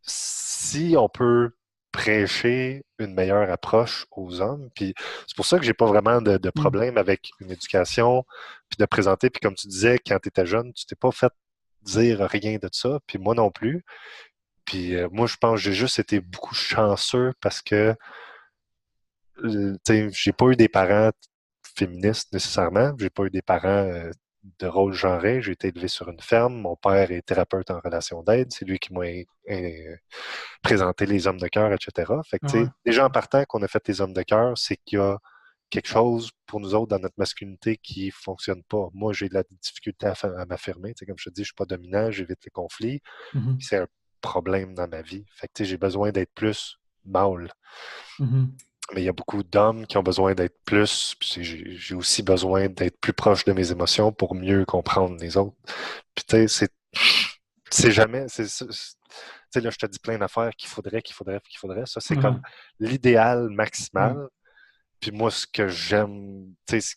si on peut prêcher une meilleure approche aux hommes, puis c'est pour ça que j'ai pas vraiment de Mm. problème avec une éducation, puis de présenter, puis comme tu disais, quand tu étais jeune, tu t'es pas fait dire rien de ça, puis moi non plus. Puis moi, je pense que j'ai juste été beaucoup chanceux parce que tu sais, j'ai pas eu des parents féministes nécessairement. J'ai pas eu des parents de rôle genré. J'ai été élevé sur une ferme. Mon père est thérapeute en relation d'aide. C'est lui qui m'a présenté les hommes de cœur, etc. Fait que, Ah tu ouais. sais, déjà en partant qu'on a fait les hommes de cœur, c'est qu'il y a quelque chose pour nous autres dans notre masculinité qui fonctionne pas. Moi, j'ai de la difficulté à m'affirmer. Tu sais, comme je te dis, je suis pas dominant, j'évite les conflits. Mhm. C'est un problème dans ma vie. Fait que, tu sais, j'ai besoin d'être plus mâle. Mhm. Mais il y a beaucoup d'hommes qui ont besoin d'être plus. Puis j'ai aussi besoin d'être plus proche de mes émotions pour mieux comprendre les autres. Puis tu sais, c'est jamais. Tu sais, là, je te dis plein d'affaires qu'il faudrait. Ça, c'est Ouais. comme l'idéal Ouais. maximal. Puis moi, ce que j'aime, tu sais,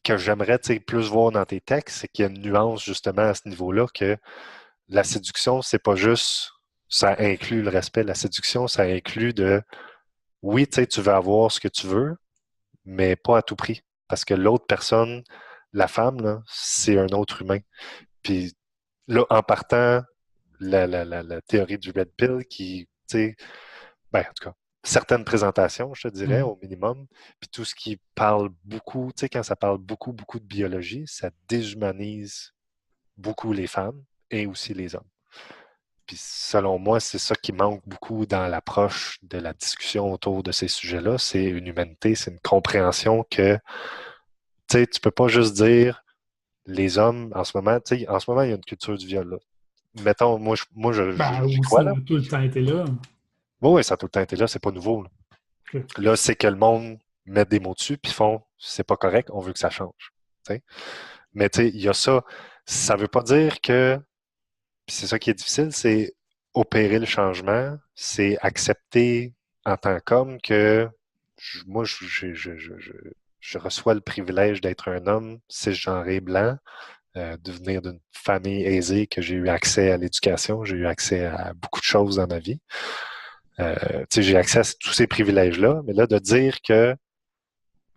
que j'aimerais, tu sais, plus voir dans tes textes, c'est qu'il y a une nuance justement à ce niveau-là que la séduction, c'est pas juste. Ça inclut le respect. La séduction, ça inclut de oui, tu sais, tu veux avoir ce que tu veux, mais pas à tout prix. Parce que l'autre personne, la femme, là, c'est un autre humain. Puis là, en partant, la théorie du Red Pill qui, tu sais, ben, en tout cas, certaines présentations, je te dirais, Mhm. au minimum, puis tout ce qui parle beaucoup, tu sais, quand ça parle beaucoup, beaucoup de biologie, ça déshumanise beaucoup les femmes et aussi les hommes. Puis selon moi, c'est ça qui manque beaucoup dans l'approche de la discussion autour de ces sujets-là. C'est une humanité, c'est une compréhension que, tu sais, tu peux pas juste dire les hommes, en ce moment, tu sais, en ce moment, il y a une culture du viol, là. Mettons, Ben, j'y ou ça crois, a là. tout le temps été là. Oui, oui, ça a tout le temps été là, c'est pas nouveau, là. Ok. Là, c'est que le monde met des mots dessus, puis font, c'est pas correct, on veut que ça change. Tu sais. Mais tu sais, il y a ça. Ça veut pas dire que, puis c'est ça qui est difficile, c'est opérer le changement, c'est accepter en tant qu'homme que moi, je reçois le privilège d'être un homme cisgenré blanc, de venir d'une famille aisée, que j'ai eu accès à l'éducation, j'ai eu accès à beaucoup de choses dans ma vie. Tu sais, j'ai accès à tous ces privilèges-là, mais là, de dire que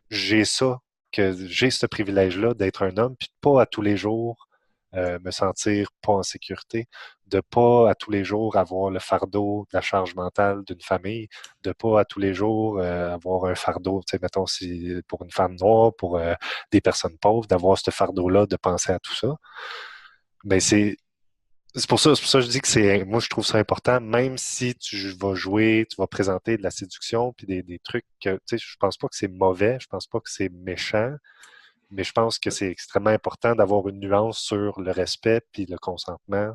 j'ai ça, que j'ai ce privilège-là d'être un homme, puis de pas à tous les jours me sentir pas en sécurité, de pas à tous les jours avoir le fardeau de la charge mentale d'une famille, de pas à tous les jours avoir un fardeau, tu sais, mettons, si pour une femme noire, pour des personnes pauvres, d'avoir ce fardeau-là, de penser à tout ça. Mais c'est pour ça que je dis que moi je trouve ça important, même si tu vas jouer, tu vas présenter de la séduction puis des trucs que, tu sais, je pense pas que c'est mauvais, je pense pas que c'est méchant, mais je pense que c'est extrêmement important d'avoir une nuance sur le respect puis le consentement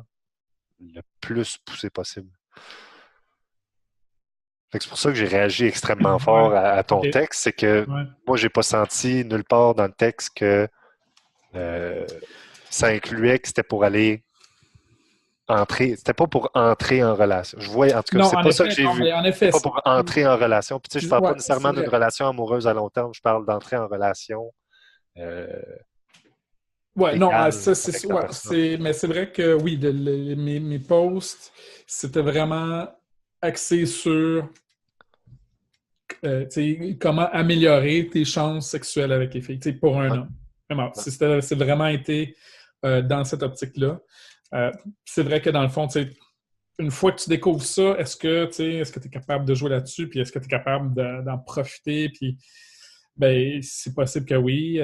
le plus poussé possible. Fait que c'est pour ça que j'ai réagi extrêmement Ouais. fort à ton Ok. texte, c'est que Ouais. moi j'ai pas senti nulle part dans le texte que euh, ça incluait que c'était pour aller entrer, c'était pas pour entrer en relation. Je vois, en tout cas, Non, c'est en pas ça que effet, j'ai non, vu. mais en C'est effet, pas pour entrer en relation. Puis tu sais, je parle pas ouais, c'est nécessairement d'une vrai. relation amoureuse à long terme, je parle d'entrer en relation euh, Ouais, non, égale ça, c'est avec la ouais, personne. mais c'est vrai que oui, mes posts, c'était vraiment axé sur tu sais, comment améliorer tes chances sexuelles avec les filles, tu sais, pour un Ouais, homme. Vraiment, ouais, c'est vraiment été dans cette optique-là. Euh, c'est vrai que dans le fond, tu sais, une fois que tu découvres ça, est-ce que tu es capable de jouer là-dessus, puis est-ce que tu es capable d'en profiter, puis ben, c'est possible que oui.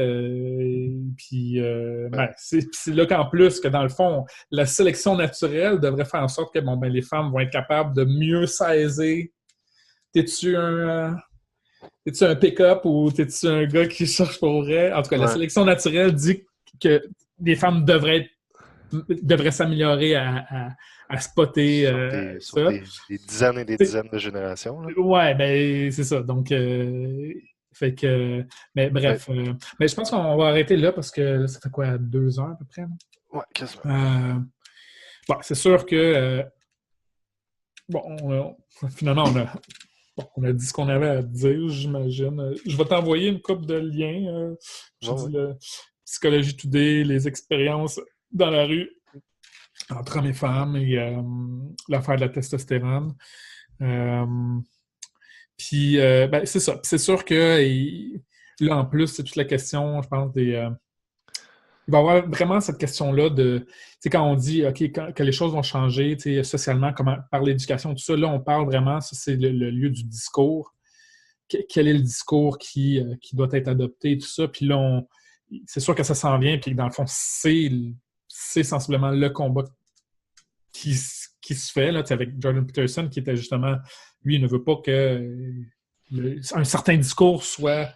Puis ouais, ben, c'est là qu'en plus, que dans le fond, la sélection naturelle devrait faire en sorte que bon, ben, les femmes vont être capables de mieux saisir. T'es-tu un, t'es-tu un pick-up ou t'es-tu un gars qui cherche pour vrai? En tout cas, la ouais. sélection naturelle dit que les femmes devraient s'améliorer à spotter Sur ça. des dizaines et des T'sais, dizaines de générations, là. ouais, ben c'est ça. Donc, fait que, mais Ouais, bref, mais je pense qu'on va arrêter là parce que ça fait quoi, 2 heures à peu près? Là? ouais, quasiment. Bon, c'est sûr que bon, finalement, On a dit ce qu'on avait à dire, j'imagine. Je vais t'envoyer une couple de liens. Je Ouais, dis ouais. le Psychologie Today, les expériences dans la rue entre hommes et femmes et l'affaire de la testostérone. Euh, Puis, ben, c'est ça. C'est sûr que là, en plus, c'est toute la question, je pense, il va y avoir vraiment cette question-là de, tu sais, quand on dit, OK, que les choses vont changer, tu sais, socialement, comment, par l'éducation, tout ça, là, on parle vraiment, ça, c'est le lieu du discours. Quel est le discours qui doit être adopté, tout ça. Puis là, c'est sûr que ça s'en vient, puis dans le fond, c'est sensiblement le combat qui se fait, là, tu sais, avec Jordan Peterson, qui était justement, lui, il ne veut pas que un certain discours soit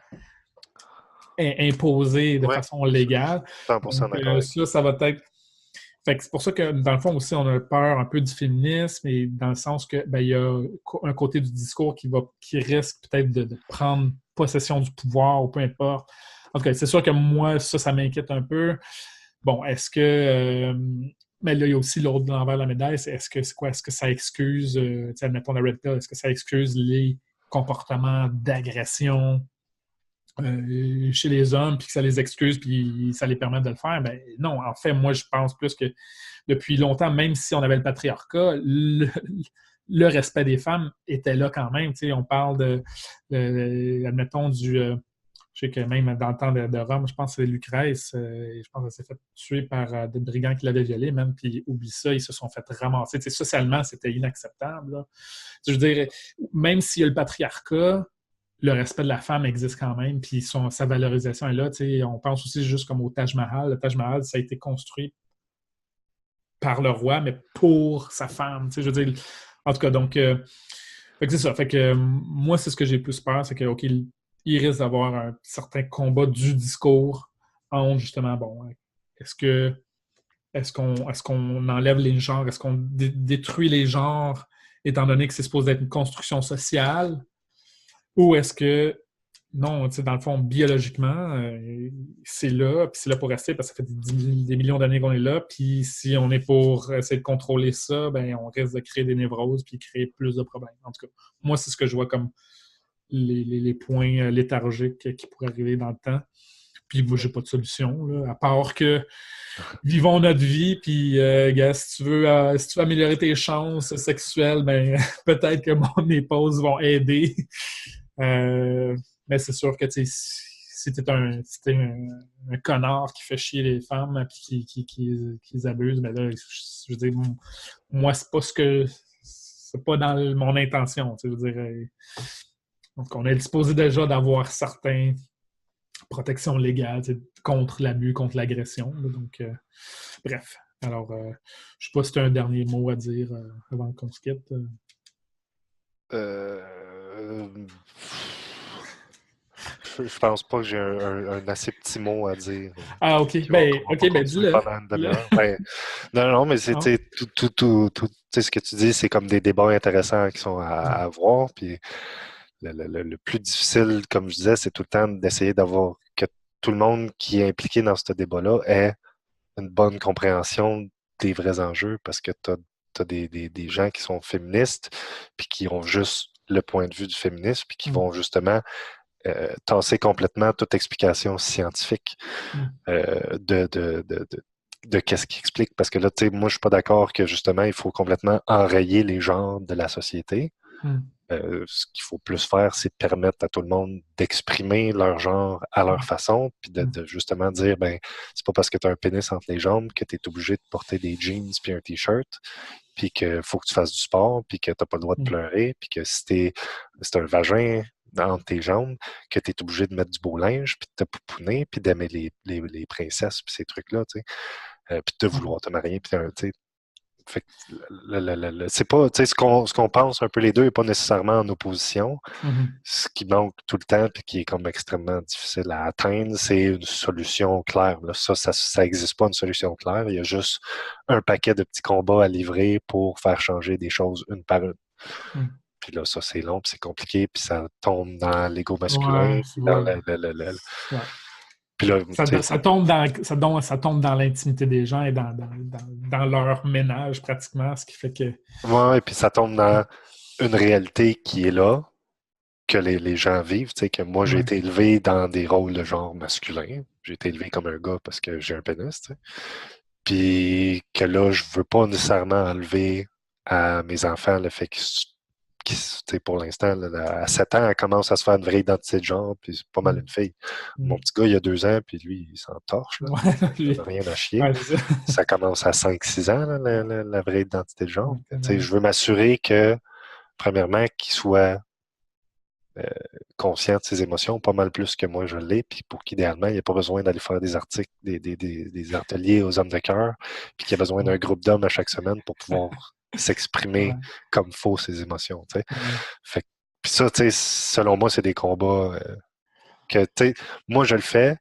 imposé de Ouais, façon légale. 100% Donc, d'accord avec toi. ça va être. Fait que c'est pour ça que, dans le fond, aussi, on a peur un peu du féminisme, et dans le sens que ben, il y a un côté du discours qui risque peut-être de prendre possession du pouvoir ou peu importe. En tout cas, c'est sûr que moi, ça m'inquiète un peu. Bon, est-ce que. Mais là, il y a aussi l'autre l'envers de la médaille, est-ce que c'est quoi? Est-ce que ça excuse, admettons la Red Pill, est-ce que ça excuse les comportements d'agression chez les hommes, puis que ça les excuse, puis ça les permet de le faire? Ben non, en fait, moi, je pense plus que depuis longtemps, même si on avait le patriarcat, le respect des femmes était là quand même. Tu sais, on parle admettons, je sais que même dans le temps de Rome, je pense que c'est Lucrèce, je pense qu'elle s'est fait tuer par des brigands qui l'avaient violée, même, puis oublie ça, ils se sont fait ramasser. Tu sais, socialement, c'était inacceptable, là. Je veux dire, même s'il y a le patriarcat, le respect de la femme existe quand même, puis sa valorisation est là. Tu sais, on pense aussi juste comme au Taj Mahal. Le Taj Mahal, ça a été construit par le roi, mais pour sa femme. Tu sais, je veux dire, en tout cas, donc, fait que c'est ça. Fait que moi, c'est ce que j'ai plus peur, c'est que, OK, il risque d'avoir un certain combat du discours entre, justement, bon, est-ce qu'on enlève les genres, est-ce qu'on détruit les genres, étant donné que c'est supposé être une construction sociale, ou est-ce que non, tu sais, dans le fond, biologiquement, c'est là, puis c'est là pour rester, parce que ça fait des millions d'années qu'on est là, puis si on est pour essayer de contrôler ça, ben on risque de créer des névroses, puis créer plus de problèmes. En tout cas, moi, c'est ce que je vois comme les points léthargiques qui pourraient arriver dans le temps. Puis moi, j'ai pas de solution, là, à part que vivons notre vie, puis gars, si tu veux améliorer tes chances sexuelles, ben peut-être que mon épouse vont aider. Mais c'est sûr que si t'es un connard qui fait chier les femmes et qui les abuse, ben là, je veux dire, moi, c'est pas dans mon intention. Je veux dire, donc on est disposé déjà d'avoir certaines protections légales contre l'abus, contre l'agression. Donc, bref. Alors, je sais pas si tu as un dernier mot à dire avant qu'on se quitte. Euh, je pense pas que j'ai un assez petit mot à dire Ah, OK. qu'on va pas Ben continuer dis-le. pendant une demi-heure. Ben, non, mais c'est Non? tu sais, tout, tu sais, ce que tu dis, c'est comme des débats intéressants qui sont à avoir. Puis le plus difficile, comme je disais, c'est tout le temps d'essayer d'avoir que tout le monde qui est impliqué dans ce débat-là ait une bonne compréhension des vrais enjeux, parce que tu as des gens qui sont féministes puis qui ont juste le point de vue du féminisme puis qui vont justement tasser complètement toute explication scientifique de qu'est-ce qui explique. Parce que là, tu sais, moi, je suis pas d'accord que justement, il faut complètement enrayer les genres de la société. Ce qu'il faut plus faire, c'est permettre à tout le monde d'exprimer leur genre à leur façon, puis de justement dire, ben, c'est pas parce que tu as un pénis entre les jambes que tu es obligé de porter des jeans puis un t-shirt, puis qu'il faut que tu fasses du sport, puis que tu n'as pas le droit de pleurer, puis que si c'est un vagin entre tes jambes, que tu es obligé de mettre du beau linge, puis de te pouponner, puis d'aimer les princesses, puis ces trucs-là, tu sais, puis de vouloir te marier, puis tu sais, fait que c'est pas, tu sais, ce qu'on pense un peu les deux n'est pas nécessairement en opposition. Ce qui manque tout le temps et qui est comme extrêmement difficile à atteindre, c'est une solution claire. Là, ça existe pas une solution claire. Il y a juste un paquet de petits combats à livrer pour faire changer des choses une par une. Puis là, ça, c'est long, puis c'est compliqué, puis ça tombe dans l'ego masculin, Ouais, puis dans ouais. Puis là, Ça tombe dans l'intimité des gens et dans leur ménage pratiquement, ce qui fait que. ouais, et puis ça tombe dans une réalité qui est là, que les gens vivent. Tu sais, que moi, j'ai été élevé dans des rôles de genre masculin. J'ai été élevé comme un gars parce que j'ai un pénis, tu sais. Puis que là, je veux pas nécessairement enlever à mes enfants le fait tu sais, pour l'instant, là, à 7 ans, elle commence à se faire une vraie identité de genre, puis c'est pas mal une fille. Mon petit gars, il a 2 ans, puis lui, il s'en torche, là. Il n'a rien à chier. Ça commence à 5-6 ans, là, la vraie identité de genre. Tu sais, je veux m'assurer que, premièrement, qu'il soit conscient de ses émotions, pas mal plus que moi je l'ai, puis pour qu'idéalement, il n'y ait pas besoin d'aller faire des articles, des ateliers aux hommes de cœur, puis qu'il y a besoin d'un groupe d'hommes à chaque semaine pour pouvoir s'exprimer comme faut ses émotions. Tu sais. Fait que, puis ça, tu sais, selon moi, c'est des combats que, tu sais, moi je le fais,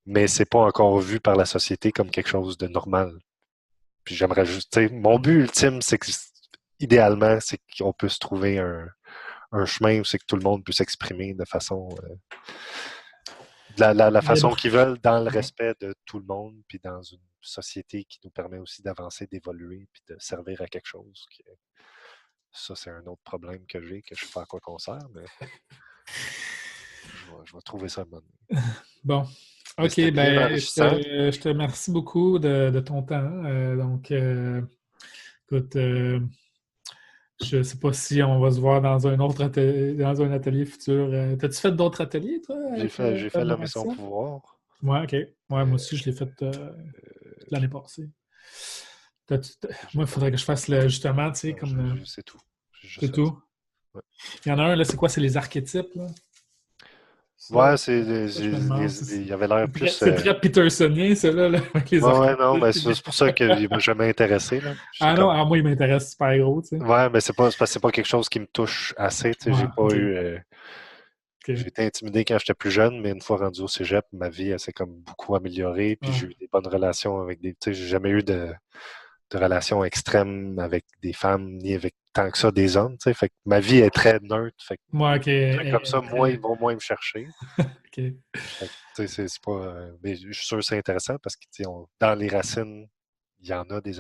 mais c'est pas encore vu par la société comme quelque chose de normal. Puis j'aimerais juste, tu sais, mon but ultime, c'est que, idéalement, c'est qu'on puisse trouver un chemin où c'est que tout le monde peut s'exprimer de façon la façon qu'ils veulent, dans le respect de tout le monde, puis dans une société qui nous permet aussi d'avancer, d'évoluer, puis de servir à quelque chose. Ça, c'est un autre problème que j'ai, que je ne sais pas à quoi qu'on sert, mais je vais trouver ça à un moment donné. Bon. OK, ben, je te remercie beaucoup de ton temps. Donc, écoute, je ne sais pas si on va se voir dans un autre dans un atelier futur. T'as-tu fait d'autres ateliers, toi? J'ai fait L'Homme et son pouvoir. Ouais, OK. Ouais, moi aussi, je l'ai fait l'année passée. Moi, il faudrait que je fasse justement, tu sais, comme. C'est tout. C'est tout? Ouais. Il y en a un, là, c'est quoi? C'est les archétypes, là? Ouais, il y avait l'air plus... C'est très Petersonien, celui-là, là, avec les ouais, non, mais c'est pour ça qu'il ne m'a jamais intéressé. Là. Non, moi, il m'intéresse super gros, tu sais. Ouais, mais c'est pas quelque chose qui me touche assez, tu sais. J'ai pas eu... J'ai été intimidé quand j'étais plus jeune, mais une fois rendu au cégep, ma vie, elle s'est comme beaucoup améliorée, puis j'ai eu des bonnes relations avec des... Tu sais, j'ai jamais eu de relations extrêmes avec des femmes, ni avec tant que ça des hommes, tu sais. Fait que ma vie est très neutre, fait que comme ça, moi, ils vont moins me chercher. Fait que, c'est pas... mais je suis sûr que c'est intéressant parce que, dans les racines, il y en a des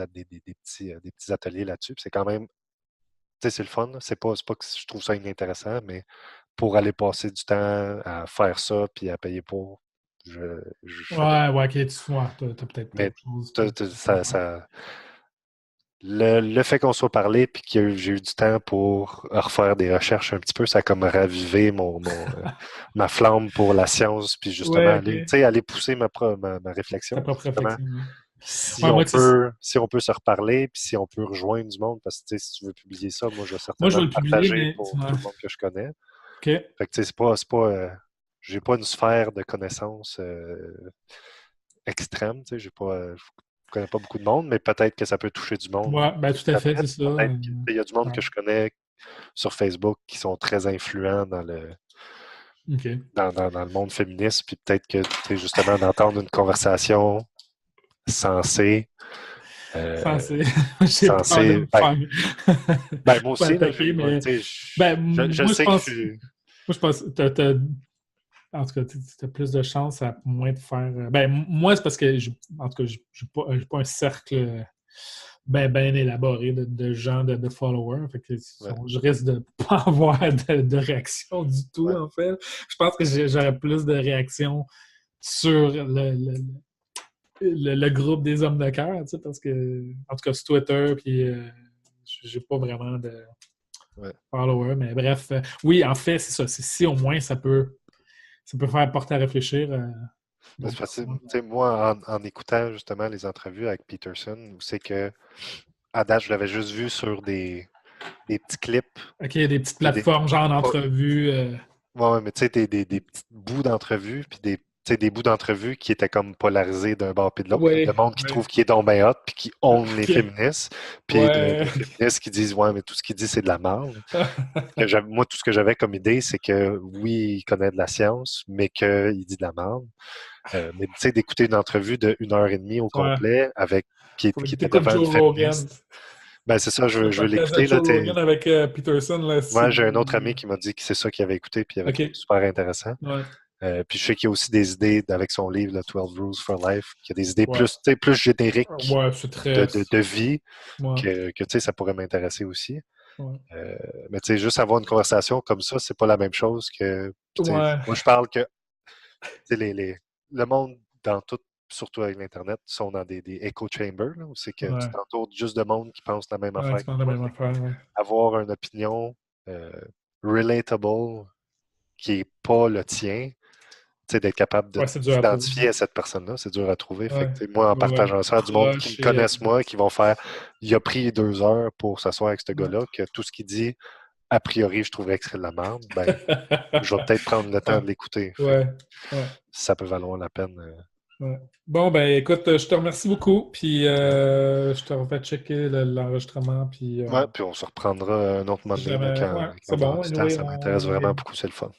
petits ateliers là-dessus, puis c'est quand même... Tu sais, c'est le fun, c'est pas que je trouve ça inintéressant, mais pour aller passer du temps à faire ça puis à payer pour. Ouais, ok, t'as peut-être mais d'autres choses. Le fait qu'on soit parlé puis que j'ai eu du temps pour refaire des recherches un petit peu, ça a comme ravivé ma flamme pour la science puis justement aller pousser ma réflexion. Ta propre réflexion. Si on peut se reparler, puis si on peut rejoindre du monde, parce que si tu veux publier ça, moi je vais certainement le partager pour tout le monde que je connais. Fait que c'est pas j'ai pas une sphère de connaissances extrême, je connais pas beaucoup de monde, mais peut-être que ça peut toucher du monde. Ouais, ben tout à fait, c'est ça. Il y a du monde que je connais sur Facebook qui sont très influents dans le dans le monde féministe, puis peut-être que justement d'entendre une conversation sensée. Sensée. Ben, moi aussi, je sais que moi, je pense que en tout cas, tu as plus de chances à moins de faire. Ben, moi, c'est parce que, en tout cas, je n'ai pas un cercle bien élaboré de gens, de followers. Fait que je risque de ne pas avoir de réaction du tout, en fait. Je pense que j'aurais plus de réactions sur le groupe des hommes de cœur, tu sais, parce que, en tout cas, sur Twitter, puis j'ai pas vraiment de followers. Mais bref, oui, en fait, c'est ça. Si au moins ça peut faire porter à réfléchir. Moi, en écoutant justement les entrevues avec Peterson, c'est que à date, je l'avais juste vu sur des petits clips. OK, des petites plateformes genre d'entrevues. Oui, mais tu sais, des petits bouts d'entrevues, puis des bouts d'entrevues qui étaient comme polarisés d'un bord puis de l'autre. Le monde qui trouve qu'il est donc bien hot, puis qui honte les féministes, puis des féministes qui disent « Ouais, mais tout ce qu'il dit, c'est de la merde. » Moi, tout ce que j'avais comme idée, c'est que oui, il connaît de la science, mais qu'il dit de la merde. Mais tu sais, d'écouter une entrevue de 1h30 au complet qui était devant une féministe. Ben, c'est ça, je veux l'écouter. Avec Peterson. Moi, j'ai un autre ami qui m'a dit que c'est ça qu'il avait écouté, puis il avait trouvé super intéressant. Puis je sais qu'il y a aussi des idées avec son livre, le 12 Rules for Life, qui a des idées plus génériques de vie, que ça pourrait m'intéresser aussi. Ouais. Mais tu sais, juste avoir une conversation comme ça, c'est pas la même chose que. Tu sais, Ouais. moi, je parle que tu sais, le monde dans tout, surtout avec l'Internet, sont dans des echo chambers, là, où c'est que tu Ouais. t'entoures juste de monde qui pense la même Ouais, affaire tu que penses la toi. même affaire, ouais. Avoir une opinion euh, relatable qui est pas le tien, tu sais, d'être capable de Ouais, c'est dur à trouver. t'identifier à cette personne-là, c'est dur à trouver. Fait Ouais. que, tu sais, moi, en Ouais, ouais. partageant ça à du monde qui me Proche et. connaissent, moi, qui vont faire il a pris 2 heures pour s'asseoir avec ce Ouais. gars-là, que tout ce qu'il dit, a priori, je trouverais que c'est de la merde, ben, je vais peut-être prendre le temps Ouais. de l'écouter. Fait que Ouais. Ouais. ça peut valoir la peine. Ouais. Bon, ben écoute, je te remercie beaucoup, puis je te refais checker l'enregistrement, puis Ouais, puis on se reprendra un autre moment donné, là, jamais. Ouais, quand c'est on aura bon. du temps. Anyway, Ça m'intéresse vraiment beaucoup, c'est le fun.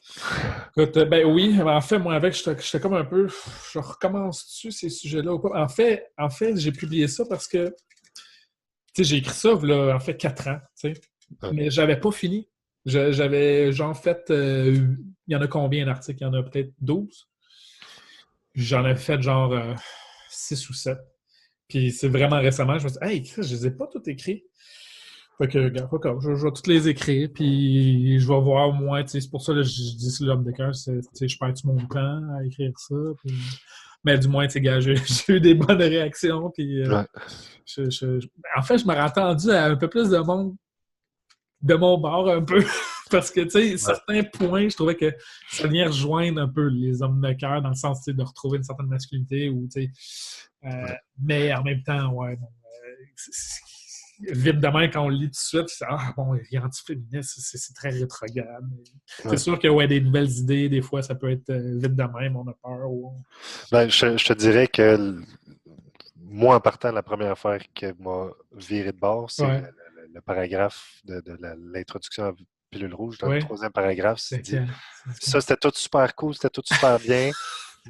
écoute, ben oui, mais en fait, moi, avec, j'étais comme un peu. Je recommence-tu ces sujets-là ou pas? En fait, j'ai publié ça parce que, tu sais, j'ai écrit ça, là, en fait, 4 ans, tu sais, Ouais. mais j'avais pas fini. J'avais, genre, fait. Il y en a combien d'articles? Il y en a peut-être 12. J'en ai fait, genre, 6 ou 7. Puis c'est vraiment récemment, je me suis dit, hey, Chris, je les ai pas tous écrits. Fait que, regarde, pas comme, je vais tous les écrire, puis je vais voir au moins, tu sais, c'est pour ça que je dis sur l'homme de cœur, tu sais, je perds tout mon temps à écrire ça. Mais du moins, tu sais, gars, j'ai eu des bonnes réactions, puis Ouais. en fait, je m'aurais attendu à un peu plus de monde de mon bord, un peu, parce que, tu sais, Ouais. certains points, je trouvais que ça vient rejoindre un peu les hommes de cœur, dans le sens, tu sais, de retrouver une certaine masculinité, ou, tu sais, Ouais. mais en même temps, ouais, bon, vite de même, quand on le lit tout de suite, c'est ah bon, il est antiféministe, c'est très rétrograde. C'est Ouais. sûr que ouais, des nouvelles idées, des fois, ça peut être vite de même, on a peur. Ben, je te dirais que moi, en partant, la première affaire qui m'a viré de bord, c'est Ouais, le paragraphe de l'introduction à Pilule Rouge. Dans le ouais, troisième paragraphe, c'est c'est dit quand? ça, c'était tout super cool, c'était tout super bien,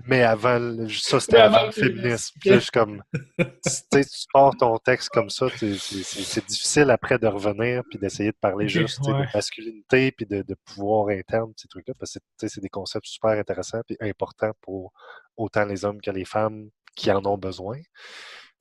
mais avant, ça, c'était Mais avant avant le le féminisme, féminisme. Puis là, je ok. suis comme, tu sais, tu pars ton texte comme ça, c'est difficile après de revenir puis d'essayer de parler Ok, juste, tu sais, de ouais. masculinité puis de pouvoir interne, ces trucs-là, parce que tu sais, c'est des concepts super intéressants puis importants pour autant les hommes que les femmes qui en ont besoin.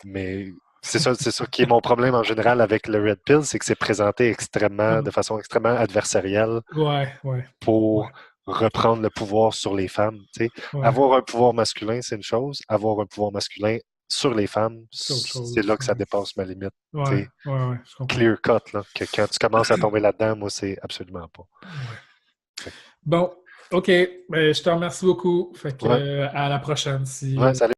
Mais c'est ça qui est mon problème en général avec le Red Pill, c'est que c'est présenté de façon extrêmement adversarielle Ouais, ouais, ouais, pour reprendre le pouvoir sur les femmes. Tu sais. ouais. Avoir un pouvoir masculin, c'est une chose. Avoir un pouvoir masculin sur les femmes, C'est autre c'est chose. là que ça dépasse ma limite. Tu Ouais, sais. ouais, ouais, je comprends. Clear cut, là, que quand tu commences à tomber là-dedans, moi, c'est absolument pas. Ouais. Fait Bon, OK. Ben, je te remercie beaucoup. Fait que, ouais, à la prochaine. Si, ouais, salut.